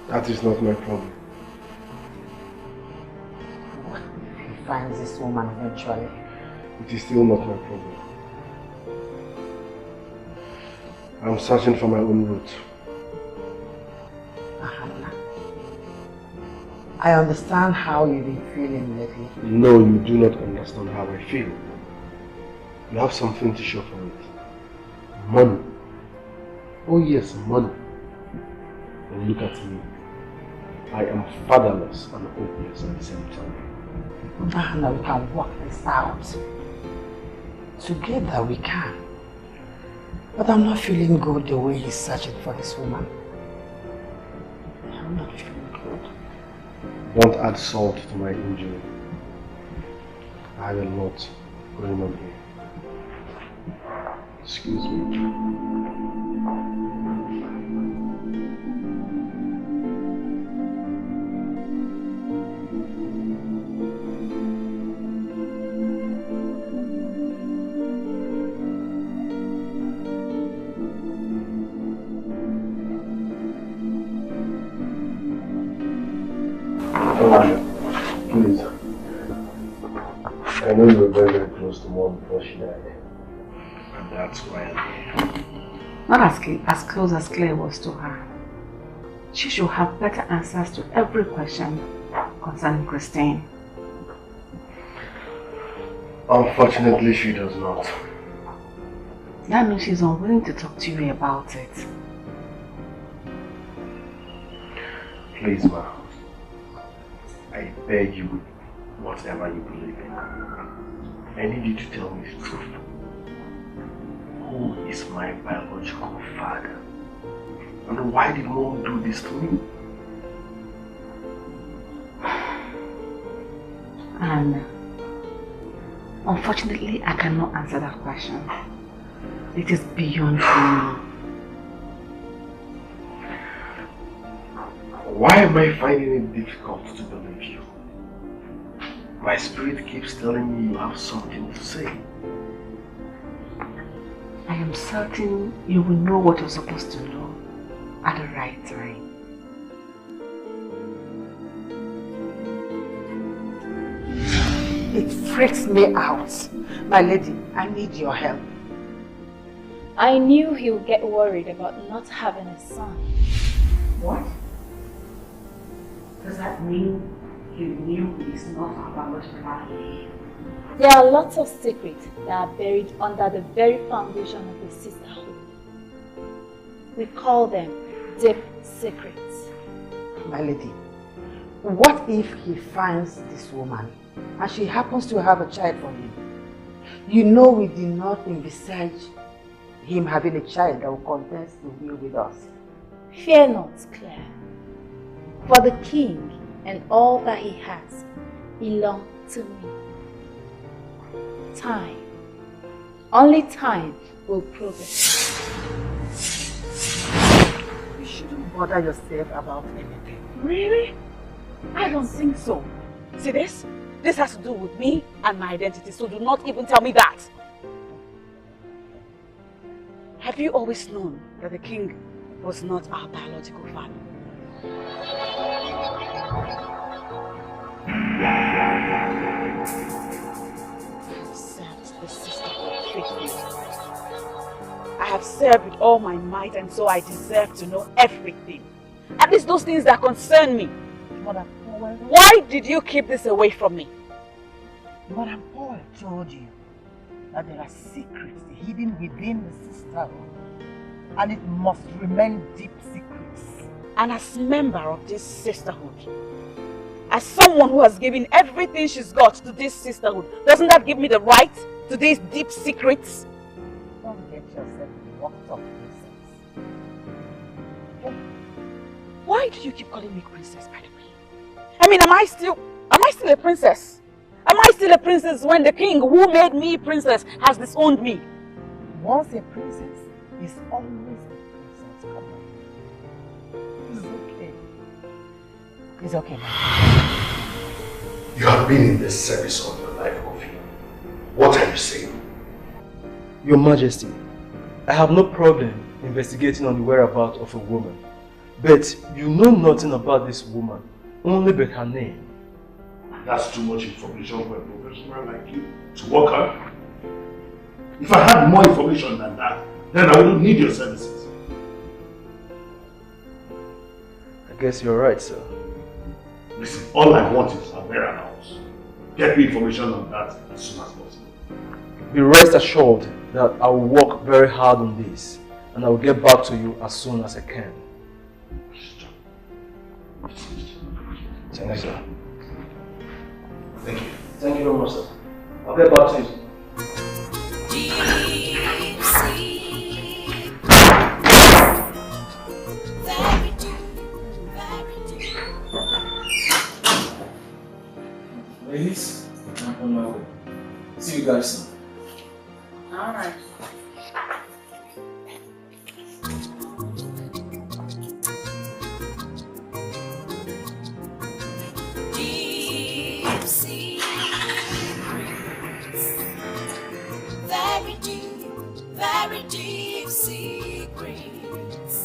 That is not my problem. What if he finds this woman eventually? It is still not my problem. I'm searching for my own route. I understand how you've been feeling lately. No, you do not understand how I feel. You have something to show for it. Money. Oh yes, money. And look at me. I am fatherless and hopeless at the same time. Now we can work this out. Together we can. But I'm not feeling good the way he's searching for this woman. I'm not feeling good. Don't add salt to my injury. I have a lot going on here. Excuse me. Please. I know you were very, very close to Mom before she died. And that's why I'm here. Not as close as Claire was to her. She should have better answers to every question concerning Christine. Unfortunately, she does not. That means she's unwilling to talk to you about it. Please, Ma. I beg you, whatever you believe in. I need you to tell me the truth. Who is my biological father? And why did Mom do this to me? And unfortunately, I cannot answer that question. It is beyond me. Why am I finding it difficult to believe you? My spirit keeps telling me you have something to say. I'm certain you will know what you're supposed to know at the right time. It freaks me out. My lady, I need your help. I knew he would get worried about not having a son. What? Does that mean you knew he's not our biological father? There are lots of secrets that are buried under the very foundation of the Sisterhood. We call them deep secrets. My lady, what if he finds this woman and she happens to have a child for him? You know we did not envisage him having a child that will contest the will with us. Fear not, Claire. For the king and all that he has belong to me. Time. Only time will prove it. You shouldn't bother yourself about anything. Really? I don't think so. See this? This has to do with me and my identity, so do not even tell me that. Have you always known that the king was not our biological father? Served the Sisterhood faithfully. I have served with all my might, and so I deserve to know everything. At least those things that concern me. Mother Paul, why did you keep this away from me? Mother Paul told you that there are secrets hidden within the Sisterhood, and it must remain deep secrets. And as member of this Sisterhood, as someone who has given everything she's got to this Sisterhood, doesn't that give me the right to these deep secrets? Don't get yourself worked up, princess. Why do you keep calling me princess, by the way? I mean, am I still a princess? Am I still a princess when the king who made me princess has disowned me? Once a princess is always a princess. Come on. It's okay. It's okay, man. You have been in this service all your life, Kofi. What are you saying? Your Majesty, I have no problem investigating on the whereabouts of a woman. But you know nothing about this woman, only by her name. That's too much information for a professional like you to work on. If I had more information than that, then I wouldn't need your services. I guess you're right, sir. Listen, all I want is her whereabouts. Get me information on that as soon as possible. Be rest assured that I will work very hard on this, and I will get back to you as soon as I can. Thank you, sir. Thank you. Thank you very much, sir. I'll get back to you. Ladies, I'm on my way. See you guys soon. Alright. Very deep secrets.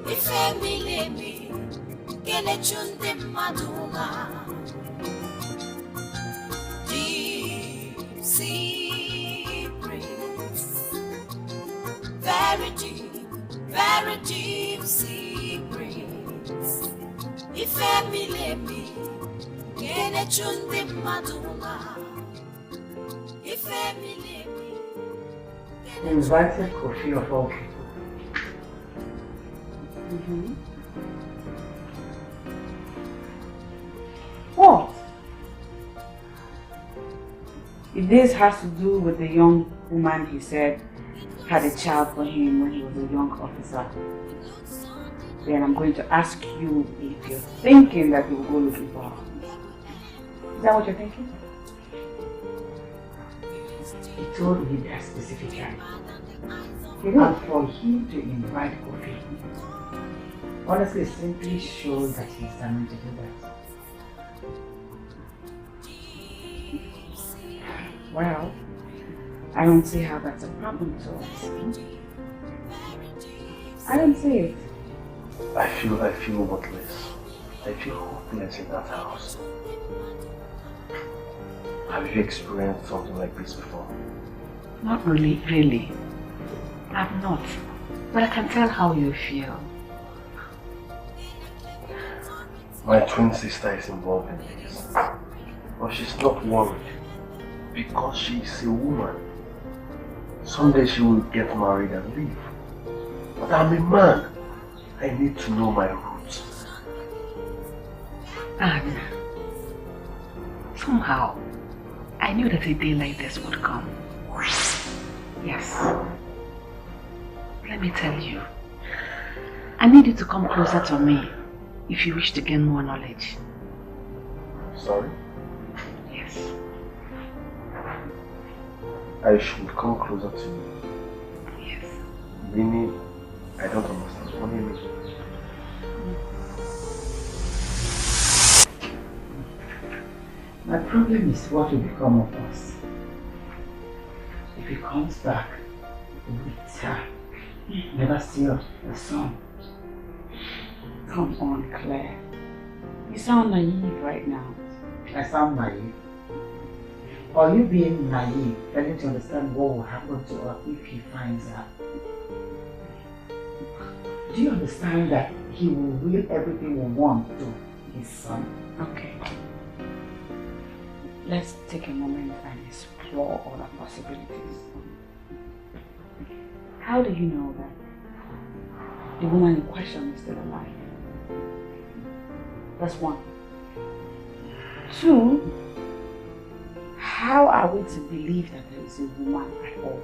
If Emily Gene Chunde Madula. Deep secrets. Very deep secrets. If Emily Gene Chunde Madula. If Emily Invited Kofi of all people. What? If this has to do with the young woman he said had a child for him when he was a young officer, then I'm going to ask you if you're thinking that he will go looking for her. Is that what you're thinking? He told me that specifically. And for him to invite Kofi, honestly, simply shows that he's determined to do that. Well, I don't see how that's a problem to us. I don't see it. I feel worthless. I feel hopeless in that house. Have you experienced something like this before? Not really. I've not. But I can tell how you feel. My twin sister is involved in this. But she's not worried. Because she is a woman. Someday she will get married and leave. But I'm a man. I need to know my roots. And somehow, I knew that a day like this would come. Yes. Let me tell you. I need you to come closer to me if you wish to gain more knowledge. Sorry? Yes. I should come closer to you. Yes. Meaning, I don't understand. What do you mean? My problem is what will become of us. If he comes back with her, never see the sun. Come on, Claire. You sound naive right now. I sound naive. Or you being naive, failing to understand what will happen to her if he finds her? Do you understand that he will will everything we want to his son? Okay. Let's take a moment and explore all the possibilities. How do you know that the woman in question is still alive? That's one. Two, how are we to believe that there is a woman at all?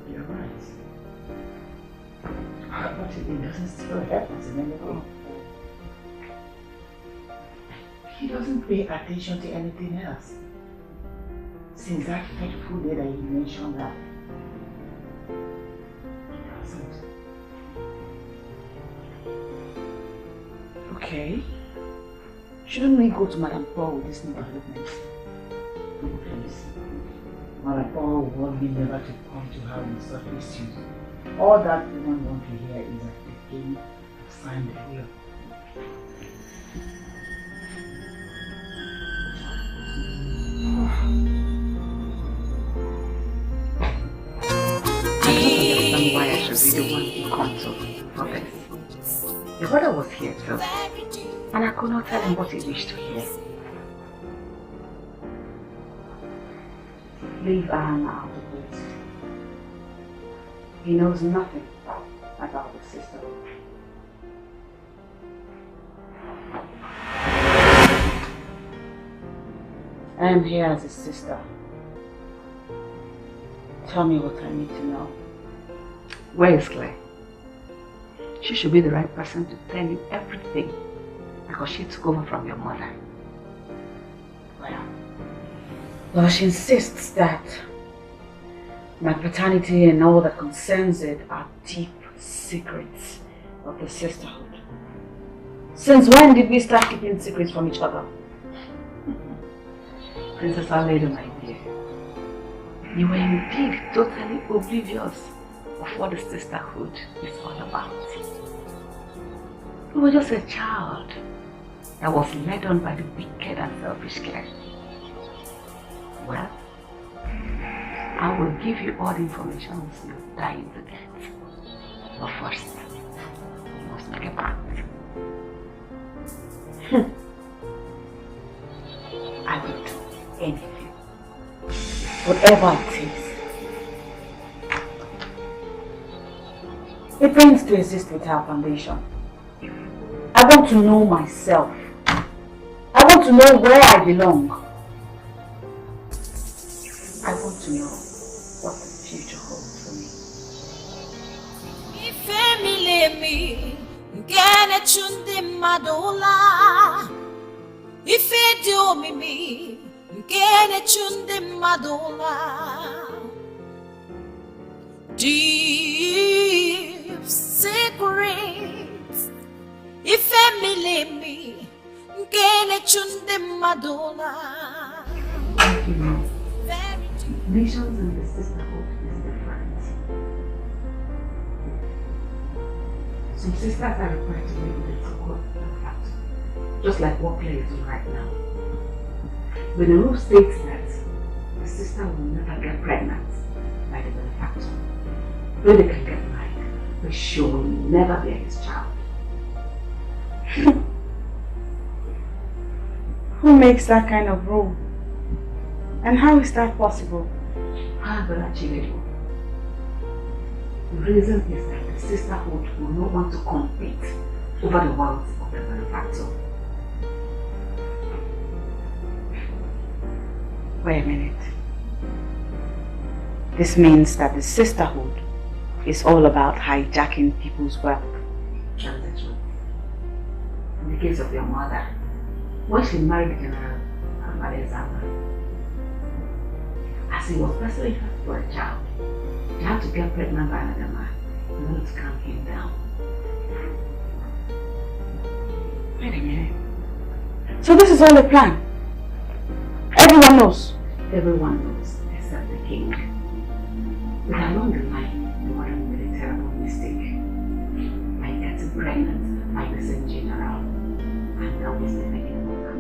You're right. But it doesn't still help us in any way. He doesn't pay attention to anything else. Since that fateful day that he mentioned that. He doesn't. Okay. Shouldn't we go to Madame Paul with this new development? Please. Madame Paul warned me never to come to her with such issues. All that woman wants to hear is that the king has signed the will. I don't understand why I should be the one to come to for this. Your brother was here too, and I could not tell him what he wished to hear. Leave Anna out of this. He knows nothing about the sisterhood. I am here as a sister. Tell me what I need to know. Where is Claire? She should be the right person to tell you everything because she took over from your mother. Well, she insists that my paternity and all that concerns it are deep secrets of the sisterhood. Since when did we start keeping secrets from each other? Princess Aleda, my dear, you were indeed totally oblivious of what the sisterhood is all about. You were just a child that was led on by the wicked and selfish Claire. Well, I will give you all the information once you die in the death. But first, you must make a pact. I will do anything. Whatever it takes. It pains to exist without foundation. I want to know myself. I want to know where I belong. I want to know what the future holds for me. Deep secrets, if Emily me, get chunde madonna. Thank you, nations and the sisterhood is different. Some sisters are required to live with the so-called benefactor, just like what Claire is doing right now. But the rule states that the sister will never get pregnant by the benefactor. Though they can get married, but she will never be his child. Who makes that kind of rule? And how is that possible? However achievable. The reason is that the sisterhood will not want to compete over the wealth of the benefactor. Wait a minute. This means that the sisterhood is all about hijacking people's wealth. That's the truth. In the case of your mother, when she married General Alexander, as he was pressing her for a child, she had to get pregnant by another man in order to calm him down. Wait a minute. So this is all a plan? Everyone knows? Everyone knows, except the king. But along the line, the mother made a terrible mistake by getting pregnant by the same general, and now he's living in Mother.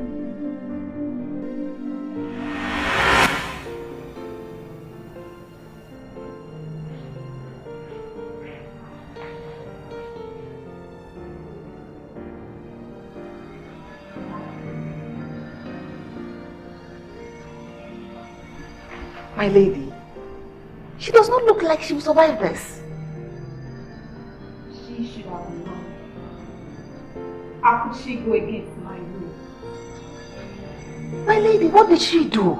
My lady, she does not look like she will survive this. She should have known. How could she go against my will? My lady, what did she do?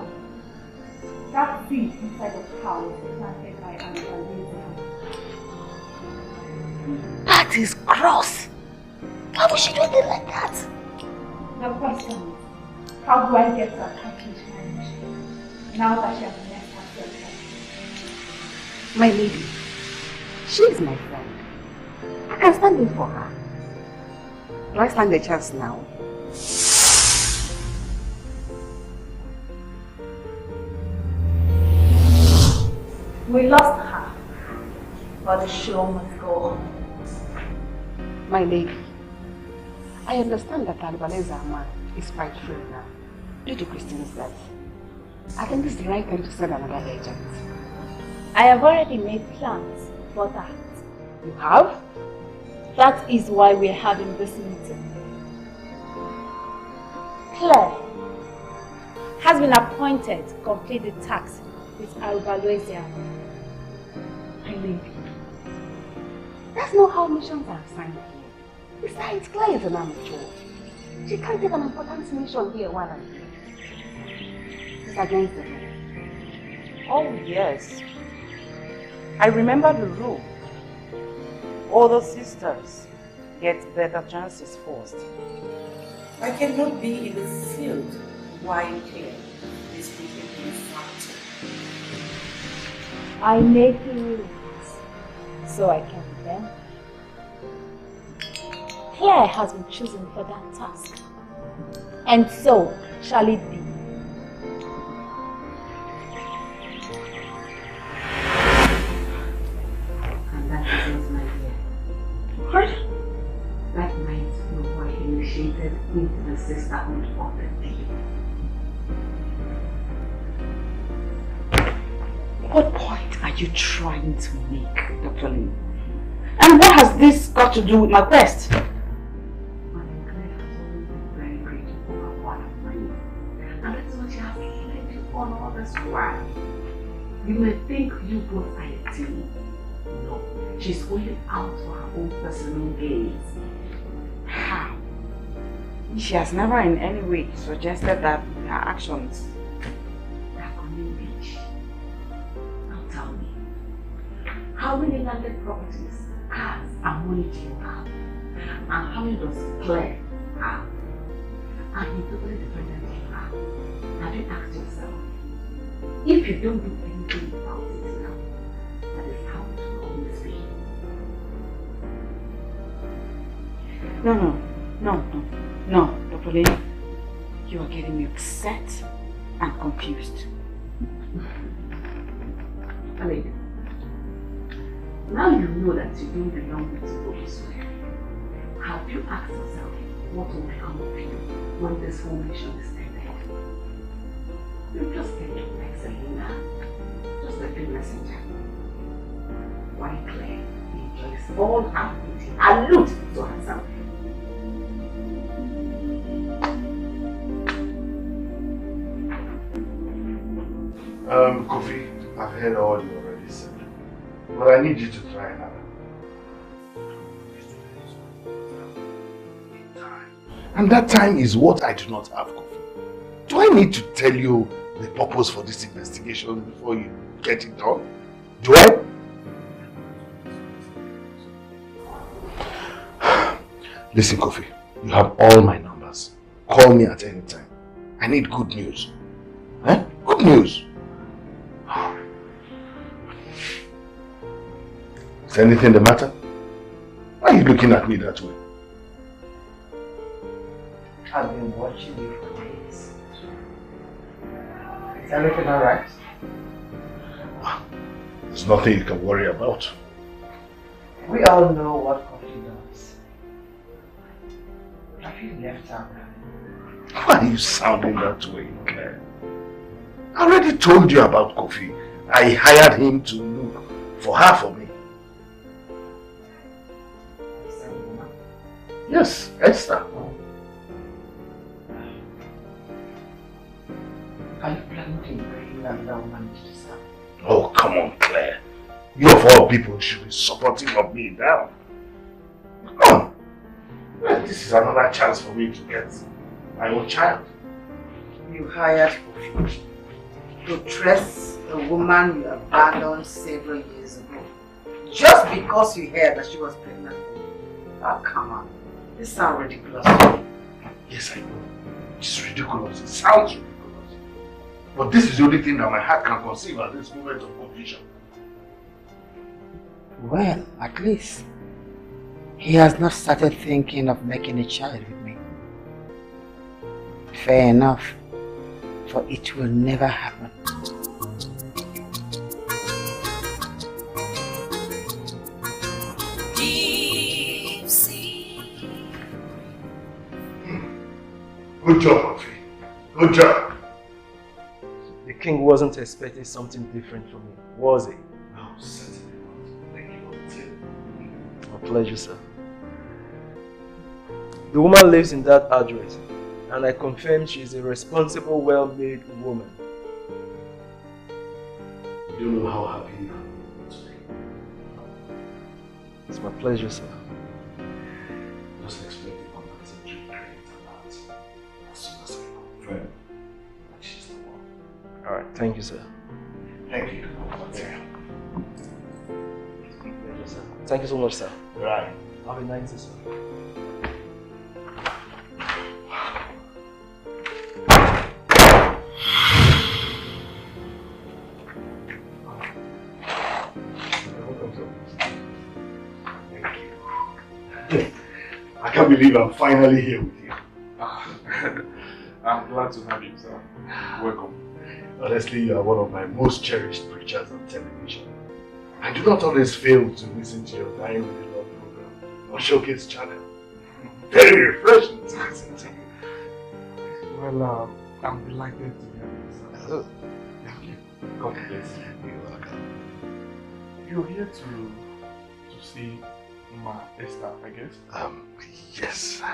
That seed inside of her was planted by Obiago. That is gross. How would she do it like that? The question is, how do I get to accomplish my mission now that she has messed herself up? My lady, she is my friend. I can stand in for her. Do I stand a chance now? We lost her, but the show must go on. My lady, I understand that Albanese man is quite free now, due to Christine's death. I think this is the right time to send another agent. I have already made plans for that. You have? That is why we're having this meeting. Claire has been appointed to complete the task with Albaluezia. My lady, that's not how missions are assigned here. Besides, Claire is an amateur. She can't take an important mission here while I'm here. It's against the law. Oh, yes. I remember the rule. Other sisters get better chances first. I cannot be in the field while Claire is being confronted. I make the rules so I can be them. Claire has been chosen for that task, and so shall it be. And that is my dear. What? That night we were initiated into the Sisterhood of the Deep. What point are you trying to make, Dr. Lee? And what has this got to do with my quest? Why? You may think you both are a team. No, she's only out for her own personal gains. How? She has never in any way suggested that her actions are community. Now tell me, how many landed properties, cars, and money do you have? And how many does Claire have? And you totally dependent on her. Have you asked yourself? If you don't do anything about it now, that is how it will always be. No, Dr. Lee. You are getting me upset and confused. Lady, now you know that you don't belong with Zubby. Have you asked yourself what will become of you when this whole mission is ended? You just get like Selena, just a good messenger. Why Claire enjoys all her beauty and loot to herself? Kofi, I've heard all you already said, but I need you to try another. And that time is what I do not have, Kofi. Do I need to tell you the purpose for this investigation before you get it done? Do I? Listen, Kofi, you have all my numbers. Call me at any time. I need good news. Eh? Good news. Is anything the matter? Why are you looking at me that way? I've been watching you for days. Is everything alright? There's nothing you can worry about. We all know what Coffee does. Have you left her? Why are you sounding that way, Claire? I already told you about Kofi. I hired him to look for her for me. Yes, Esther. Are you planning to bring that woman to this house? Oh, come on, Claire. You of all people should be supportive of me now. Come on. This is another chance for me to get my own child. You hired Kofi to dress a woman you abandoned several years ago just because you heard that she was pregnant. Oh, come on. This sounds ridiculous. Yes, I know. It's ridiculous. It sounds ridiculous. But this is the only thing that my heart can conceive at this moment of confusion. Well, at least he has not started thinking of making a child with me. Fair enough, for it will never happen. Good job, Kofi. Good job. The king wasn't expecting something different from me, was he? No, certainly not. Thank you for the tip. My pleasure, sir. The woman lives in that address, and I confirm she is a responsible, well-made woman. You know how happy I am today. It's my pleasure, sir. Just expect a compensatory credit alert as soon as I confirm that she's the one. Alright, thank you, sir. Thank you. It's my pleasure, sir. Thank you so much, sir. Right. Have a nice day, sir. I can't believe I'm finally here with you. I'm glad to have you, sir. Welcome. Honestly, you are one of my most cherished preachers on television. I do not always fail to listen to your Dying with the Lord program on Showcase channel. Very refreshing to listen to you. Well, I'm delighted to hear you, sir. Thank you. God bless you. You're welcome. You're here to see Ma Esther, I guess? Yes. I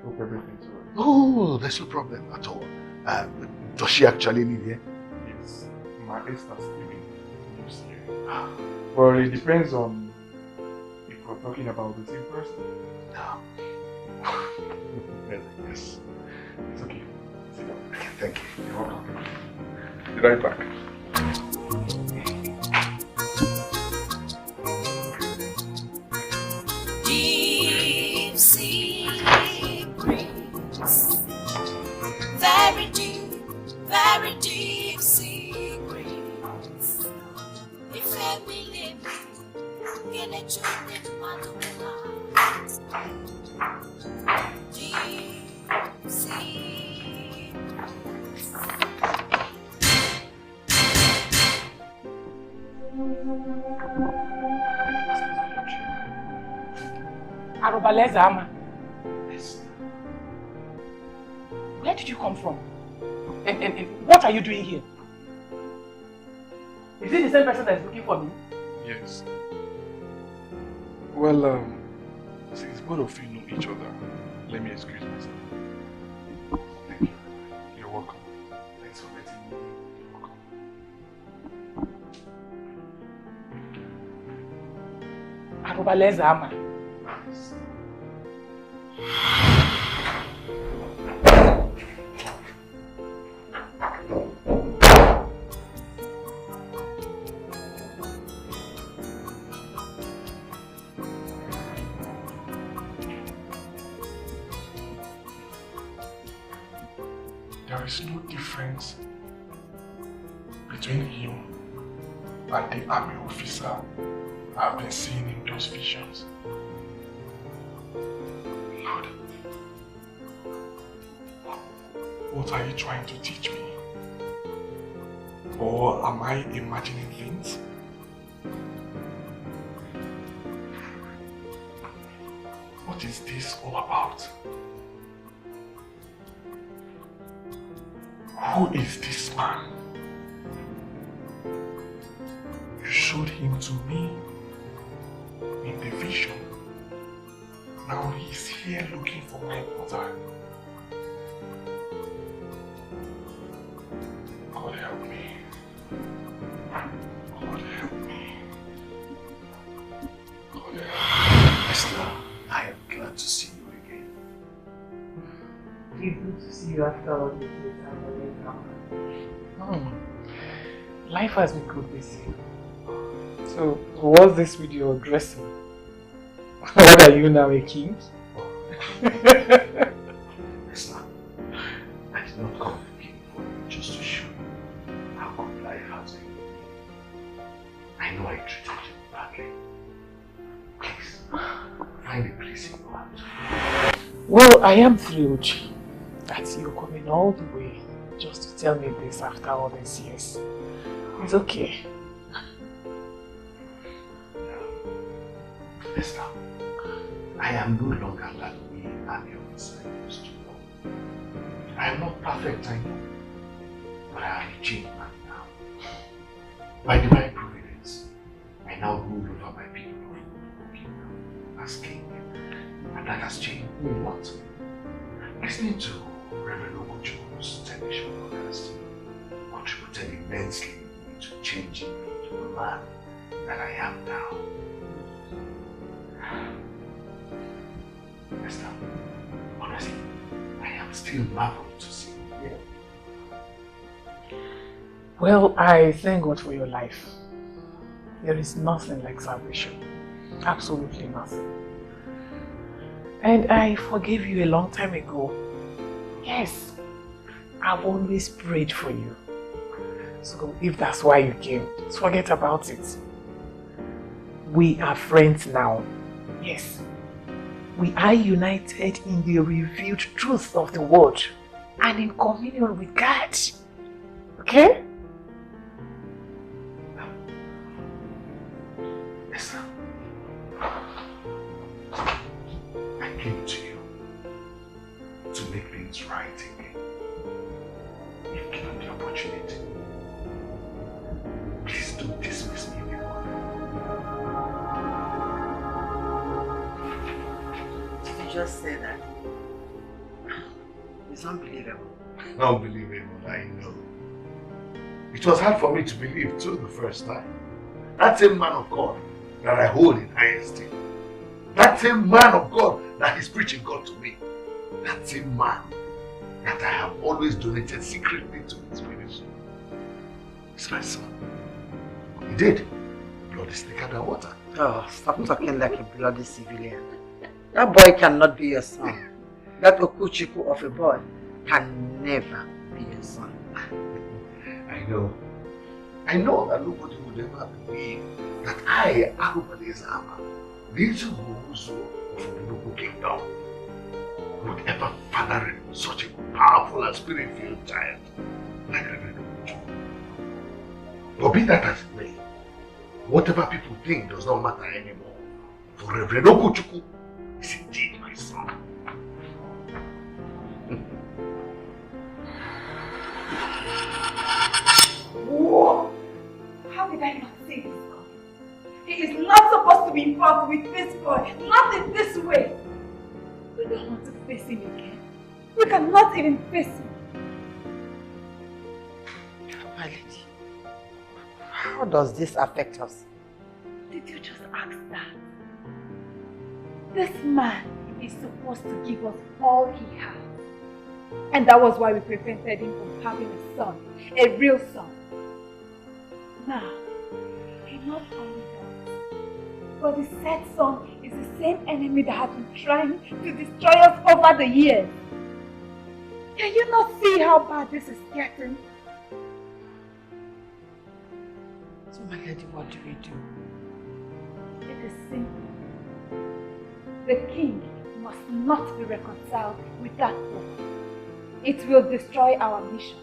hope everything's alright. Oh, there's no problem at all. Does she actually live here? Yes. Ma Esther's living lives here. Well, it depends on if we're talking about the same person. No. Well, yes. It's okay. Sit down. Okay, thank you. You're welcome. Be right back. Deep secrets, very deep secrets. If I believe, can I choose the matter? Deep secrets. Arobaleza Ama. Where did you come from? And what are you doing here? Is it the same person that is looking for me? Yes. Well, since both of you know each other, let me excuse myself. Thank you. You're welcome. Thanks for letting me. You're welcome. Arobaleza Ama. There is no difference between him and the army officer I've been seeing in those visions. Lord, what are you trying to teach me? Or am I imagining things? What is this all about? Who is this man? You showed him to me in the vision. Now he's here looking for my mother. God help me. God help me. God help me. Esther, I am glad to see you again. It's good to see you after all this time. Life has been good this year. So, what's this with your dressing? What are you now, a king? Esther, I did not come looking for you just to show you how good life has been. I know I treated you badly. Please, find a place in your heart. Well, I am thrilled that you're coming all the way just to tell me this after all these years. It's okay. Esther, I am no longer that way army officer I used to know. I am not perfect, I know, but I am a changed man now. By divine providence, I now rule over my people of the kingdom as king, and that has changed me a lot. Listening to Reverend Oguchu's television broadcast contributed immensely to changing me to the man that I am now. Esther, honestly, I am still marveled to see you here. Well, I thank God for your life. There is nothing like salvation. Absolutely nothing. And I forgave you a long time ago. Yes, I've always prayed for you. So if that's why you came, just forget about it. We are friends now. Yes. We are united in the revealed truth of the word and in communion with God. Okay? Esther, I came to you to make things right again. If given the opportunity, please don't dismiss me anymore. Did you just say that? It's unbelievable. Unbelievable, I know. It was hard for me to believe too the first time. That same man of God that I hold in high esteem. That same man of God that is preaching God to me. That same man that I have always donated secretly to his ministry. It's my son. He did. Blood is thicker than water. Oh, stop talking like a bloody civilian. That boy cannot be your son. That Okuchiku of a boy can never be your son. I know. I know that nobody would ever believe that I, Arubaleza Ama, the Izubuzo of the Nobu Kingdom, would ever father such a powerful and spirit-filled giant like Reverend Okuchuku. But be that as it may, whatever people think does not matter anymore. For Reverend Okuchuku is involved with this boy. Not in this way. We don't want to face him again. We cannot even face him. My lady, how does this affect us? Did you just ask that? This man is supposed to give us all he has. And that was why we prevented him from having a son, a real son. Now, he not only does, but the said son is the same enemy that has been trying to destroy us over the years. Can you not see how bad this is getting? So my lady, what do we do? It is simple. The king must not be reconciled with that boy. It will destroy our mission.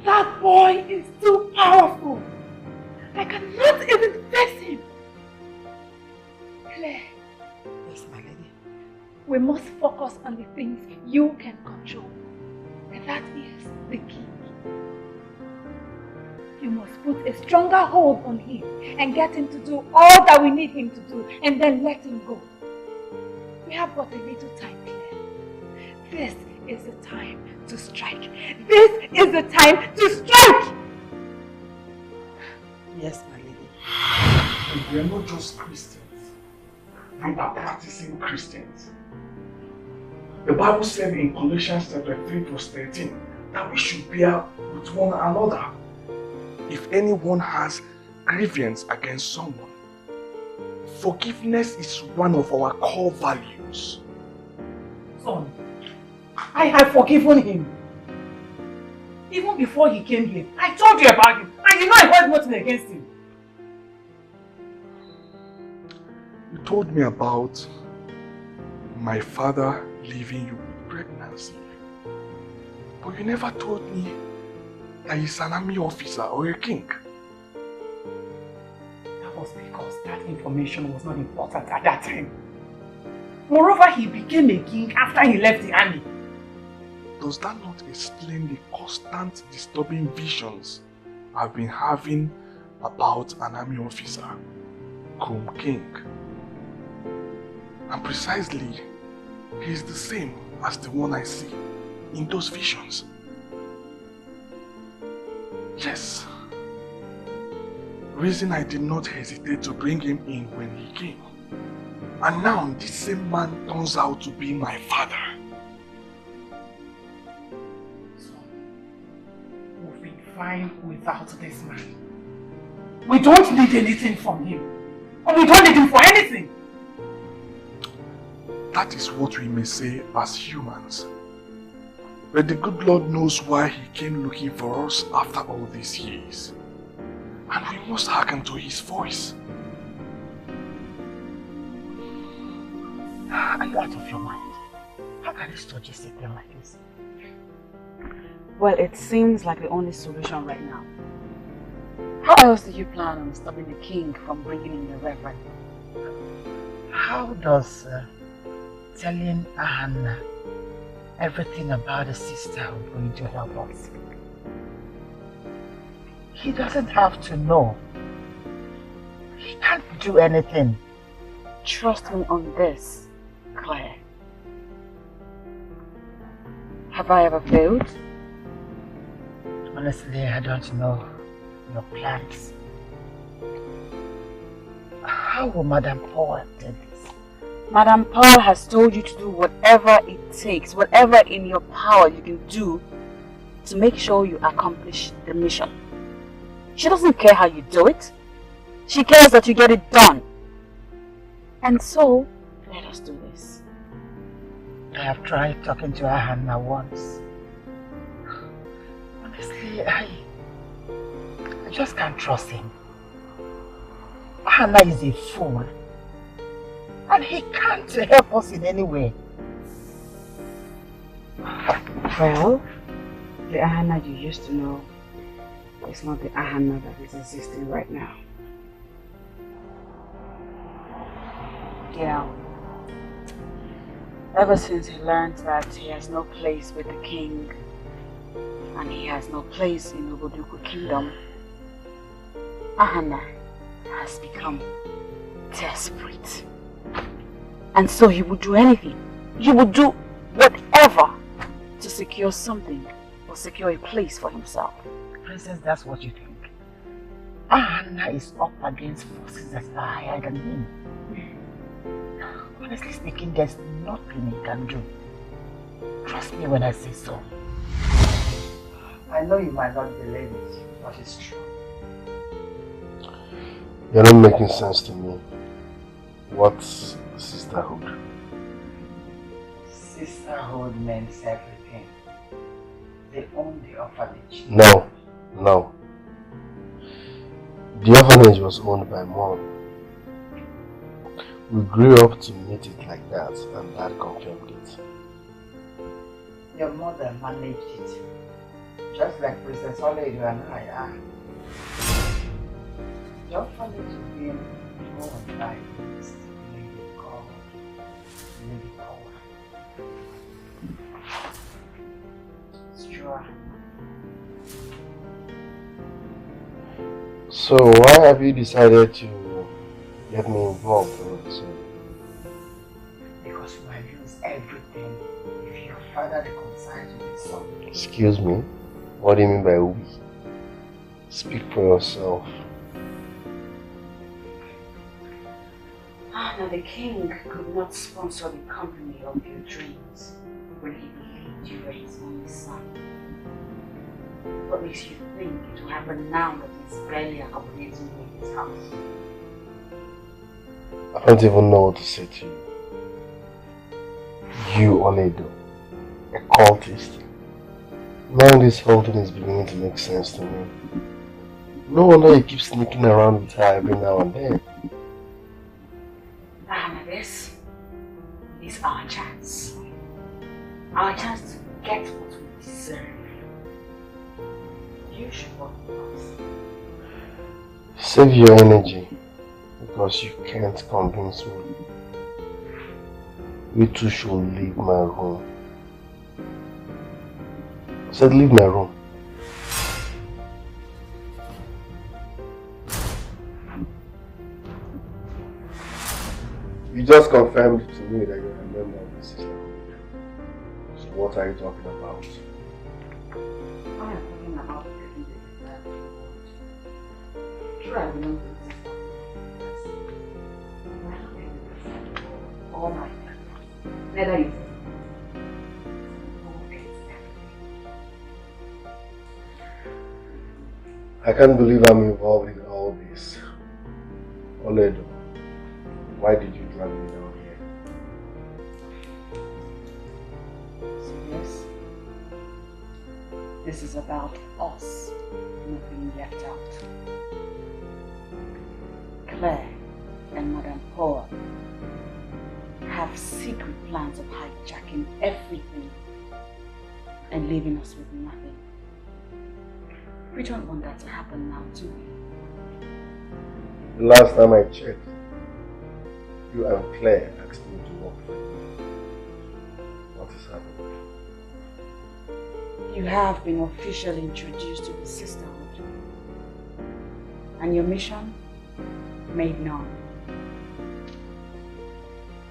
That boy is too powerful. I cannot even face him. Claire. Yes, my lady. We must focus on the things you can control. And that is the king. You must put a stronger hold on him and get him to do all that we need him to do and then let him go. We have but a little time, Claire. This is the time to strike. This is the time to strike! Yes, my lady. And we are not just Christians. We are practicing Christians. The Bible said in Colossians chapter 3 verse 13 that we should bear with one another. If anyone has grievance against someone, forgiveness is one of our core values. Son, I have forgiven him. Even before he came here, I told you about him, and you know I had nothing against him. You told me about my father leaving you with pregnancy, but you never told me that he's an army officer or a king. That was because that information was not important at that time. Moreover, he became a king after he left the army. Does that not explain the constant disturbing visions I've been having about an army officer, groom king? And precisely, he is the same as the one I see in those visions. Yes. Reason I did not hesitate to bring him in when he came. And now this same man turns out to be my father. So, we've been fine without this man. We don't need anything from him. And we don't need him for anything. That is what we may say as humans. But the good Lord knows why he came looking for us after all these years. And we must hearken to his voice. Are you out of your mind? How can you suggest a thing like this? Well, it seems like the only solution right now. How else do you plan on stopping the king from bringing in the reverend? How does telling Hannah everything about the sisterhood going to help us? He doesn't have to know. He can't do anything. Trust me on this, Claire. Have I ever failed? Honestly, I don't know your plans. How will Madame Paul do this? Madame Paul has told you to do whatever it takes, whatever in your power you can do to make sure you accomplish the mission. She doesn't care how you do it. She cares that you get it done. And so, let us do this. I have tried talking to Hannah once. Honestly, I just can't trust him. Hannah is a fool. And he can't help us in any way. Well, the Ahana you used to know is not the Ahana that is existing right now. Yeah. Ever since he learned that he has no place with the king, and he has no place in Obiago kingdom, Ahana has become desperate. And so he would do anything. He would do whatever to secure something or secure a place for himself. Princess, that's what you think. Ahana is up against forces that are higher than him. Honestly speaking, there's nothing he can do. Trust me when I say so. I know you might not believe it, but it's true. You're not making sense to me. What's sisterhood? Sisterhood means everything. They own the orphanage. No. The orphanage was owned by Mom. We grew up to meet it like that, and Dad confirmed it. Your mother managed it, just like Princess Oledo and I are. The orphanage is being owned by this lady called Lady Power. It's true. So why have you decided to get me involved in this? Because you might lose everything if your father reconciles with his son. Excuse me? What do you mean by we? Speak for yourself. Now the king could not sponsor the company of your dreams when he believed you were his only son. What makes you think it will happen now that he's barely accommodating you in his house? I don't even know what to say to you. You, Oledo, a cultist. Now this whole thing is beginning to make sense to me. No wonder you keep sneaking around with her every now and then. And this is our chance. Our chance to get what we deserve. You should work with us. Save your energy, because you can't convince me. You two should leave my room. I said leave my room. You just confirmed to me that you're a member of the Sisterhood. So what are you talking about? I am talking about getting the desire to watch. Sure, I belong to the Sisterhood. I don't think the desire for all my friends. Neither you. I can't believe I'm involved in all this. Oledo, why did you drag me down here? So this is about us not being left out. Claire and Madame Paul have secret plans of hijacking everything and leaving us with nothing. We don't want that to happen now, do we? The last time I checked, you and Claire asked me to work for you. What is happening? You have been officially introduced to the Sisterhood. And your mission made known.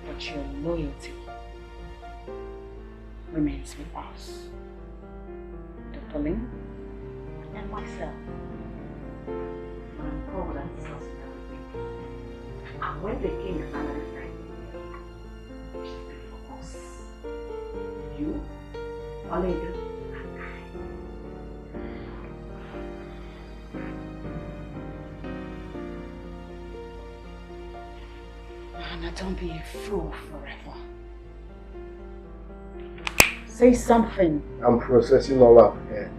But your loyalty remains with us. Dr. Ling and myself. I'm called as and when the king finally died, she did for us. You, Obiago, and I. Anna, don't be a fool forever. Say something. I'm processing all up here.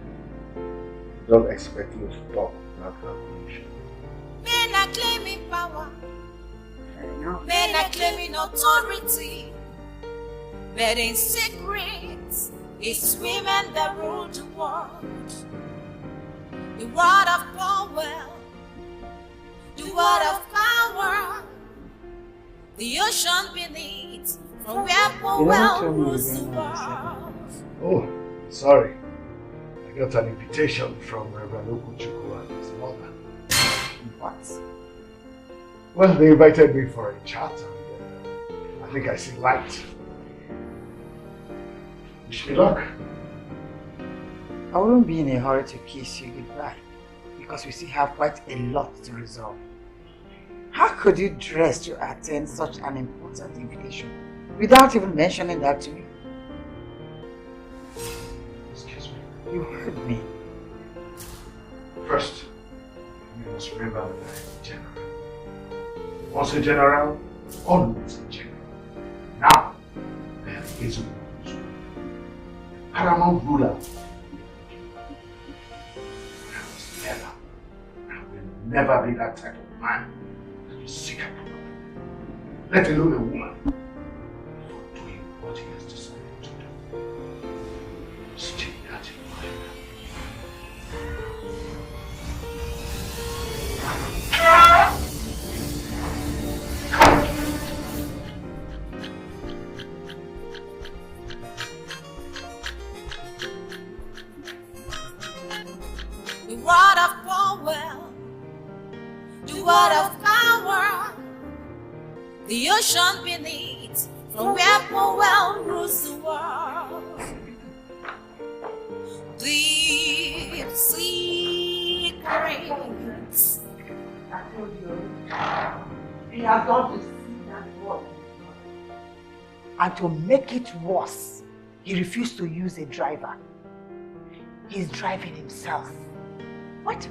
Don't expect me to talk without calculation. Men are claiming power. Fair enough. Men are claiming authority. But in secret, it's women that rule the world. The word of power. The word of power. The ocean beneath. From where power rules the world. Oh, sorry. I got an invitation from Reverend Okuchukwu and his mother. What? Well, they invited me for a chat and I think I see light. Wish me luck. I wouldn't be in a hurry to kiss you goodbye because we still have quite a lot to resolve. How could you dress to attend such an important invitation without even mentioning that to me? Excuse me. You heard me. First, you must remember that I am a general. Once a general, always a general. Now, I am Ezu, paramount ruler. I will never be that type of man that you seek a woman, let alone a woman, for doing what he has decided to do. Stay that in mind. The word of power, the word of power, the ocean beneath, from where Powell rules the world. Deep secrets. I told you, he has gone to see that word. And to make it worse, he refused to use a driver. He's driving himself. What?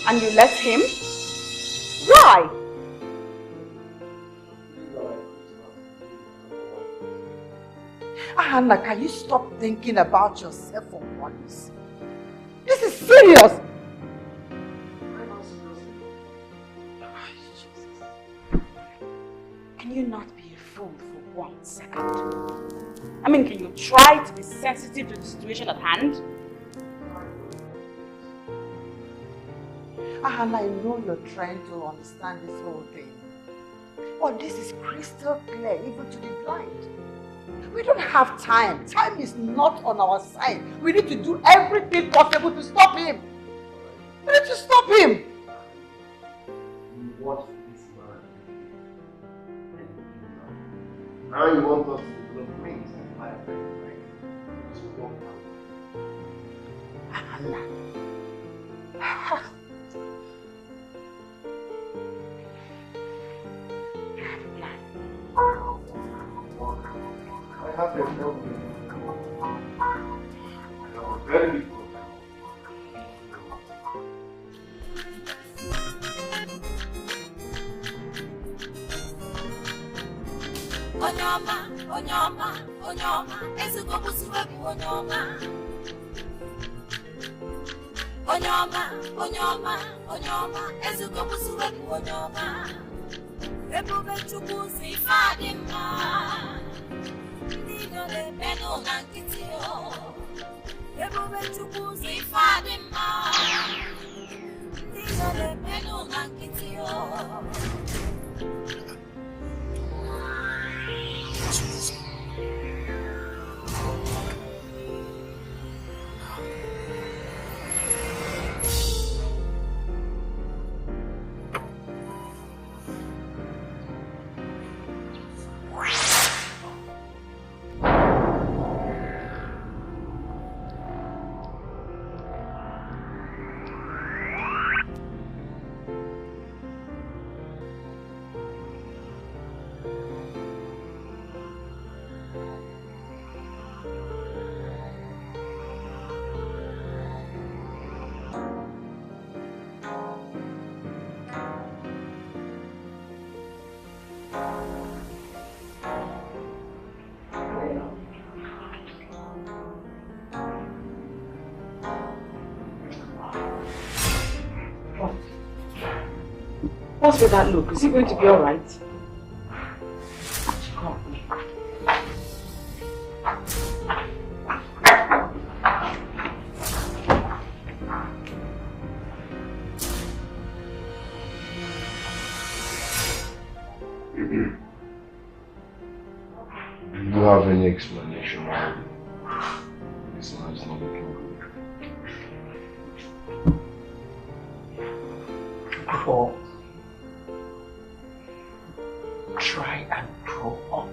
And you let him? Why? Hannah, can you stop thinking about yourself for once? This is serious. Can you not be a fool for 1 second? I mean, can you try to be sensitive to the situation at hand? Hannah, I know you're trying to understand this whole thing. But this is crystal clear, even to the blind. We don't have time. Time is not on our side. We need to do everything possible to stop him. We need to stop him. What is man? Now you want us to develop things and life, right? So don't Hannah. I have a problem. I have a very big problem. Onyoma, onyoma, onyoma, ezuko busuwebu onyoma. Onyoma, onyoma, onyoma, ezuko busuwebu onyoma. Ebube chukwu si fadima. Ndido le beno na kitio. Ebube chukwu si fadima. Ndido le beno na kitio. What's with that look? Is he going to be alright? Do you have any explanation why His Majesty? therefore, try and grow up.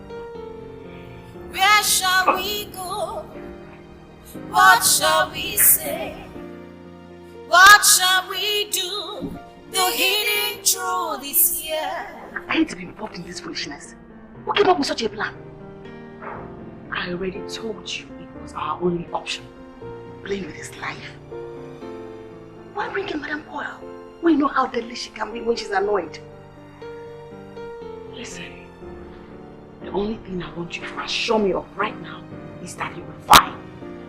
Where shall we go? What shall we say? What shall we do? The hidden truth is here. I hate to be involved in this foolishness. Who came up with such a plan? I already told you it was our only option. Playing with his life. Why bring in Madam Oil? We know how deadly she can be when she's annoyed. Listen, the only thing I want you to assure me of right now is that you will fine.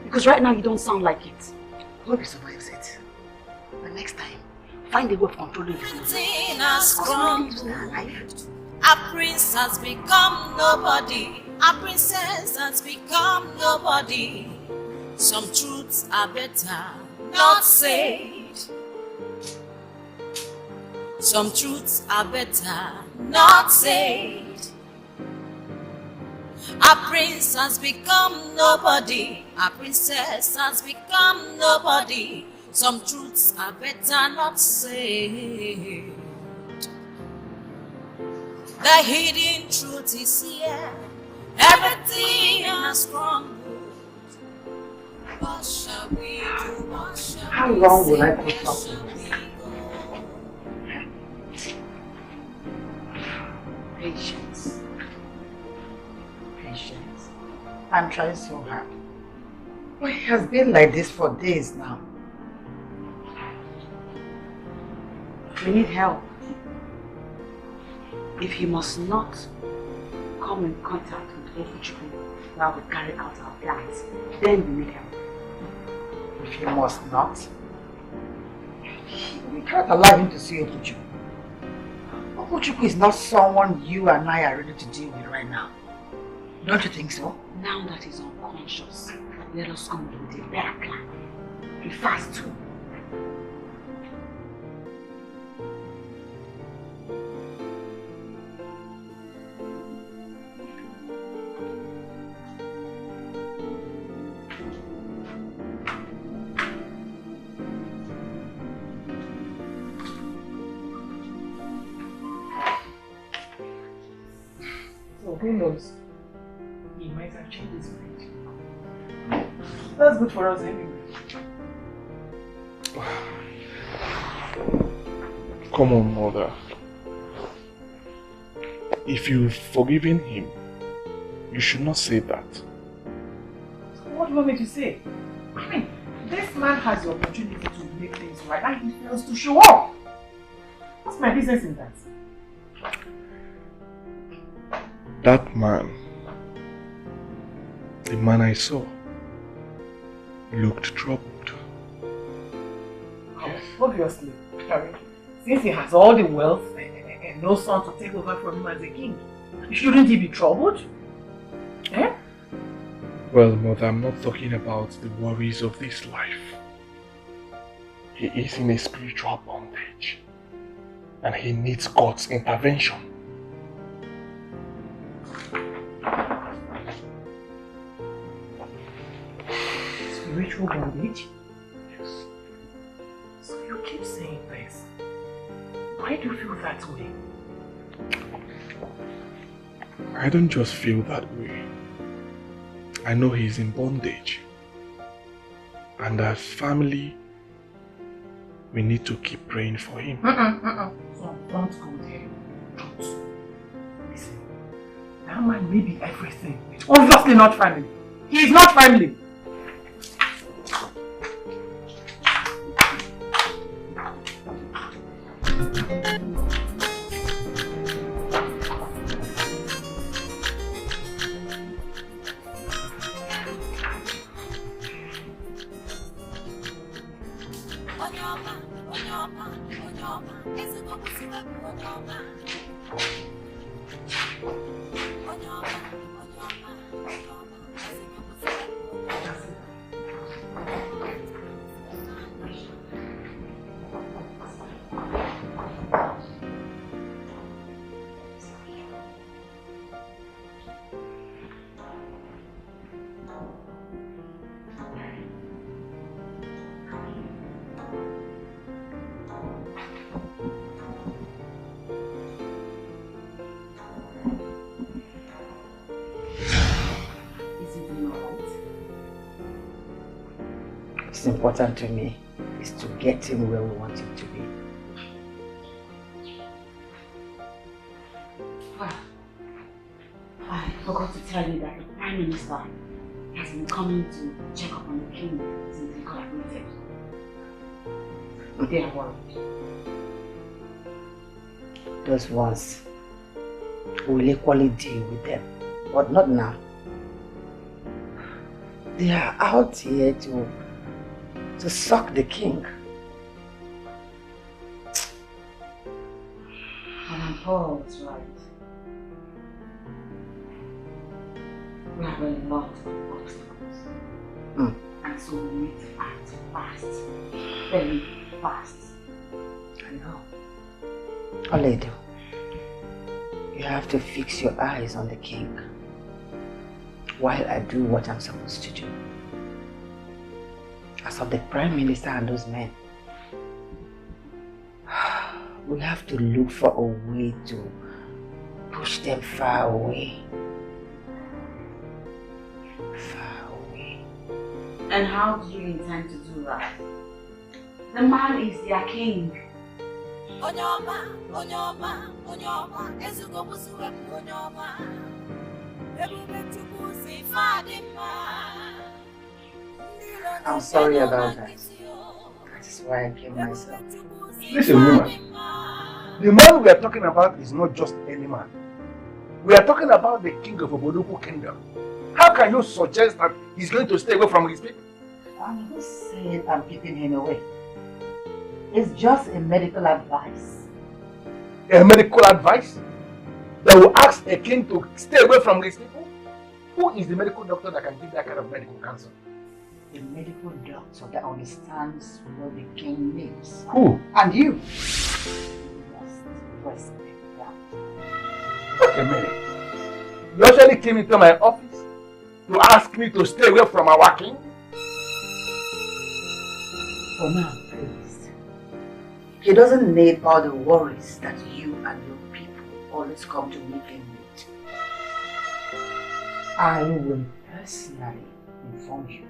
Because right now you don't sound like it. I hope he survives it. But next time, find a way of controlling his Everything has crumbled. A prince has become nobody. A princess has become nobody. Some truths are better not said. Some truths are better not said. A prince has become nobody. A princess has become nobody. Some truths are better not said. The hidden truth is here. Everything has crumbled. What shall we do? What shall How long will I put up with this? Patience. Patience. I'm trying so hard. But it has been like this for days now. We need help. If he must not come in contact with Ofuchukwu while we carry out our plans, then we need help. If he must not, we can't allow him to see Ofuchukwu. Ofuchukwu is not someone you and I are ready to deal with right now. Don't you think so? Now that he's unconscious, let us come up with a better plan. Be fast too. Who knows? He might have changed his mind. That's good for us anyway. Come on, mother. If you've forgiven him, you should not say that. So what do you want me to say? I mean, this man has the opportunity to make things right and he fails to show up. What's my business in that? That man, the man I saw, looked troubled. Yes. Obviously. Since he has all the wealth and no son to take over from him as a king, shouldn't he be troubled? Eh? Well, mother, I'm not talking about the worries of this life. He is in a spiritual bondage and he needs God's intervention. Spiritual bondage? Yes. So you keep saying this. Why do you feel that way? I don't just feel that way. I know he's in bondage. And as family, we need to keep praying for him. So don't go there. Don't. Listen, that man may be everything. It's obviously not family. He is not family. What's important to me is to get him where we want him to be. I forgot to tell you that the Prime Minister has been coming to check up on the king since he got appointed. They are worried. Those ones will equally deal with them, but not now. They are out here to suck the king. And Paul was right. We have a lot of obstacles. And so we need to act fast. Very fast. I know. Oledo, you have to fix your eyes on the king while I do what I'm supposed to do. As of the Prime Minister and those men, we have to look for a way to push them far away. Far away. And how do you intend to do that? The man is their king. Onyoma, onyoma, onyoma, ezugo busuwe onyoma. I'm sorry about that. That is why I killed myself. Listen, woman. The man we are talking about is not just any man. We are talking about the king of Obodoku kingdom. How can you suggest that he's going to stay away from his people? I'm not saying I'm keeping him away. It's just a medical advice. A medical advice? That will ask a king to stay away from his people? Who is the medical doctor that can give that kind of medical counsel? A medical doctor that understands what the king needs. Who? And you. You must respect that. Wait a minute. You actually came into my office to ask me to stay away from our king? For now, please. He doesn't need all the worries that you and your people always come to meet him with. I will personally inform you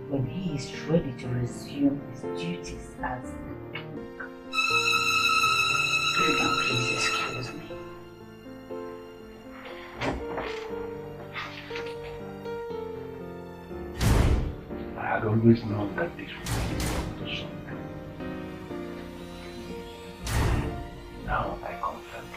when he is ready to resume his duties as the king. If you can please excuse me. I had always known that this would be to something. Now I confirm it.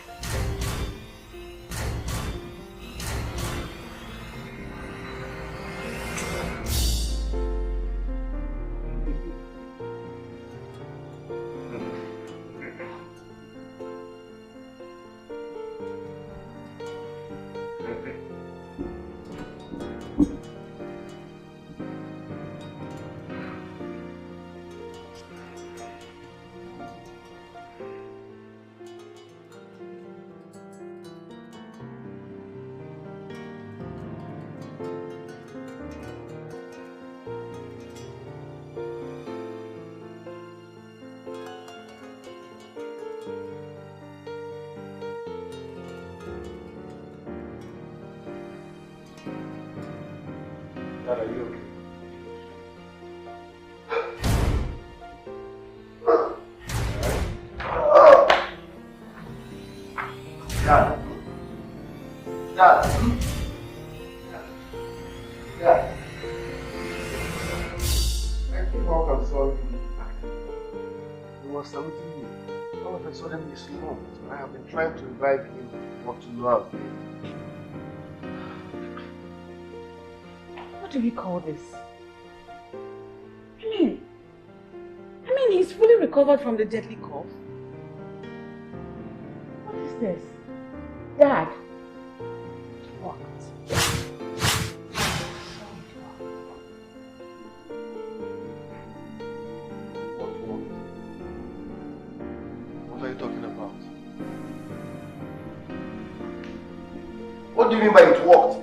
Dad, are you okay? Dad. Dad. Dad. I came out and saw him acting. He was saluting me. All of a sudden he slumped. I have been trying to revive him, but to no avail. What do we call this? I mean, he's fully recovered from the deadly cough. What is this? Dad? What? What are you talking about? What do you mean by it worked?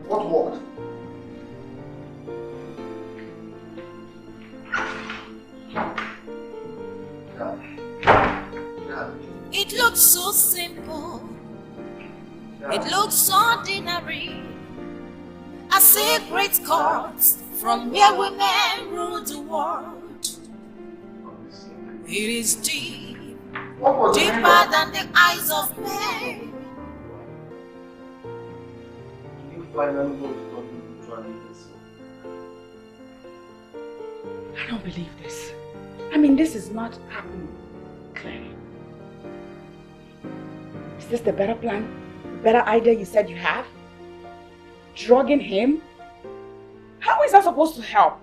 What worked? Dad. It looks so simple. It looks ordinary. A secret court from where women rule the world. It is deep, deeper than the eyes of men. You finally want to talk mutually this. I don't believe this. I mean, this is not happening, Claire. Is this the better plan? The better idea you said you have? Drugging him? How is that supposed to help?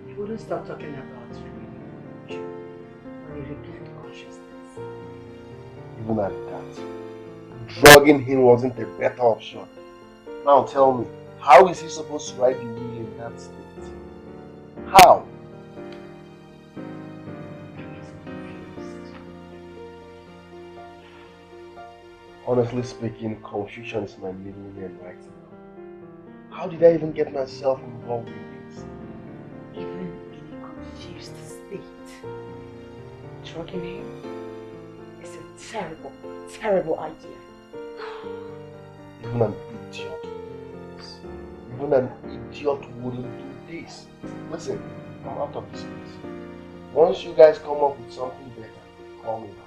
You wouldn't stop talking about it when you regained consciousness. Even at that, drugging him wasn't the better option. Now tell me, how is he supposed to ride the wheel in that state? How? Honestly speaking, confusion is my middle name right now. How did I even get myself involved in this? Even in a confused state, drugging him is a terrible, terrible idea. Even an idiot would do this. Even an idiot wouldn't do this. Listen, I'm out of this place. Once you guys come up with something better, call me back.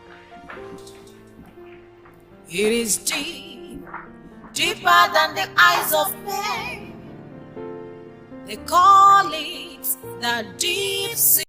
It is deep, deeper than the eyes of men. They call it the deep sea.